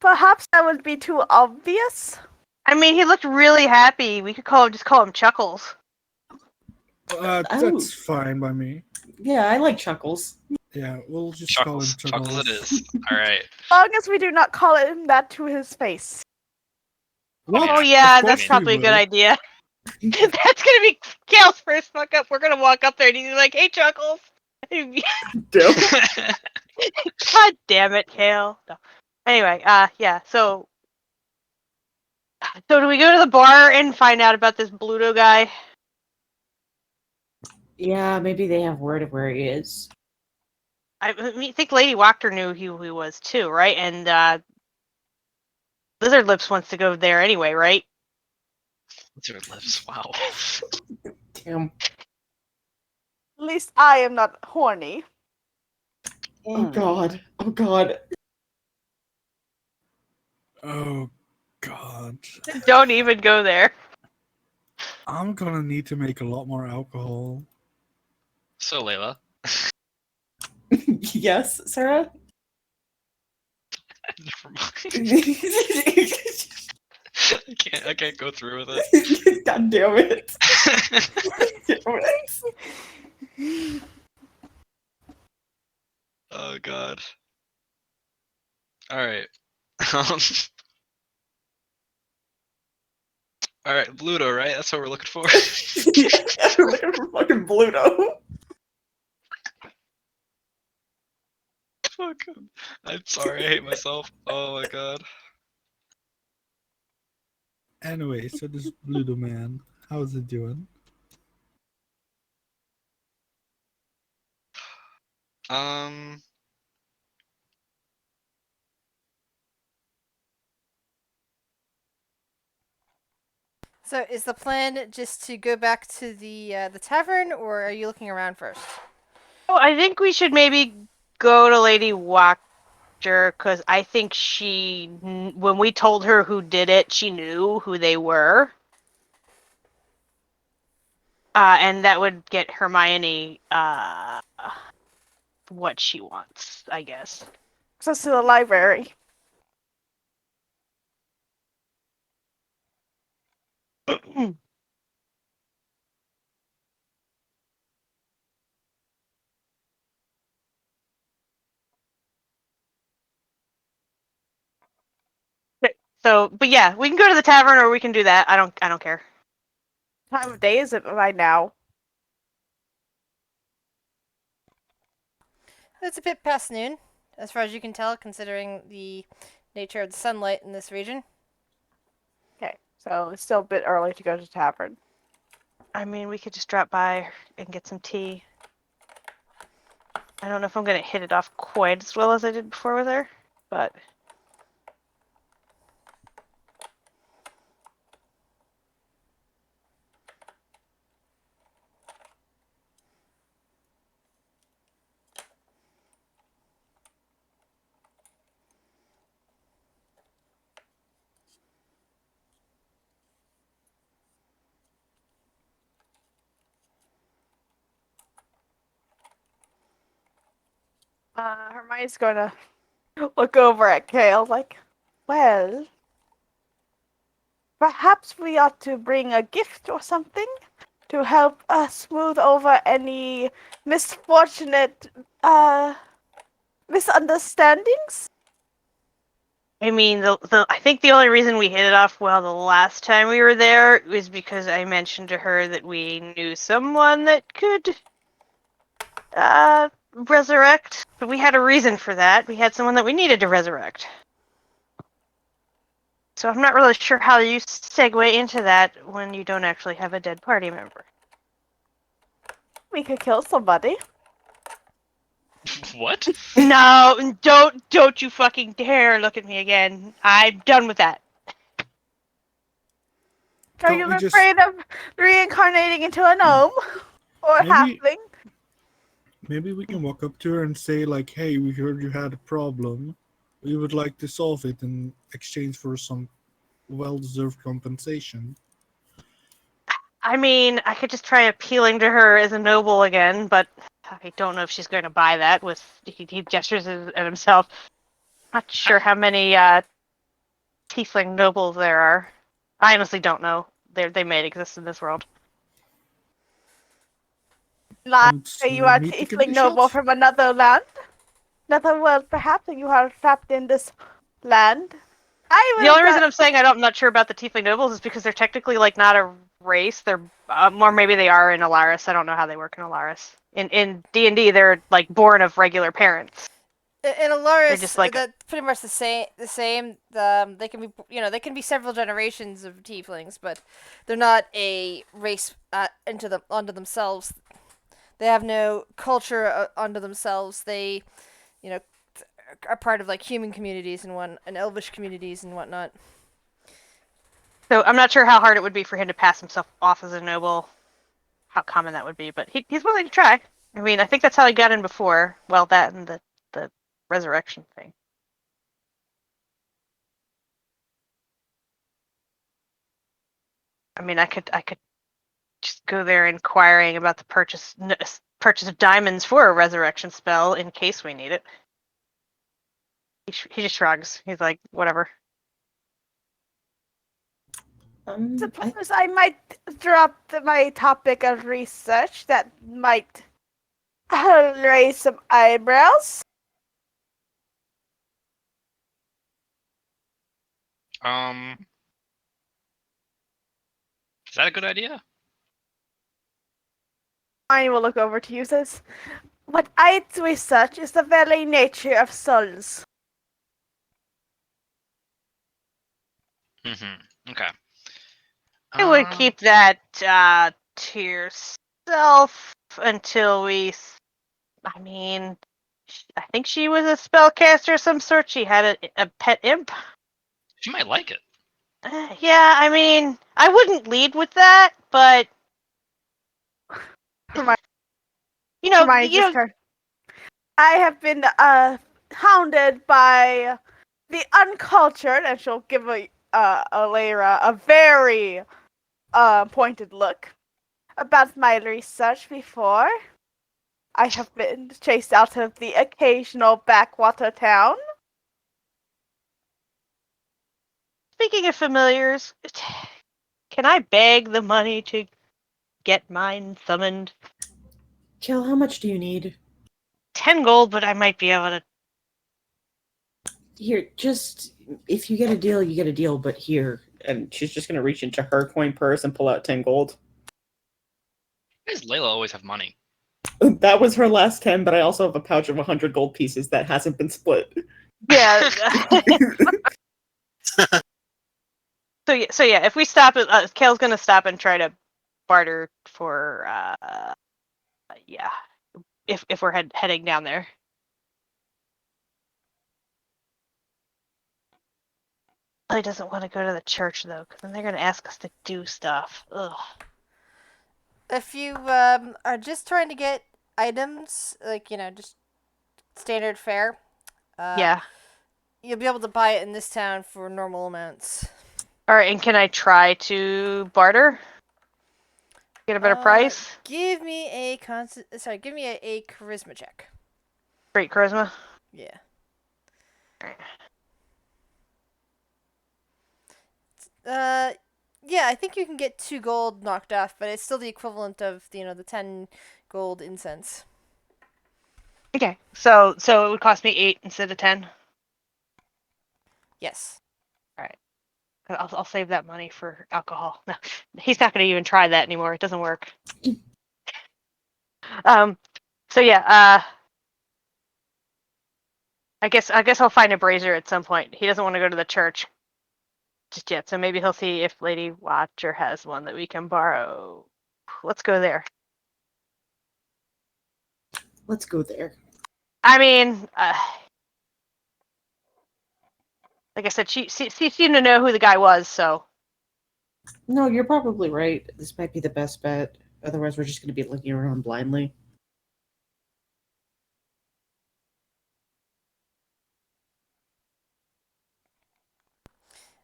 Perhaps that would be too obvious. I mean, he looked really happy. We could just call him Chuckles. That's fine by me. Yeah, I like Chuckles. Yeah, we'll just call him Chuckles. Chuckles. Chuckles it is. All right. As long as we do not call him that to his face. What? Oh yeah, Of that's course probably a we good will. idea. That's gonna be Kale's first fuck up. We're gonna walk up there and he's like, "Hey, Chuckles." God damn it, Kale. No. Anyway, yeah. So do we go to the bar and find out about this Bluto guy? Yeah, maybe they have word of where he is. I think Lady Wachter knew who he was too, right? And Lizard Lips wants to go there anyway, right? Lizard lips. Wow. Damn. At least I am not horny. Oh god. Oh god. Oh God. Don't even go there. I'm gonna need to make a lot more alcohol. So Layla. Yes, Sarah? Never mind. I can't go through with it. God damn it. Damn it. Oh god. All right. Um, all right, Bluto, right? That's what we're looking for. Yeah, we're looking for fucking Bluto. Fuck. I'm sorry. I hate myself. Oh my god. Anyway, so this Bluto man, how's it doing? Um. So is the plan just to go back to the tavern, or are you looking around first? Oh, I think we should maybe go to Lady Wachter because I think when we told her who did it, she knew who they were. And that would get Hermione what she wants, I guess. Access to the library. So, but yeah, we can go to the tavern or we can do that. I don't care. Time of day is it right now? It's a bit past noon, as far as you can tell, considering the nature of the sunlight in this region. Okay, so it's still a bit early to go to tavern. I mean, we could just drop by and get some tea. I don't know if I'm gonna hit it off quite as well as I did before with her, but Hermione's gonna look over at Kale like, well, perhaps we ought to bring a gift or something. to help smooth over any misfortunate misunderstandings? I mean, I think the only reason we hit it off well the last time we were there was because I mentioned to her that we knew someone that could resurrect. But we had a reason for that. We had someone that we needed to resurrect. So I'm not really sure how you segue into that when you don't actually have a dead party member. We could kill somebody. What? No, don't you fucking dare look at me again. I'm done with that. Are Can't you we just- afraid of reincarnating into a gnome or Maybe- halfling? Maybe we can walk up to her and say, like, hey, we heard you had a problem. We would like to solve it in exchange for some well-deserved compensation. I mean, I could just try appealing to her as a noble again, but I don't know if she's going to buy that. With he gestures at himself. Not sure how many tiefling nobles there are. I honestly don't know. They may exist in this world. Like, Let's, you are meet the tiefling noble conditions. from another land? Another world, perhaps, and you are trapped in this land? The only reason I'm saying I'm not sure about the tiefling nobles is because they're technically like not a race. They're or maybe they are in Ollaras. I don't know how they work in Ollaras. In D&D, they're like born of regular parents. In Ollaras, just like- that's pretty much the same. They can be, they can be several generations of tieflings, but they're not a race onto themselves. They have no culture onto themselves. They, are part of like human communities and elvish communities and whatnot. So I'm not sure how hard it would be for him to pass himself off as a noble. How common that would be, but he's willing to try. I mean, I think that's how he got in before. Well, that and the resurrection thing. I mean, I could just go there inquiring about the purchase of diamonds for a resurrection spell in case we need it. He just shrugs. He's like, whatever. Suppose I might drop my topic of research that might raise some eyebrows. Is that a good idea? I will look over to you. Says, what I research is the very nature of souls. Okay. I would keep that to yourself until we. I mean, I think she was a spellcaster of some sort. She had a pet imp. She might like it. Yeah, I mean, I wouldn't lead with that, but For my, you know, I have been hounded by the uncultured, and she'll give Ollaras a very pointed look about my research before. I have been chased out of the occasional backwater town. Speaking of familiars, can I beg the money to get mine summoned? Kill, how much do you need? 10 gold, but I might be able to. Here, just if you get a deal, you get a deal, but here. And she's just gonna reach into her coin purse and pull out 10 gold. Why does Layla always have money? That was her last 10, but I also have a pouch of 100 gold pieces that hasn't been split. Yeah. So yeah, if we stop, Kale's gonna stop and try to barter for, yeah, if we're heading down there. He doesn't want to go to the church though, because then they're gonna ask us to do stuff. Ugh. If you are just trying to get items, like just standard fare, Yeah. you'll be able to buy it in this town for normal amounts. All right, and can I try to barter? Get a better price? Give me a charisma check. Great charisma. Yeah. Yeah, yeah, I think you can get 2 gold knocked off, but it's still the equivalent of the 10 gold incense. Okay, so it would cost me 8 instead of 10. Yes. I'll save that money for alcohol. No, he's not going to even try that anymore. It doesn't work. So yeah, I guess I'll find a brazier at some point. He doesn't want to go to the church just yet, so maybe he'll see if Lady Watcher has one that we can borrow. Let's go there. Let's go there. I mean, like I said, she seemed to know who the guy was, so. No, you're probably right. This might be the best bet. Otherwise, we're just going to be looking around blindly.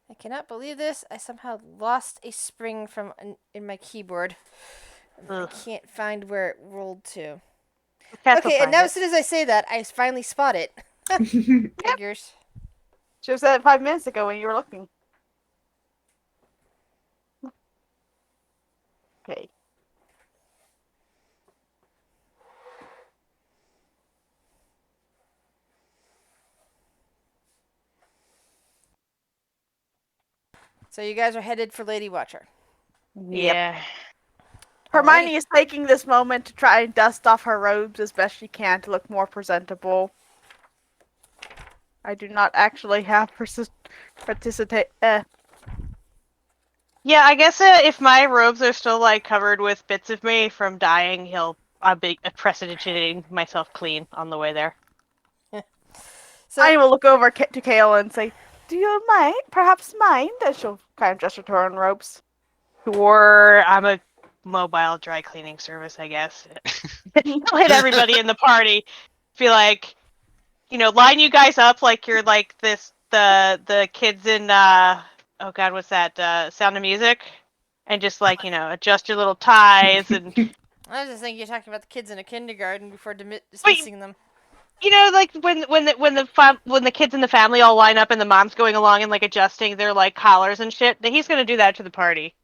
I cannot believe this. I somehow lost a spring in my keyboard. I can't find where it rolled to. Okay, and now as soon as I say that, I finally spot it. Figures. She was said it 5 minutes ago when you were looking. Okay. So you guys are headed for Lady Watcher. Yeah. Hermione Alrighty. is taking this moment to try and dust off her robes as best she can to look more presentable. I do not actually have participate. Yeah, I guess if my robes are still like covered with bits of me from dying, I'll be precipitating myself clean on the way there. So I will look over to Kayla and say, "Do you perhaps mind?" And she'll kind of gesture to her own robes. Or I'm a mobile dry cleaning service, I guess. Let everybody in the party feel like, line you guys up like you're like the kids in oh god, what's that? Sound of Music, and just like adjust your little ties and. I was just thinking you're talking about the kids in a kindergarten before Wait, dismissing them. like when the kids in the family all line up and the mom's going along and like adjusting their like collars and shit. He's gonna do that to the party.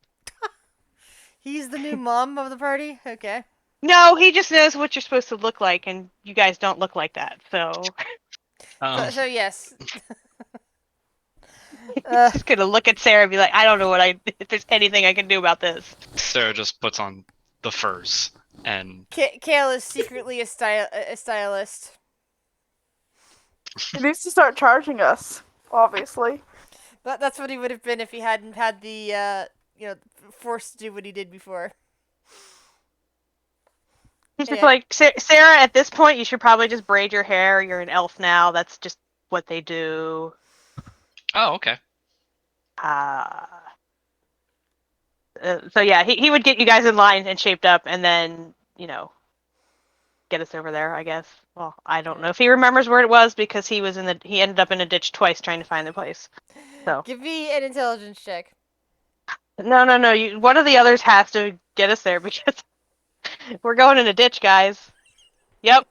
He's the new mom of the party? Okay. No, he just knows what you're supposed to look like, and you guys don't look like that. So So yes. he's just gonna look at Sarah and be like, I don't know if there's anything I can do about this. Sarah just puts on the furs and Kale is secretly a stylist. He needs to start charging us, obviously. That's what he would have been if he hadn't had the forced to do what he did before. He's just Yeah. like, Sarah, at this point, you should probably just braid your hair. You're an elf now. That's just what they do. oh, okay. So yeah, he would get you guys in line and shaped up, and then get us over there. I guess. Well, I don't know if he remembers where it was because he ended up in a ditch twice trying to find the place. So Give me an intelligence check. no. One of the others has to get us there because we're going in a ditch, guys. Yep.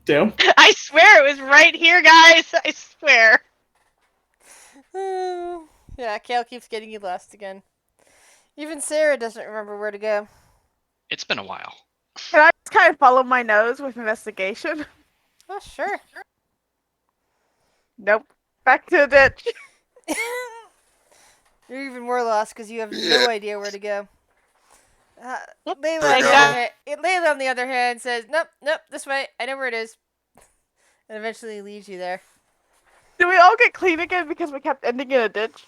Damn. I swear it was right here, guys. I swear. Yeah, Kale keeps getting you lost again. Even Sarah doesn't remember where to go. It's been a while. Can I just kind of follow my nose with investigation? Oh, sure. Nope. Back to the ditch. You're even more lost because you have Yeah. no idea where to go. Yep. Layla, on the other hand, says, nope, this way. I know where it is. And eventually leads you there. Did we all get clean again because we kept ending in a ditch?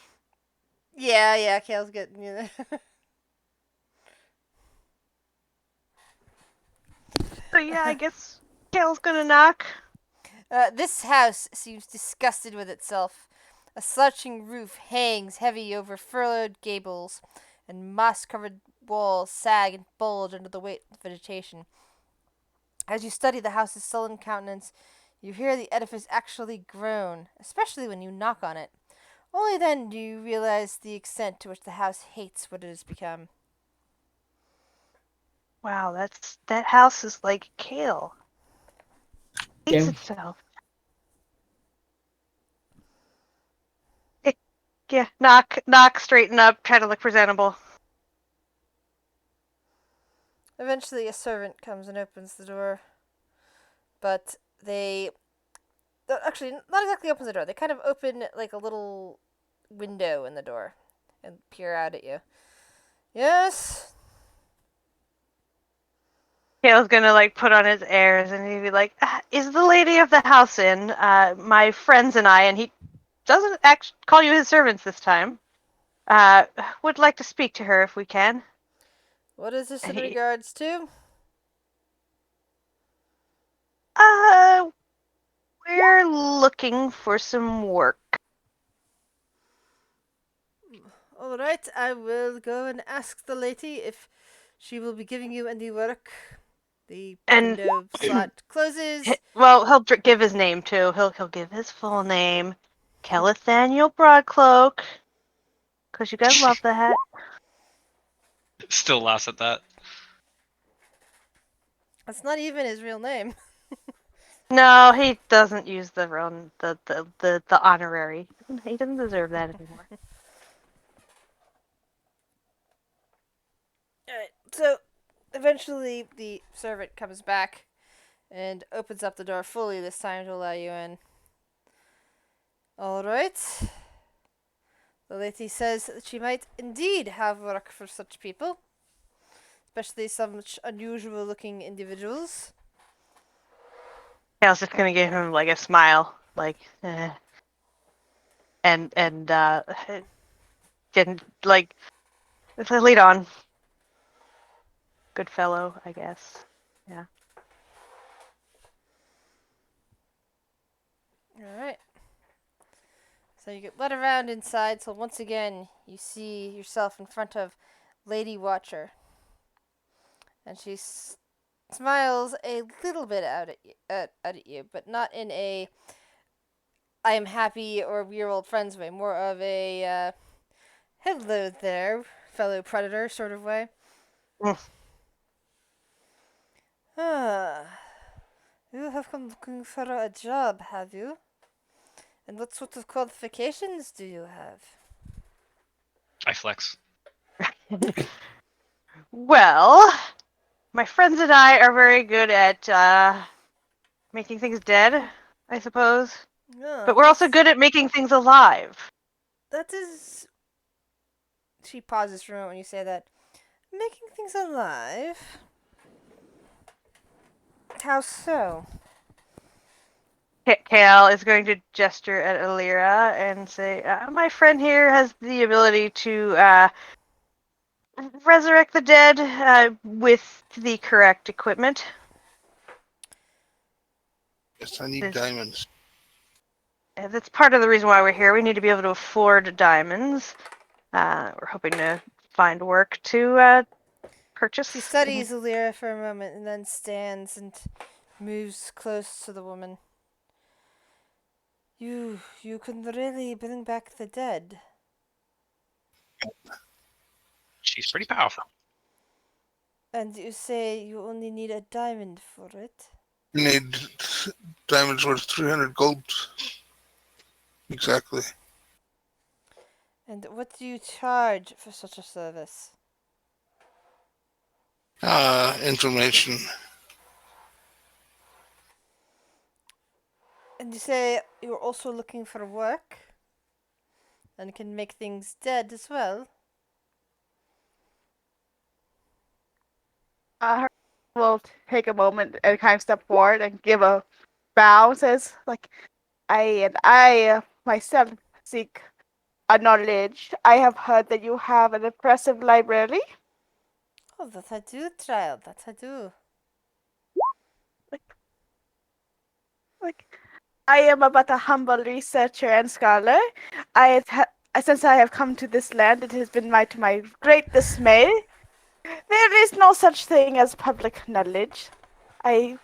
Yeah, Kale's getting you there. So yeah, I guess Kale's gonna knock. This house seems disgusted with itself. A slouching roof hangs heavy over furrowed gables, and moss-covered walls sag and bulge under the weight of vegetation. As you study the house's sullen countenance, you hear the edifice actually groan, especially when you knock on it. Only then do you realize the extent to which the house hates what it has become. Wow, that house is like Kale. Hates Yeah. itself. Yeah, knock, straighten up, try to look presentable. Eventually, a servant comes and opens the door, but they actually not exactly opens the door. They kind of open like a little window in the door and peer out at you. Yes. Kale's gonna like put on his airs and he'd be like, "Is the lady of the house in? My friends and I," and he doesn't actually call you his servants this time. Would like to speak to her if we can. What is this in He, regards to? uh, we're looking for some work. All right, I will go and ask the lady if she will be giving you any work. The And window slot closes. well, he'll give his name too. He'll give his full name, Kelethaniel Broadcloak, because you guys love that. Still laughs at that. That's not even his real name. No, he doesn't use the real the honorary. He doesn't deserve that anymore. Alright, so eventually the servant comes back and opens up the door fully this time to allow you in. Alright. The lady says that she might indeed have work for such people, especially such unusual looking individuals. I was just gonna give him like a smile, like, and didn't like lead on. Good fellow, I guess. Yeah. Alright. So you get led around inside, so once again you see yourself in front of Lady Watcher. And she smiles a little bit out at you, but not in a I am happy or we're old friends way, more of a hello there, fellow predator sort of way. Mm. Ah, you have come looking for a job, have you? And what sort of qualifications do you have? I flex. Well, my friends and I are very good at making things dead, I suppose. Oh, But we're also good at making things alive. that is. She pauses for a moment when you say that. Making things alive? How so? Kale is going to gesture at Alira and say, "My friend here has the ability to resurrect the dead with the correct equipment." Yes, I need This- diamonds. That's part of the reason why we're here. We need to be able to afford diamonds. We're hoping to find work to purchase. She studies Alira for a moment and then stands and moves close to the woman. You can really bring back the dead. She's pretty powerful. And you say you only need a diamond for it? You need diamonds worth 300 gold. Exactly. And what do you charge for such a service? Information. And you say you're also looking for work? And can make things dead as well? Will take a moment and kind of step forward and give a bow. Says like, I myself seek a knowledge. I have heard that you have an impressive library. Oh, that I do, child, that I do. Like, I am but a humble researcher and scholar. Since I have come to this land, it has been to my great dismay. There is no such thing as public knowledge. I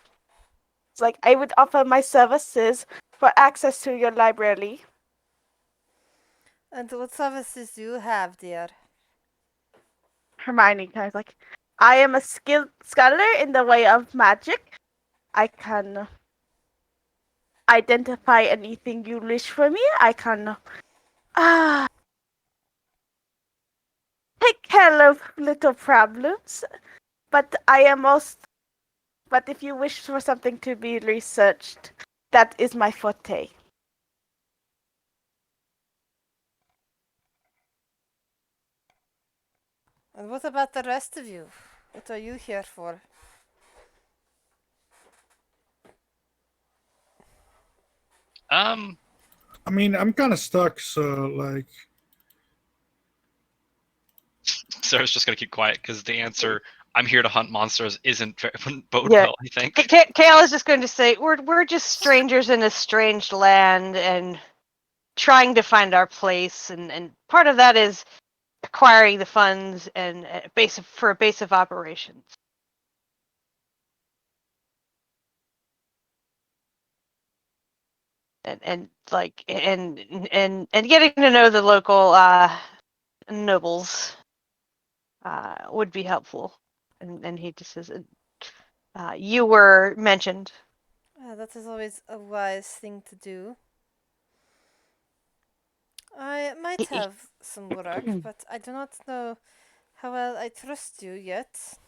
would offer my services for access to your library. And what services do you have, dear? Hermione kind of like, I am a skilled scholar in the way of magic. I can identify anything you wish for me. I can full of little problems, but I am most. But if you wish for something to be researched, that is my forte. And what about the rest of you? What are you here for? I mean, I'm kind of stuck, so like, Sarah's just gonna keep quiet because the answer "I'm here to hunt monsters" wouldn't bode Yeah. well. I think. Kale is just going to say, we're just strangers in a strange land and trying to find our place, and part of that is acquiring the funds and for a base of operations. And like and getting to know the local nobles would be helpful. And he just says, you were mentioned. That is always a wise thing to do. I might have some work, but I do not know how well I trust you yet.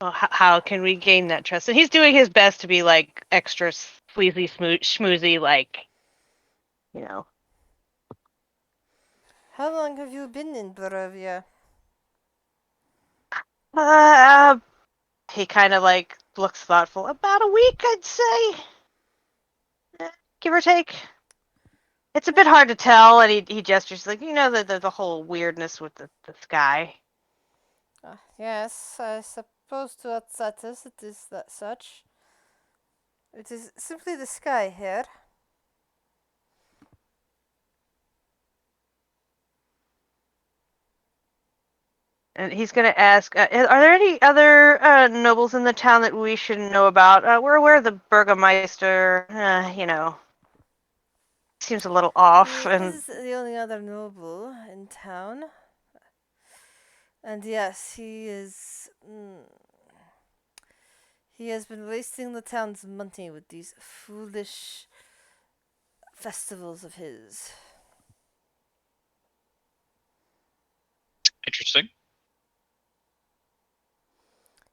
Well, how can we gain that trust? And he's doing his best to be like extra sleazy, schmoozy, like, you know. How long have you been in Barovia? Uh, he kind of like looks thoughtful. About a week, I'd say, give or take. It's a bit hard to tell, and he gestures like, the whole weirdness with the sky. Yes, I suppose to outsiders it is that such. It is simply the sky here. And he's going to ask, are there any other nobles in the town that we should know about? We're aware of the Burgermeister, seems a little off. He And is the only other noble in town. And yes, he is. He has been wasting the town's money with these foolish festivals of his. Interesting.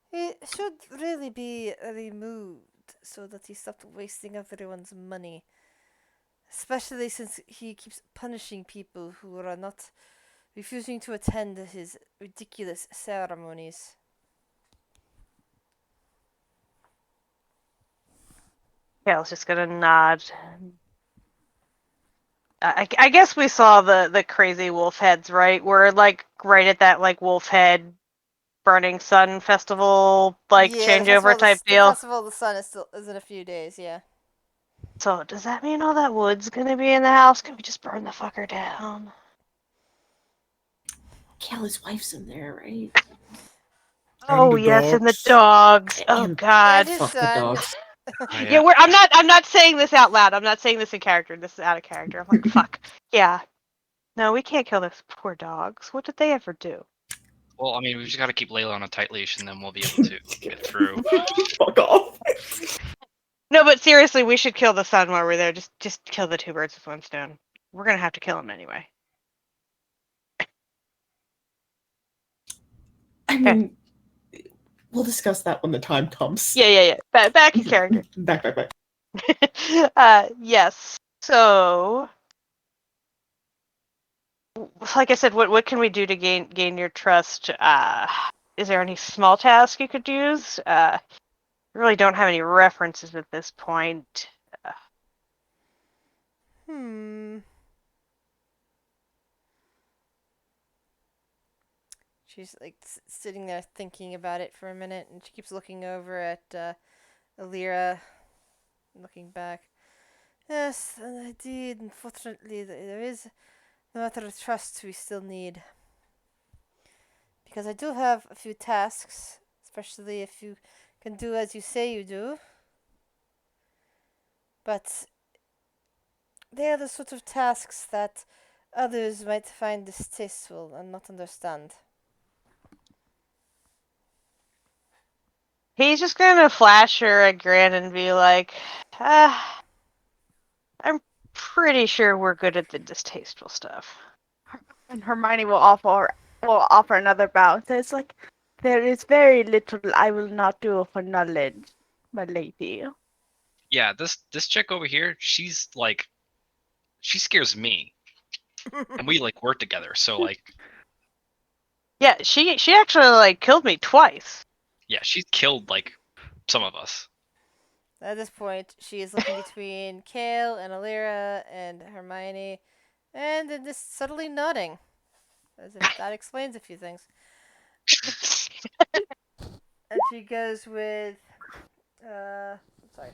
He should really be removed so that he stopped wasting everyone's money. Especially since he keeps punishing people who are not refusing to attend his ridiculous ceremonies. Kale's just going to nod. I guess we saw the crazy wolf heads, right? We're like right at that like wolf head burning sun festival like changeover type The deal. festival of the sun is in a few days. Yeah. So does that mean all that wood's gonna be in the house? Can we just burn the fucker down? Kelly's wife's in there, right? Oh the yes, and the dogs. dogs. Oh And god. his fuck the son. dogs. Oh, Yeah, I'm not saying this out loud. I'm not saying this in character. This is out of character. I'm like, fuck. Yeah. No, we can't kill those poor dogs. What did they ever do? Well, I mean, we've just got to keep Layla on a tight leash, and then we'll be able to get through. Fuck off. No, but seriously, we should kill the son while we're there. Just kill the two birds with one stone. We're gonna have to kill him anyway. I mean, we'll discuss that when the time comes. Yeah. Back in character. Back. Yes. So, like I said, what can we do to gain your trust? Is there any small task you could use? We really don't have any references at this point. She's like sitting there thinking about it for a minute, and she keeps looking over at Alira, looking back. Yes, indeed. Unfortunately, there is no matter of trust we still need. Because I do have a few tasks, especially if you can do as you say you do. But they are the sort of tasks that others might find distasteful and not understand. He's just gonna flash her a grin and be like, I'm pretty sure we're good at the distasteful stuff. And Hermione will offer another bow. So it's like, there is very little I will not do for knowledge, my lady. Yeah, this chick over here, she's like, she scares me, and we like work together. So like, Yeah, she actually like killed me twice. yeah, she's killed like some of us. At this point, she is looking between Kale and Alira and Hermione, and then just subtly nodding, as if that explains a few things. And she goes with, sorry.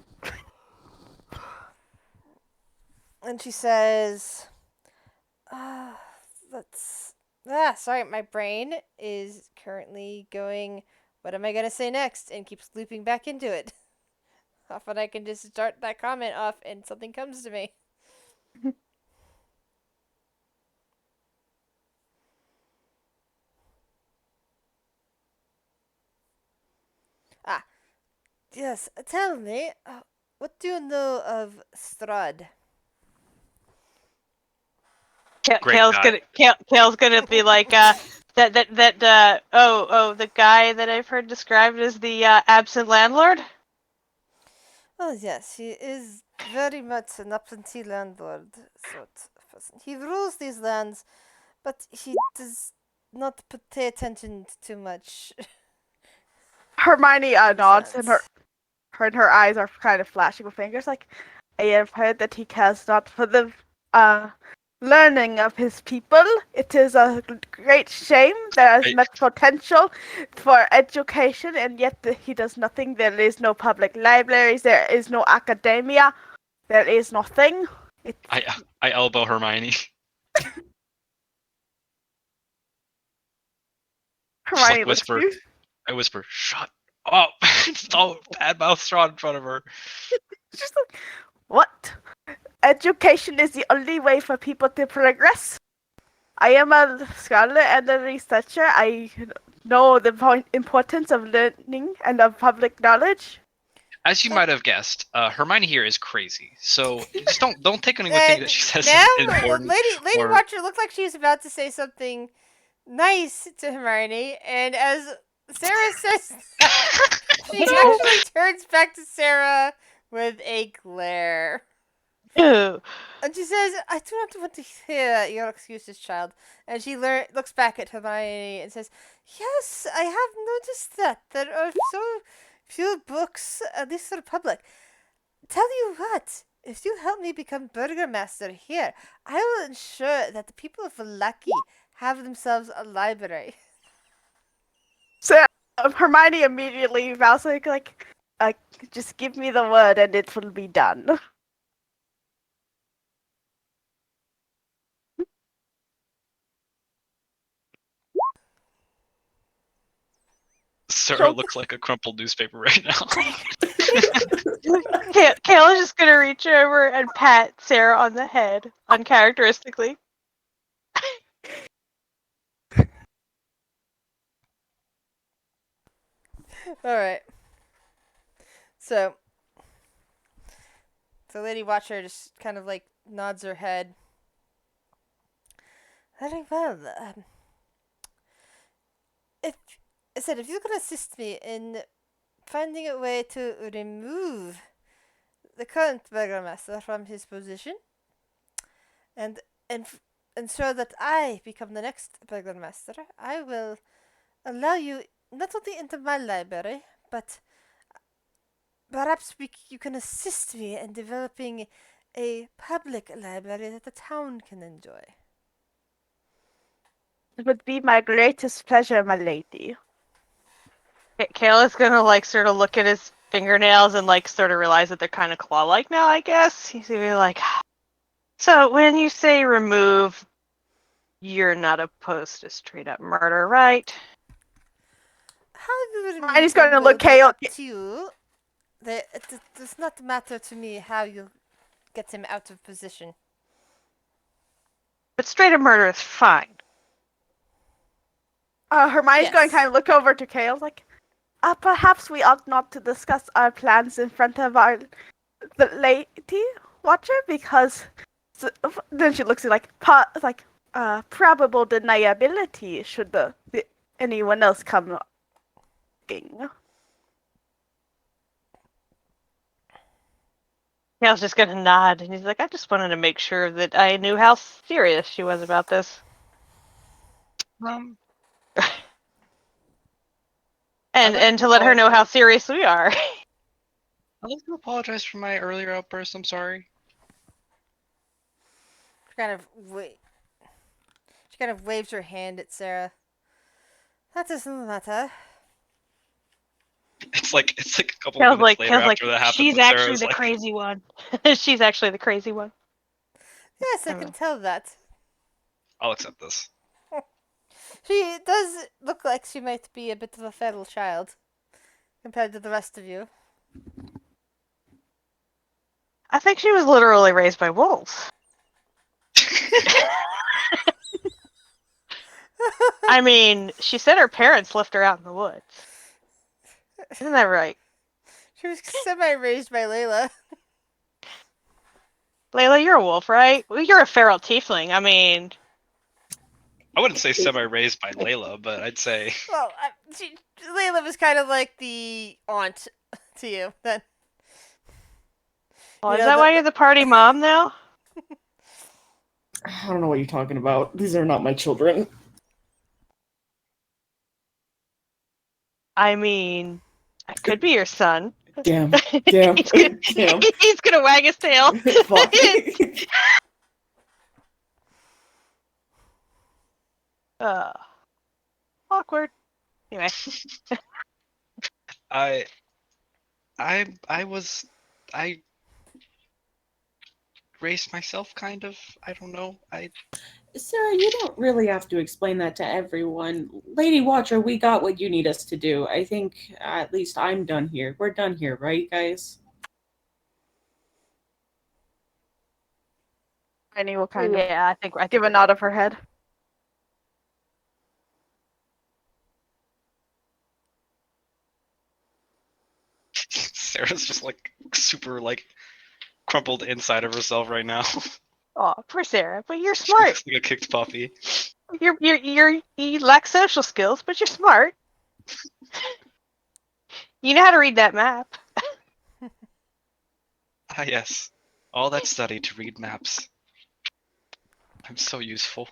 And she says, let's, sorry, my brain is currently going, what am I going to say next? And keeps looping back into it. Often I can just start that comment off and something comes to me. Yes, tell me, what do you know of Strahd? Great Kale's guy. Kale's gonna be like the guy that I've heard described as the absent landlord. Oh yes, he is very much an absentee landlord sort of person. He rules these lands, but he does not pay attention to too much. Hermione in a nods, and sense. her eyes are kind of flashing with fingers. Like, I have heard that he cares not for the learning of his people. It is a great shame. There is I- much potential for education, and yet he does nothing. There is no public libraries. There is no academia. There is nothing. I elbow Hermione. Just Hermione like looks at whisper. you. I whisper, "Shut up!" Don't badmouth Strahd in front of her. She's like, what? Education is the only way for people to progress. I am a scholar and a researcher. I know the importance of learning and of public knowledge. As you might have guessed, Hermione here is crazy. So just don't take anything And that she says now, is important. Lady or Watcher looked like she was about to say something nice to Hermione, and as Sarah says that, she actually turns back to Sarah with a glare. Ew. And she says, I do not want to hear your excuses, child. And she looks back at Hermione and says, yes, I have noticed that. There are so few books, at least for the public. Tell you what, if you help me become Burgermaster here, I will ensure that the people of Vallaki have themselves a library. So Hermione immediately vows like, just give me the word and it will be done. Sarah looks like a crumpled newspaper right now. Kale is just gonna reach over and pat Sarah on the head, uncharacteristically. Alright. So Lady Watcher just kind of like nods her head. Very well. If I said if you could assist me in finding a way to remove the current Burgermaster from his position, and ensure that I become the next Burgermaster, I will allow you not only into my library, but perhaps you can assist me in developing a public library that the town can enjoy. It would be my greatest pleasure, my lady. Kale is gonna like sort of look at his fingernails and like sort of realize that they're kind of claw-like now. I guess he's gonna be like, so when you say remove, you're not opposed to straight up murder, right? How you remove Mine is going to them look will be chaos. up to you. It does not matter to me how you get him out of position. But straight up murder is fine. Hermione's going Yes. to kind of look over to Kale, like, perhaps we ought not to discuss our plans in front of the lady watcher, because then she looks at like probable deniability should anyone else come knocking. Kale's just gonna nod, and he's like, I just wanted to make sure that I knew how serious she was about this. Um, And to let her know how serious we are. I'd like to apologize for my earlier outburst. I'm sorry. She kind of waves her hand at Sarah. That doesn't matter. It's like a couple Kale's minutes later Kale's after that happened. she's when actually Sarah's the like, crazy one. She's actually the crazy one. Yes, I can tell that. I'll accept this. She does look like she might be a bit of a feral child compared to the rest of you. I think she was literally raised by wolves. I mean, she said her parents left her out in the woods. Isn't that right? She was semi-raised by Layla. Layla, you're a wolf, right? Well, you're a feral tiefling. I mean, I wouldn't say semi-raised by Layla, but I'd say Well, Layla was kind of like the aunt to you. Then. well, You is know, that why you're the party mom now? I don't know what you're talking about. These are not my children. I mean, I could be your son. Damn. Damn. Damn. He's gonna wag his tail. Fuck. Awkward. Anyway, I raised myself kind of. I don't know. Sarah, you don't really have to explain that to everyone. Lady Watcher, we got what you need us to do. I think at least I'm done here. We're done here, right, guys? Annie will kind of yeah, I think give a nod of her head. Sarah's just like super like crumpled inside of herself right now. Oh, poor Sarah, but you're She smart. looks like a kicked puppy. You lack social skills, but you're smart. You know how to read that map. Ah, yes. All that study to read maps. I'm so useful.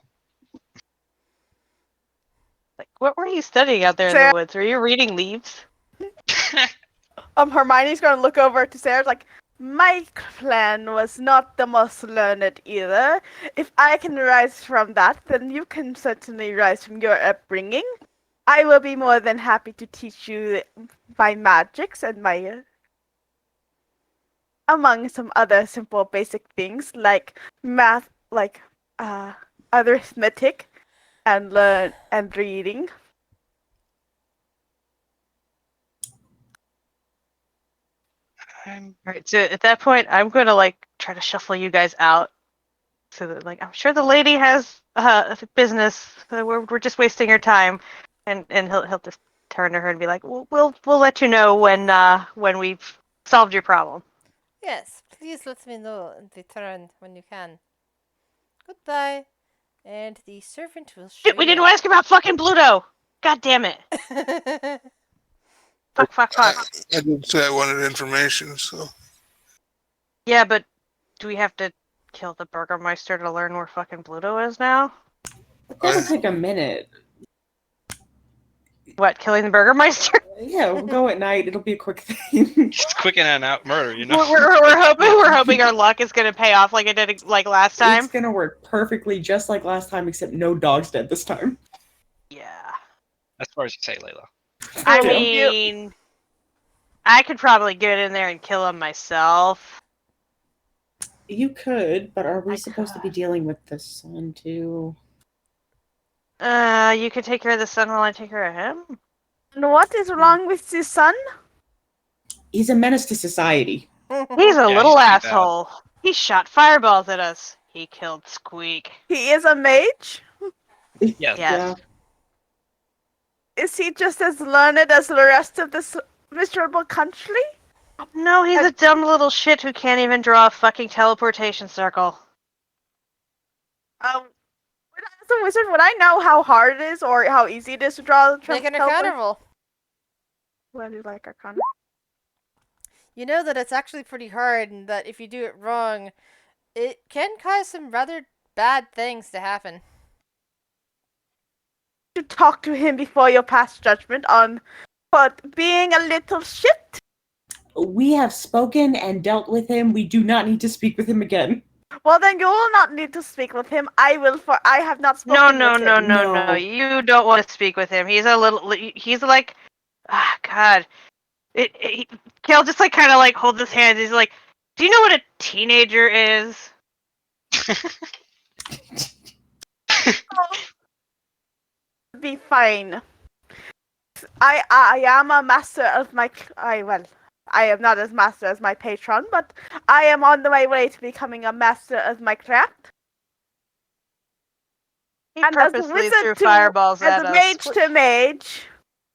Like, what were you studying out there in Sarah- the woods? Were you reading leaves? Hermione's gonna look over to Sarah like, my plan was not the most learned either. If I can rise from that, then you can certainly rise from your upbringing. I will be more than happy to teach you my magics and my among some other simple basic things like math, like arithmetic, and learn and reading. Alright, so at that point, I'm gonna like try to shuffle you guys out, so that like I'm sure the lady has business. We're just wasting her time, and he'll just turn to her and be like, we'll let you know when we've solved your problem. Yes, please let me know and return when you can. Goodbye. And the servant will show Shit, we you didn't ask about fucking Bluto. God damn it. out. Fuck. I did say I wanted information, so Yeah, but do we have to kill the Burgermeister to learn where fucking Bluto is now? That'll take a minute. What, killing the Burgermeister? Yeah, we'll go at night. It'll be a quick thing. Just quick in and out murder, you know? We're hoping our luck is gonna pay off like it did like last time. It's gonna work perfectly just like last time, except no dog's dead this time. Yeah. As far as you say, Layla. I Still. mean, I could probably get in there and kill him myself. You could, but are we I supposed to be could. dealing with the sun too? You could take care of the son while I take care of him. And what is wrong with the son? He's a menace to society. He's a Yeah, little he's pretty bad. asshole. He shot fireballs at us. He killed Squeak. He is a mage? Yes. Yes. Is he just as learned as the rest of this miserable country? No, he's a dumb little shit who can't even draw a fucking teleportation circle. Would I a wizard, would I know how hard it is or how easy it is to draw the Make an teleport? Arcana roll. What do you like Arcana? You know that it's actually pretty hard, and that if you do it wrong, it can cause some rather bad things to happen. To talk to him before you pass judgment on but being a little shit. We have spoken and dealt with him. We do not need to speak with him again. Well, then you will not need to speak with him. I will, for I have not No, spoken no, with no, him. no, No. no. You don't want to speak with him. He's a little. He's like, God. Kale just like kind of like holds his hands. He's like, do you know what a teenager is? Be fine. I am a master of my. I am not as master as my patron, but I am on my way to becoming a master of my craft. He And as a purposely wizard threw to, fireballs as at a us. mage to mage,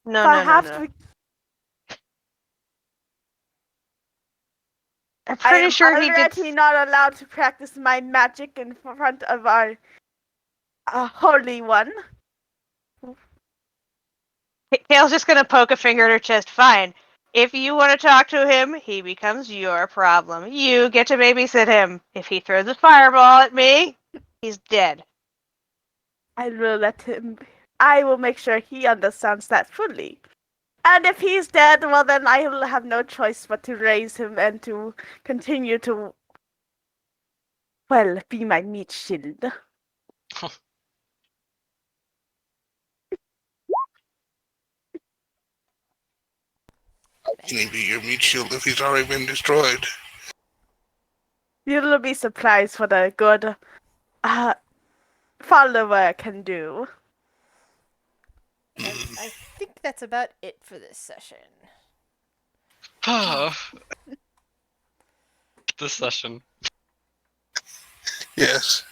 No, if I no, no, have no. to. I'm I pretty am sure he already did. not allowed to practice my magic in front of our holy one. Kale's just gonna poke a finger at her chest. Fine. If you want to talk to him, he becomes your problem. You get to babysit him. If he throws a fireball at me, he's dead. I will let him. I will make sure he understands that fully. And if he's dead, well, then I will have no choice but to raise him and to continue to, well, be my meat shield. Can he be your meat shield if he's already been destroyed? You'll be surprised what a good follower can do. And I think that's about it for this session. This session. Yes.